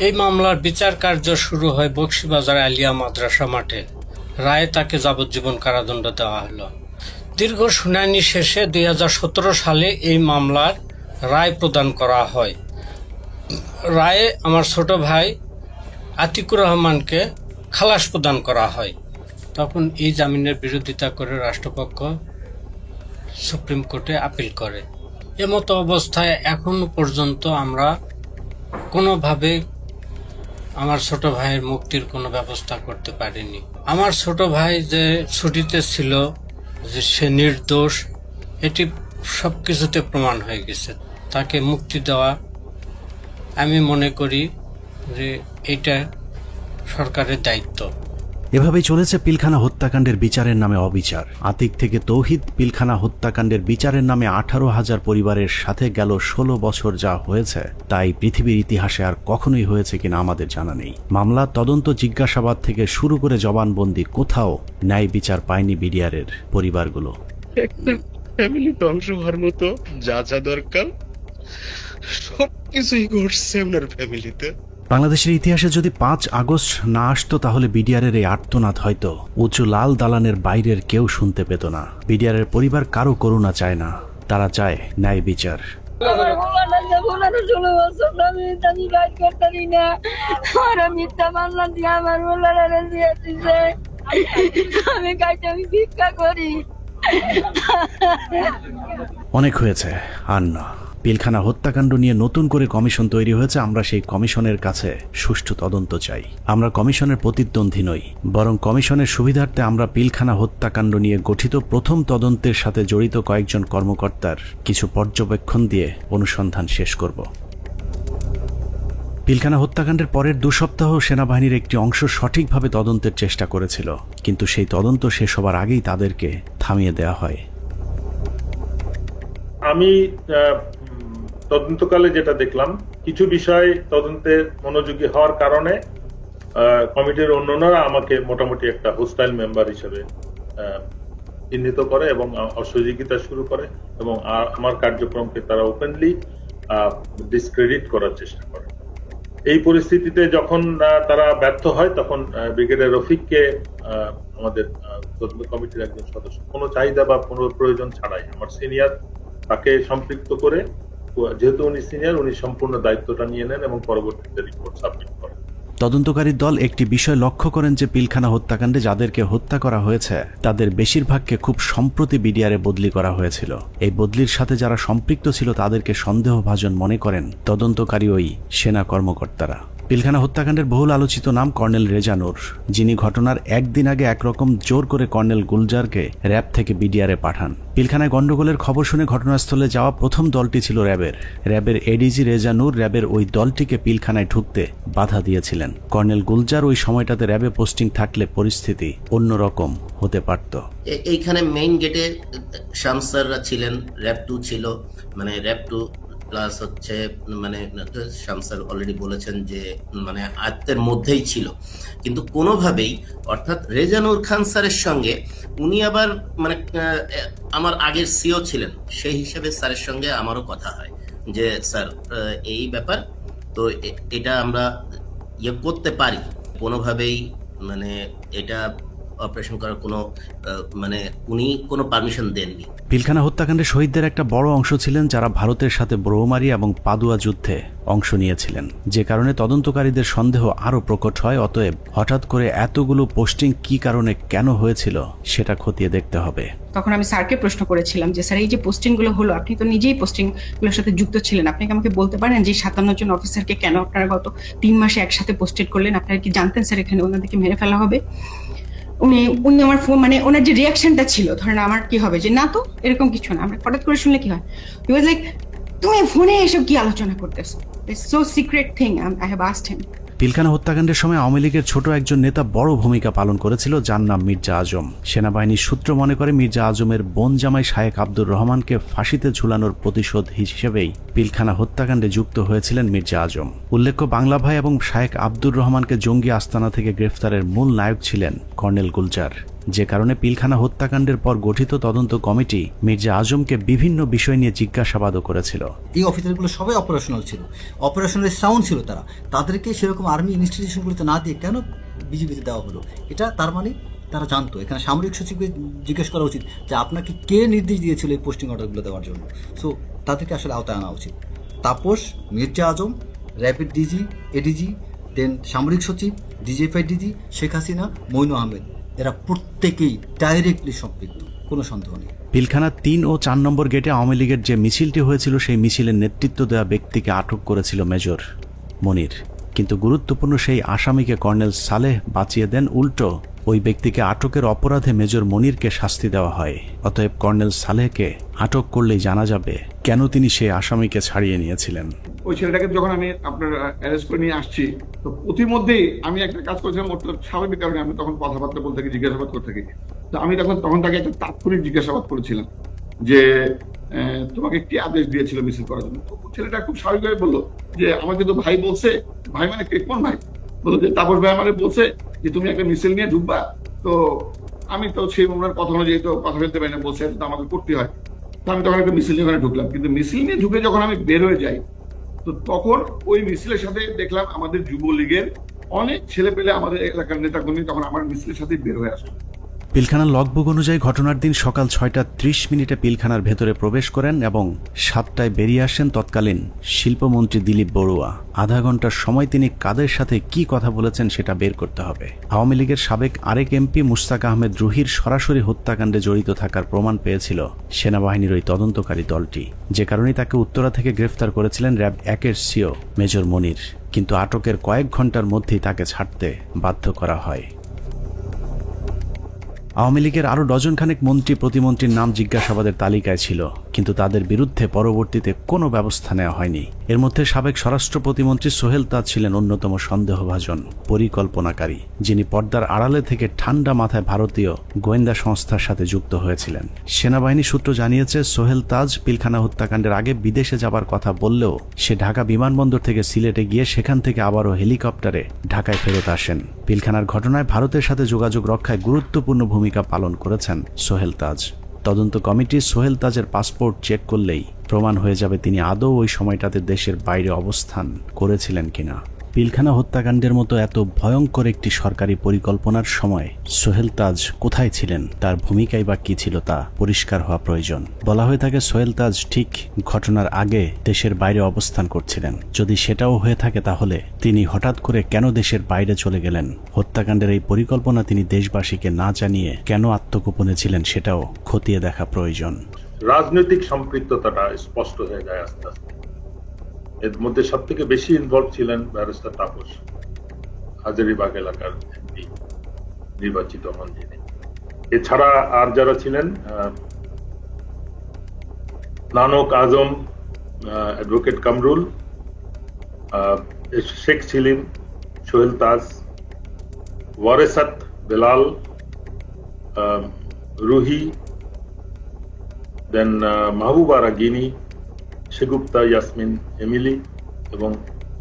এই মামলার বিচার কার্য শুরু হয় বকশীবাজার আলিয়া মাদ্রাসা মাঠে। রায়ে তাকে যাবজ্জীবন কারাদণ্ড দেওয়া হলো। দীর্ঘ শুনানি শেষে 2017 সালে এই মামলার রায় প্রদান করা হয়। রায়ে আমার ছোট ভাই আতিকুর রহমানকে খালাস প্রদান করা হয়। তখন এই জামিনের বিরোধিতা করে রাষ্ট্রপক্ষ সুপ্রিম কোর্টে আপিল করে। এমতো অবস্থায় এখনো পর্যন্ত আমরা কোনোভাবে আমার ছোট ভাইয়ের মুক্তির কোনো ব্যবস্থা করতে পারিনি। আমার ছোট ভাই যে ছুটিতে ছিল, যে সে নির্দোষ, এটি সবকিছুতে প্রমাণ হয়ে গেছে। তাকে মুক্তি দেওয়া আমি মনে করি যে এটা সরকারের দায়িত্ব। এভাবেই চলেছে পিলখানা হত্যাকাণ্ডের বিচারের নামে অবিচার। আতিক থেকে তৌহিদ পিলখানা হত্যাকাণ্ডের বিচারের নামে 18,000 পরিবারের সাথে গেল 16 বছর যা হয়েছে তাই পৃথিবীর ইতিহাসে আর কখনোই হয়েছে কিনা আমাদের জানা নেই। মামলা, তদন্ত, জিজ্ঞাসাবাদ থেকে শুরু করে জবানবন্দি, কোথাও ন্যায় বিচার পায়নি বিডিআরের পরিবারগুলো। একটা ফ্যামিলি ধ্বংস হওয়ার মতো যা যা দরকার সবকিছুই ঘটছে আপনার ফ্যামিলিতে। বাংলাদেশের ইতিহাসে যদি 5 আগস্ট না আসতো তাহলে বিডিআরের এই আর্তনাদ হয়তো উঁচু লাল দালানের বাইরের কেউ শুনতে পেত না। বিডিআরের পরিবার কারো করুণা চায় না, তারা চায় ন্যায় বিচার। অনেক হয়েছে, আর না। পিলখানা হত্যাকাণ্ড নিয়ে নতুন করে কমিশন তৈরি হয়েছে। আমরা সেই কমিশনের কাছে সুষ্ঠু তদন্ত চাই। আমরা কমিশনের প্রতিদ্বন্দ্বী নই, বরং কমিশনের সুবিধার্থে আমরা পিলখানা হত্যাকাণ্ড নিয়ে গঠিত প্রথম তদন্তের সাথে জড়িত কয়েকজন কর্মকর্তার কিছু পর্যবেক্ষণ দিয়ে অনুসন্ধান শেষ করব। পিলখানা হত্যাকাণ্ডের পরের 2 সপ্তাহ সেনাবাহিনীর একটি অংশ সঠিকভাবে তদন্তের চেষ্টা করেছিল, কিন্তু সেই তদন্ত শেষ হবার আগেই তাদেরকে থামিয়ে দেওয়া হয়। আমি তদন্তকালে যেটা দেখলাম, কিছু বিষয় তদন্তে মনোযোগী হওয়ার কারণে কমিটির অন্যান্যরা আমাকে মোটামুটি একটা হোস্টাইল মেম্বার হিসেবে চিহ্নিত করে এবং অসহযোগিতা শুরু করে এবং আমার কার্যক্রমকে তারা ওপেনলি ডিসক্রেডিট করার চেষ্টা করে। এই পরিস্থিতিতে যখন তারা ব্যর্থ হয় তখন ব্রিগেডিয়ার রফিককে আমাদের তদন্ত কমিটির একজন সদস্য কোনো চাহিদা বা কোনো প্রয়োজন ছাড়াই আমার সিনিয়র তাকে সম্পৃক্ত করে, যেহেতু উনি সিনিয়র, উনি সম্পূর্ণ দায়িত্বটা নিয়ে নেন এবং পরবর্তীতে রিপোর্ট সাবমিট করেন। তদন্তকারী দল একটি বিষয় লক্ষ্য করেন যে পিলখানা হত্যাকাণ্ডে যাদেরকে হত্যা করা হয়েছে তাদের বেশিরভাগকে খুব সম্প্রতি বিডিআরে বদলি করা হয়েছিল। এই বদলির সাথে যারা সম্পৃক্ত ছিল তাদেরকে সন্দেহভাজন মনে করেন তদন্তকারী ওই সেনা কর্মকর্তারা। পিলখানা হত্যাকাণ্ডের বহুল আলোচিত নাম কর্নেল রেজা নূর, যিনি ঘটনার একদিন আগে একরকম জোর করে কর্নেল গুলজারকে র্যাব থেকে বিডিআরে পাঠান। পিলখানায় গন্ডগোলের খবর শুনে ঘটনাস্থলে যাওয়া প্রথম দলটি ছিল র্যাবের এডিজি রেজা নূর র্যাবের ওই দলটিকে পিলখানায় ঢুকতে বাধা দিয়েছিলেন। কর্নেল গুলজার ওই সময়টাতে র্যাবে পোস্টিং থাকলে পরিস্থিতি অন্যরকম হতে পারত। এইখানে মেইন গেটে শামসাররা ছিলেন, র্যাব 2 ছিল, মানে র্যাব 2 প্লাস হচ্ছে মানে শামসার অলরেডি বলেছেন যে মানে আয়ত্তের মধ্যেই ছিল, কিন্তু কোনোভাবেই অর্থাৎ রেজানুর খান স্যারের সঙ্গে উনি আবার মানে আমার আগের সিও ছিলেন, সেই হিসাবে স্যারের সঙ্গে আমারও কথা হয় যে স্যার এই ব্যাপার তো এটা আমরা ইয়ে করতে পারি, কোনোভাবেই মানে এটা অপারেশন করার কোনো মানে উনি কোনো পারমিশন দেননি। পিলখানা হত্যাকাণ্ডে শহীদদের একটা বড় অংশ ছিলেন যারা ভারতের সাথে ব্রহ্মারি এবং পাদুয়া যুদ্ধে অংশ নিয়েছিলেন, যে কারণে তদন্তকারীদের সন্দেহ আরো প্রকট হয়। অতএব হঠাৎ করে এতগুলো পোস্টিং কি কারণে কেন হয়েছিল সেটা খতিয়ে দেখতে হবে। তখন আমি স্যারকে প্রশ্ন করেছিলাম যে স্যার এই যে পোস্টিং গুলো হলো, আপনি তো নিজেই পোস্টিং গুলোর সাথে যুক্ত ছিলেন, আপনি আমাকে বলতে পারেন যে 57 জন অফিসারকে কেন আপনারা গত 3 মাসে একসাথে পোস্টেড করলেন? আপনারা কি জানতেন স্যার এখানে ওনাদেরকে মেরে ফেলা হবে? উনি আমার ফোন মানে ওনার যে রিয়াকশনটা ছিল, ধরেন আমার কি হবে যে না তো এরকম কিছু না, আমরা হঠাৎ করে শুনলে কি হয়, হি ওয়াজ লাইক তুমি ফোনে এসব কি আলোচনা করতেছো, it's so secret thing, I have asked হিম। পিলখানা হত্যাকাণ্ডের সময় আওয়ামী লীগের ছোট একজন নেতা বড় ভূমিকা পালন করেছিল, যার নাম মির্জা আজম। সেনাবাহিনীর সূত্র মনে করে মির্জা আজমের বোন জামাই শায়েখ আব্দুর রহমানকে ফাঁসিতে ঝুলানোর প্রতিশোধ হিসেবেই পিলখানা হত্যাকাণ্ডে যুক্ত হয়েছিলেন মির্জা আজম। উল্লেখ্য, বাংলা ভাই এবং শায়েখ আব্দুর রহমানকে জঙ্গি আস্তানা থেকে গ্রেফতারের মূল নায়ক ছিলেন কর্নেল গুলজার, যে কারণে পিলখানা হত্যাকাণ্ডের পর গঠিত তদন্ত কমিটি মির্জা আজমকে বিভিন্ন বিষয় নিয়ে জিজ্ঞাসাবাদও করেছিল। এই অফিসারগুলো সবাই অপারেশনাল ছিল, অপারেশনাল সাউন্ড ছিল, তাদেরকে সেরকম আর্মি ইনস্টিটিউশনগুলোতে না দিয়ে কেন বিজিবিতে দেওয়া হলো? এটা তার মানে তারা জানতো। এখানে সামরিক সচিবকে জিজ্ঞেস করা উচিত যে আপনাকে কে নির্দেশ দিয়েছিল এই পোস্টিং অর্ডারগুলো দেওয়ার জন্য। সো তাদেরকে আসলে আওতায় আনা উচিত। তাপস, মির্জা আজম, র্যাপিড ডিজি, এডিজি, দেন সামরিক সচিব, ডিজিএফআই ডিজি, শেখ হাসিনা, মইনু আহমেদ, এরা প্রত্যেকেই ডাইরেক্টলি সম্পৃক্ত, কোনো সন্দেহ নেই। পিলখানা 3 ও 4 নম্বর গেটে আওয়ামী লীগের যে মিছিলটি হয়েছিল সেই মিছিলের নেতৃত্ব দেওয়া ব্যক্তিকে আটক করেছিল মেজর মনির, কিন্তু গুরুত্বপূর্ণ সেই আসামিকে কর্নেল সালেহ বাঁচিয়ে দেন। উল্টো ওই ব্যক্তিকে আটকের অপরাধে মেজর মনিরকে শাস্তি দেওয়া হয়। অতএব কর্নেল সালেহকে আটক করলেই জানা যাবে কেন তিনি সেই আসামিকে ছাড়িয়ে নিয়েছিলেন। ওই ছেলেটাকে যখন আমি আপনার অ্যারেস্ট করে নিয়ে আসছি, তো প্রতিমধ্যেই আমি একটা কাজ করেছিলাম, ওর স্বাভাবিক কারণে আমি তখন কথাবার্তা বলতে থাকি, জিজ্ঞাসাবাদ করতে থাকি। তো আমি তখন তাকে একটা তাৎক্ষণিক জিজ্ঞাসাবাদ করেছিলাম যে তোমাকে কে আদেশ দিয়েছিল মিছিল করার জন্য? তো ছেলেটা খুব স্বাভাবিকভাবে বললো যে আমাকে তো ভাই বলছে। ভাই মানে কোন ভাই? বললো যে তাপস ভাই আমাকে বলছে যে তুমি একটা মিছিল নিয়ে ঢুকবা। তো আমি তো সেই ওনার কথা অনুযায়ী তো কথা বলতে পারি না, বলছে তো আমাকে করতে হয়। তো আমি তখন একটা মিছিল নিয়ে ওখানে ঢুকলাম, কিন্তু মিছিল নিয়ে ঢুকে যখন আমি বের হয়ে যাই, তো তখন ওই মিছিলের সাথে দেখলাম আমাদের যুবলীগের অনেক ছেলে পেলে, আমাদের এলাকার নেতাকর্মী তখন আমার মিছিলের সাথে বের হয়ে আসে। পিলখানার লগবুক অনুযায়ী ঘটনার দিন সকাল 6:30 পিলখানার ভেতরে প্রবেশ করেন এবং 7টায় বেরিয়ে আসেন তৎকালীন শিল্পমন্ত্রী দিলীপ বড়ুয়া। আধা ঘন্টার সময় তিনি কাদের সাথে কি কথা বলেছেন সেটা বের করতে হবে। আওয়ামী লীগের সাবেক আরেক এমপি মুশতাক আহমেদ রুহির সরাসরি হত্যাকাণ্ডে জড়িত থাকার প্রমাণ পেয়েছিল সেনাবাহিনীর ওই তদন্তকারী দলটি, যে কারণে তাকে উত্তরা থেকে গ্রেফতার করেছিলেন র্যাব 1-এর সিও মেজর মনির, কিন্তু আটকের কয়েক ঘন্টার মধ্যেই তাকে ছাড়তে বাধ্য করা হয়। আওয়ামী লীগের আরও ডজনখানেক মন্ত্রী প্রতিমন্ত্রীর নাম জিজ্ঞাসাবাদের তালিকায় ছিল, কিন্তু তাদের বিরুদ্ধে পরবর্তীতে কোনো ব্যবস্থা নেওয়া হয়নি। এর মধ্যে সাবেক স্বরাষ্ট্র প্রতিমন্ত্রী সোহেল তাজ ছিলেন অন্যতম সন্দেহভাজন পরিকল্পনাকারী, যিনি পর্দার আড়ালে থেকে ঠান্ডা মাথায় ভারতীয় গোয়েন্দা সংস্থার সাথে যুক্ত হয়েছিলেন। সেনাবাহিনী সূত্র জানিয়েছে সোহেল তাজ পিলখানা হত্যাকাণ্ডের আগে বিদেশে যাবার কথা বললেও সে ঢাকা বিমানবন্দর থেকে সিলেটে গিয়ে সেখান থেকে আবারও হেলিকপ্টারে ঢাকায় ফেরত আসেন। পিলখানার ঘটনায় ভারতের সাথে যোগাযোগ রক্ষায় গুরুত্বপূর্ণ ভূমিকা পালন করেছেন সোহেল তাজ। তদন্ত কমিটি সোহেল তাজের পাসপোর্ট চেক করলেই প্রমাণ হয়ে যাবে তিনি আদৌ ওই সময়টাতে দেশের বাইরে অবস্থান করেছিলেন কিনা। পিলখানা হত্যাকাণ্ডের মতো এত ভয়ঙ্কর একটি সরকারি পরিকল্পনার সময় সোহেল তাজ কোথায় ছিলেন, তার ভূমিকাই বা কি ছিল তা পরিষ্কার হওয়া প্রয়োজন। বলা হয়ে থাকে সোহেল তাজ ঠিক ঘটনার আগে দেশের বাইরে অবস্থান করছিলেন। যদি সেটাও হয়ে থাকে তাহলে তিনি হঠাৎ করে কেন দেশের বাইরে চলে গেলেন? হত্যাকাণ্ডের এই পরিকল্পনা তিনি দেশবাসীকে না জানিয়ে কেন আত্মগোপনে ছিলেন সেটাও খতিয়ে দেখা প্রয়োজন। রাজনৈতিক সম্পৃক্ততাটা স্পষ্ট হয়ে যায় আস্তে আস্তে। এর মধ্যে সব থেকে বেশি ইনভলভ ছিলেন ব্যারিস্টার তাপস, হাজারীবাগ এলাকার এমপি নির্বাচিত হন যিনি। এছাড়া আর যারা ছিলেন, নানক আজম, অ্যাডভোকেট কামরুল, শেখ সেলিম, সোহেল তাজ, ওয়ারেসাত বেলাল, রুহি, দেন মাহবুবা রাগিনী, শেগুপ্তা ইয়াসমিন এমিলি এবং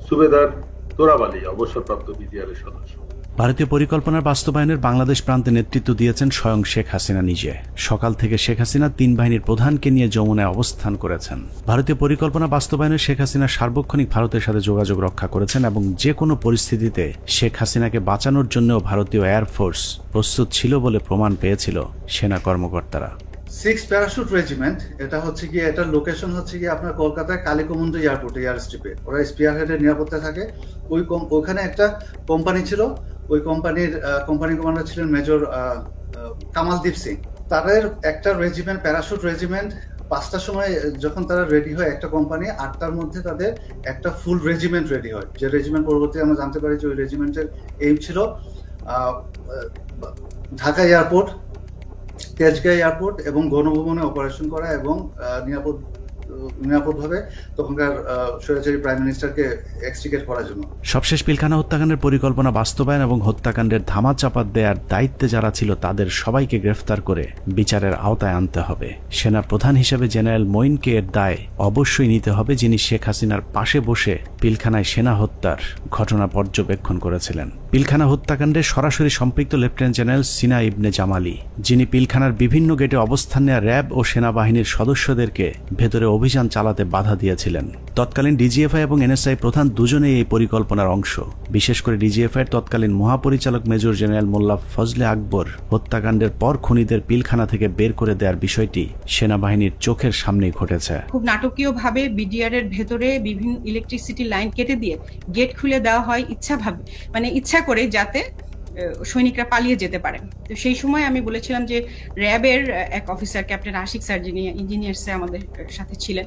সুবেদার তোরাবালি অবসরপ্রাপ্ত বিডিআরের সদস্য। ভারতীয় পরিকল্পনার বাস্তবায়নের বাংলাদেশ প্রান্তে নেতৃত্ব দিয়েছেন স্বয়ং শেখ হাসিনা নিজে। সকাল থেকে শেখ হাসিনা 3 বাহিনীর প্রধানকে নিয়ে যমুনায় অবস্থান করেছেন। ভারতীয় পরিকল্পনা বাস্তবায়নে শেখ হাসিনা সার্বক্ষণিক ভারতের সাথে যোগাযোগ রক্ষা করেছেন এবং যে কোনো পরিস্থিতিতে শেখ হাসিনাকে বাঁচানোর জন্যও ভারতীয় এয়ারফোর্স প্রস্তুত ছিল বলে প্রমাণ পেয়েছিল সেনা কর্মকর্তারা। 6 প্যারাশুট রেজিমেন্ট, এটা হচ্ছে গিয়ে এটার লোকেশন হচ্ছে গিয়ে আপনার কলকাতায় কালীকুমুন্দ এয়ারপোর্ট, এয়ার স্ট্রিপে। ওরা স্পিয়ার হেডের নিরাপত্তা থাকে। ওইখানে একটা কোম্পানি ছিল, ওই কোম্পানি কমান্ডার ছিলেন মেজর কামালদীপ সিং। তাদের একটা রেজিমেন্ট, প্যারাশুট রেজিমেন্ট, 5টার সময় যখন তারা রেডি হয় একটা কোম্পানি, 8টার মধ্যে তাদের একটা ফুল রেজিমেন্ট রেডি হয়। যে রেজিমেন্ট পরবর্তী আমরা জানতে পারি যে ওই রেজিমেন্টের এইম ছিল ঢাকা এয়ারপোর্ট, তেজগাঁও এয়ারপোর্ট এবং গণভবনে অপারেশন করা এবং নিরাপদভাবে তখনকার স্বৈরাচারী প্রাইম মিনিস্টারকে এক্সট্রিকেট করার জন্য। সবশেষ পিলখানা হত্যাকাণ্ডের পরিকল্পনা বাস্তবায়ন এবং হত্যাকাণ্ডের ধামাচাপা দেওয়ার দায়িত্বে যারা ছিল তাদের সবাইকে গ্রেফতার করে বিচারের আওতায় আনতে হবে। সেনা প্রধান হিসেবে জেনারেল মঈনকে এর দায় অবশ্যই নিতে হবে, যিনি শেখ হাসিনার পাশে বসে পিলখানায় সেনা হত্যার ঘটনা পর্যবেক্ষণ করেছিলেন। পিলখানা হত্যাকাণ্ডে সরাসরি সম্পৃক্ত লেফটেন্যান্ট জেনারেল সিনা ইবনে জামালি, যিনি পিলখানার বিভিন্ন গেটে অবস্থান নেওয়া র্যাব ও সেনাবাহিনীর সদস্যদেরকে ভেতরে অভিযান চালাতে বাধা দিয়েছিলেন। তৎকালীন ডিজিএফআই এবং এনএসআই প্রধান দুজনেই এই পরিকল্পনার অংশ। বিশেষ করে ডিজিএফআই তৎকালীন মহাপরিচালক মেজর জেনারেল মোল্লা ফজলে আকবর হত্যাকাণ্ডের পর খুনিদের পিলখানা থেকে বের করে দেওয়ার বিষয়টি সেনাবাহিনীর চোখের সামনেই ঘটেছে। খুব নাটকীয়ভাবে বিডিআর এর ভেতরে বিভিন্ন ইলেকট্রিসিটি লাইন কেটে দিয়ে গেট খুলে দেওয়া হয় ইচ্ছা করে, যাতে সৈনিকরা পালিয়ে যেতে পারেন। তো সেই সময় আমি বলেছিলাম যে র্যাবের এক অফিসার ক্যাপ্টেন আশিক স্যার, যিনি ইঞ্জিনিয়ার্সে আমাদের সাথে ছিলেন,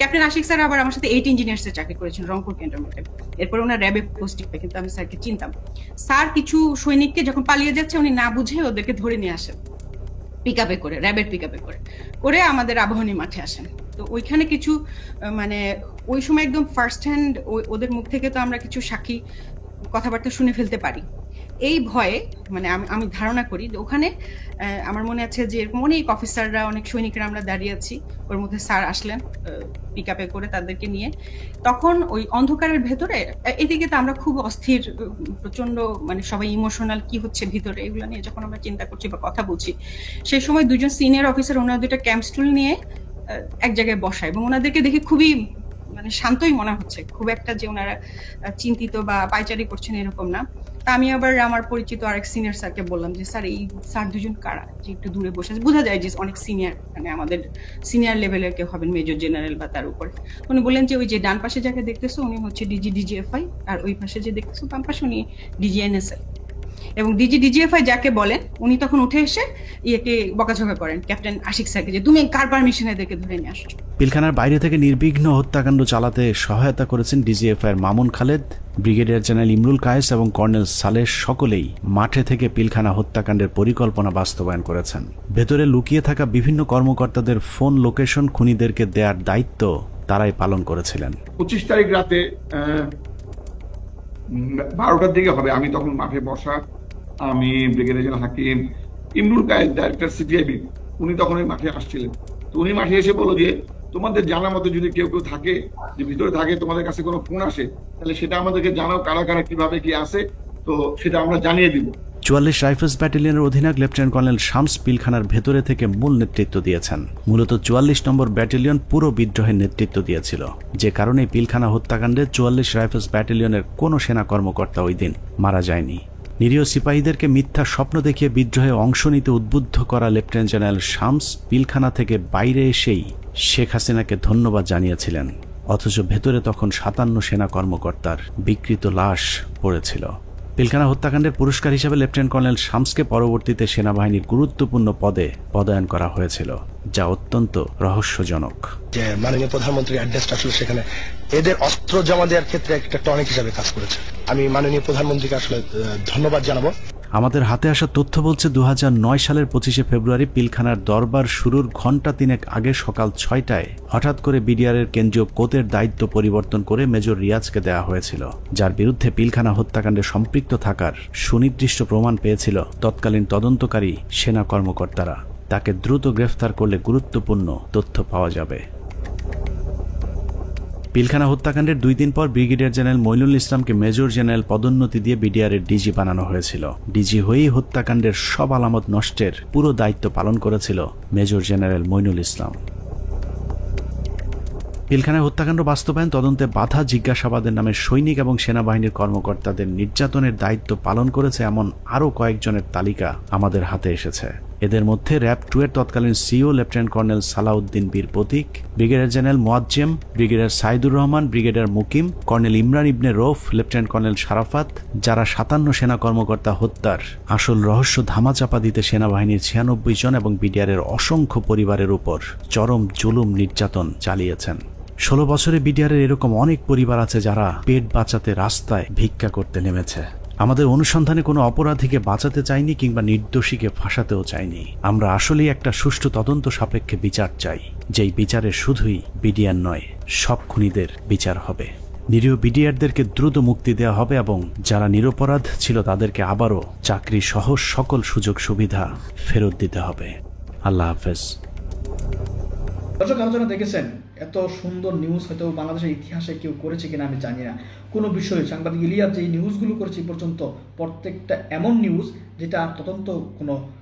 ক্যাপ্টেন আশিক স্যার আবার আমার সাথে 8 ইঞ্জিনিয়ার্সে চাকরি করেছেন রংপুর ক্যান্টনমেন্টে। এরপর ওনার র্যাবে পোস্টিং হয়, কিন্তু আমি স্যারকে চিনতাম। স্যার কিছু সৈনিককে যখন পালিয়ে যাচ্ছে উনি না বুঝে ওদেরকে ধরে নিয়ে আসেন পিকআপে করে, র্যাবের পিকআপে করে আমাদের আবাহনী মাঠে আসেন। তো ওইখানে কিছু ওই সময় একদম ফার্স্ট হ্যান্ড ওদের মুখ থেকে তো আমরা কিছু সাক্ষী কথাবার্তা শুনে ফেলতে পারি। এই ভয়ে আমি ধারণা করি যে ওখানে আমার মনে আছে যে এরকম অনেক অফিসাররা, অনেক সৈনিকরা আমরা দাঁড়িয়ে আছি, ওর মধ্যে স্যার আসলেন পিকআপে করে তাদেরকে নিয়ে। তখন ওই অন্ধকারের ভেতরে এদিকে তো আমরা খুব অস্থির, প্রচন্ড সবাই ইমোশনাল, কি হচ্ছে ভিতরে এগুলো নিয়ে যখন আমরা চিন্তা করছি বা কথা বলছি, সেই সময় 2জন সিনিয়র অফিসার ওনারা 2টা ক্যাম্প স্টুল নিয়ে এক জায়গায় বসায় এবং ওনাদেরকে দেখে খুবই শান্তই মনে হচ্ছে, খুব একটা যে ওনারা চিন্তিত বা পায়চারি করছেন এরকম না। তা আমি আবার আমার পরিচিত আরেক সিনিয়র স্যারকে বললাম যে স্যার এই স্যার 2জন কারা, যে একটু দূরে বসে আছে, বোঝা যায় যে অনেক সিনিয়র, আমাদের সিনিয়র লেভেলের কেউ হবেন, মেজর জেনারেল বা তার উপরে। উনি বললেন যে ওই যে ডান পাশে যাকে দেখতেছো উনি হচ্ছে ডিজিএফআই, আর ওই পাশে যে দেখতেছো বাম পাশে উনি ডিজিএনএসএল। এবং ডিজিএফআই যাকে বলেন উনি তখন উঠে এসে ইয়েকে বকাঝকা করেন ক্যাপ্টেন আশিক স্যারকে যে তুমি কার পারমিশনে এদেরকে ধরে নিয়ে আসছো। পিলখানার বাইরে থেকে নির্বিঘ্ন হত্যাকাণ্ড চালাতে সহায়তা করেছেন ডিজিএফআই এর মামুন খালেদ, ব্রিগেডিয়ার জেনারেল ইমরুল কায়েস এবং কর্নেল সালেহ, সকলেই মাঠে থেকে পিলখানা হত্যাকাণ্ডের পরিকল্পনা বাস্তবায়ন করেছেন। ভেতরে লুকিয়ে থাকা বিভিন্ন কর্মকর্তাদের ফোন লোকেশন খুনিদেরকে দেওয়ার দায়িত্ব তারাই পালন করেছিলেন। 25 তারিখ রাতে 12টার দিকে হবে, আমি তখন মাঠে বসা, আমি ব্রিগেডিয়ার জেনারেল হাকিম, ইমরুল কায়েস ডাইরেক্টর সিপিআইবি, উনি তখন ওই মাঠে আসছিলেন। তো উনি মাঠে এসে বলল যে তোমাদের জানা মতো যদি কেউ থাকে, যে ভিতরে থাকে, তোমাদের কাছে কোনো ফোন আসে, তাহলে সেটা আমাদেরকে জানাও, কারা কারা কিভাবে কি আসে, তো সেটা আমরা জানিয়ে দিব। 44 রাইফেলস ব্যাটালিয়নের অধিনায়ক লেফটেন্যান্ট কর্নেল শামস পিলখানার ভেতরে থেকে মূল নেতৃত্ব দিয়েছেন। মূলত 44 নম্বর ব্যাটালিয়ন পুরো বিদ্রোহের নেতৃত্ব দিয়েছিল, যে কারণে পিলখানা হত্যাকাণ্ডে 44 রাইফেলস ব্যাটালিয়নের কোনো সেনা কর্মকর্তা ওই দিন মারা যায়নি। নিরীহ সিপাহীদেরকে মিথ্যা স্বপ্ন দেখিয়ে বিদ্রোহে অংশ নিতে উদ্বুদ্ধ করা লেফটেন্যান্ট জেনারেল শামস পিলখানা থেকে বাইরে এসেই শেখ হাসিনাকে ধন্যবাদ জানিয়েছিলেন, অথচ ভেতরে তখন 57 সেনা কর্মকর্তার বিকৃত লাশ পড়েছিল। পিলখানা হত্যাকাণ্ডের পুরস্কার হিসেবে লেফটেন্যান্ট কর্নেল শামসকে পরবর্তীতে সেনাবাহিনীর গুরুত্বপূর্ণ পদে পদায়ন করা হয়েছিল, যা অত্যন্ত রহস্যজনক। যে মাননীয় প্রধানমন্ত্রীর অ্যাড্রেসটা আসলে সেখানে এদের অস্ত্র জমা দেওয়ার ক্ষেত্রে একটা টনিক হিসাবে কাজ করেছে। আমি মাননীয় প্রধানমন্ত্রীকে আসলে ধন্যবাদ জানাবো। আমাদের হাতে আসা তথ্য বলছে 2009 সালের 25শে ফেব্রুয়ারি পিলখানার দরবার শুরুর ঘণ্টা তিনেক আগে সকাল 6টায় হঠাৎ করে বিডিআরের কেন্দ্রীয় কোতের দায়িত্ব পরিবর্তন করে মেজর রিয়াজকে দেওয়া হয়েছিল, যার বিরুদ্ধে পিলখানা হত্যাকাণ্ডে সম্পৃক্ত থাকার সুনির্দিষ্ট প্রমাণ পেয়েছিল তৎকালীন তদন্তকারী সেনা কর্মকর্তারা। তাকে দ্রুত গ্রেফতার করলে গুরুত্বপূর্ণ তথ্য পাওয়া যাবে। পিলখানা হত্যাকাণ্ডের 2 দিন পর ব্রিগেডিয়ার জেনারেল মইনুল ইসলামকে মেজর জেনারেল পদোন্নতি দিয়ে বিডিআরের ডিজি বানানো হয়েছিল। ডিজি হয়েই হত্যাকাণ্ডের সব আলামত নষ্টের পুরো দায়িত্ব পালন করেছিল মেজর জেনারেল মইনুল ইসলাম। পিলখানায় হত্যাকাণ্ড বাস্তবায়ন, তদন্তে বাধা, জিজ্ঞাসাবাদের নামে সৈনিক এবং সেনাবাহিনীর কর্মকর্তাদের নির্যাতনের দায়িত্ব পালন করেছে এমন আরও কয়েকজনের তালিকা আমাদের হাতে এসেছে। এদের মধ্যে র‍্যাব 2 এর তৎকালীন CO lieutenant colonel Salauddin Bir Protik, brigadier general Moazzem, brigadier Saidur Rahman, brigadier Mukim, colonel Imran Ibne Rouf, lieutenant colonel Sharafat, যারা 57 সেনা কর্মকর্তা হত্যার আসল রহস্য ধামাচাপা দিতে সেনাবাহিনীর 96 জন এবং বিডিআরের অসংখ্য পরিবারের উপর চরম জুলুম নির্যাতন চালিয়েছেন। 16 বছরে বিডিআরের এরকম অনেক পরিবার আছে যারা পেট বাঁচাতে রাস্তায় ভিক্ষা করতে নেমেছে। আমাদের অনুসন্ধানে কোনো অপরাধীকে বাঁচাতে চাইনি কিংবা নির্দোষীকে ফাঁসাতেও চাইনি। আমরা আসলেই একটা সুষ্ঠু তদন্ত সাপেক্ষে বিচার চাই, যেই বিচারে শুধুই বিডিআর নয়, সব খুনিদের বিচার হবে। নিরীহ বিডিআরদেরকে দ্রুত মুক্তি দেওয়া হবে এবং যারা নিরপরাধ ছিল তাদেরকে আবারও চাকরি সহ সকল সুযোগ সুবিধা ফেরত দিতে হবে। আল্লাহ হাফেজ। দর্শক, আলোচনা দেখেছেন, এত সুন্দর নিউজ হয়তো বাংলাদেশের ইতিহাসে কেউ করেছে কিনা আমি জানি না। কোনো বিষয়ে সাংবাদিক ইলিয়াস যে নিউজগুলো করেছে এই পর্যন্ত প্রত্যেকটা এমন নিউজ যেটা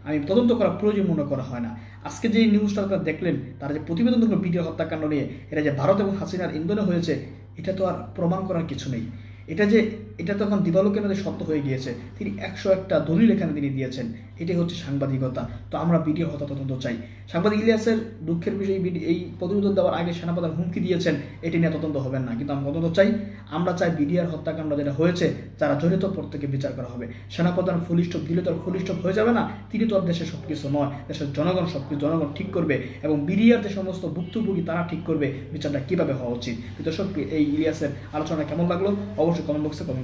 আমি তদন্ত করা প্রয়োজন মনে করা হয় না। আজকে যে নিউজটা আপনারা দেখলেন, তারা যে প্রতিবেদন করলো বিডিআর হত্যাকাণ্ড নিয়ে, এটা যে ভারত এবং হাসিনার ইন্ধনে হয়েছে, এটা তো আর প্রমাণ করার কিছু নেই। এটা তখন দিবালোকের মধ্যে সত্য হয়ে গিয়েছে। তিনি 101টা দলিল এখানে তিনি দিয়েছেন। এটাই হচ্ছে সাংবাদিকতা। তো আমরা বিডিআর হত্যা তদন্ত চাই। সাংবাদিক ইলিয়াসের দুঃখের বিষয়, এই প্রতিবেদন দেওয়ার আগে সেনাপ্রধান হুমকি দিয়েছেন এটি নিয়ে তদন্ত হবেন না, কিন্তু আমরা তদন্ত চাই। আমরা চাই বিডিআর হত্যাকাণ্ড যেটা হয়েছে যারা জড়িত প্রত্যেকে বিচার করা হবে। সেনাপ্রধান ফুল স্টপ দিলে তো আর ফুল স্টপ হয়ে যাবে না। তিনি তো আর দেশের সবকিছু নয়, দেশের জনগণ সবকিছু জনগণ ঠিক করবে এবং বিডিআর যে সমস্ত ভুক্তভোগী তারা ঠিক করবে বিচারটা কিভাবে হওয়া উচিত। দর্শক, এই ইলিয়াসের আলোচনা কেমন লাগলো অবশ্যই কমেন্ট বক্সে কমেন্ট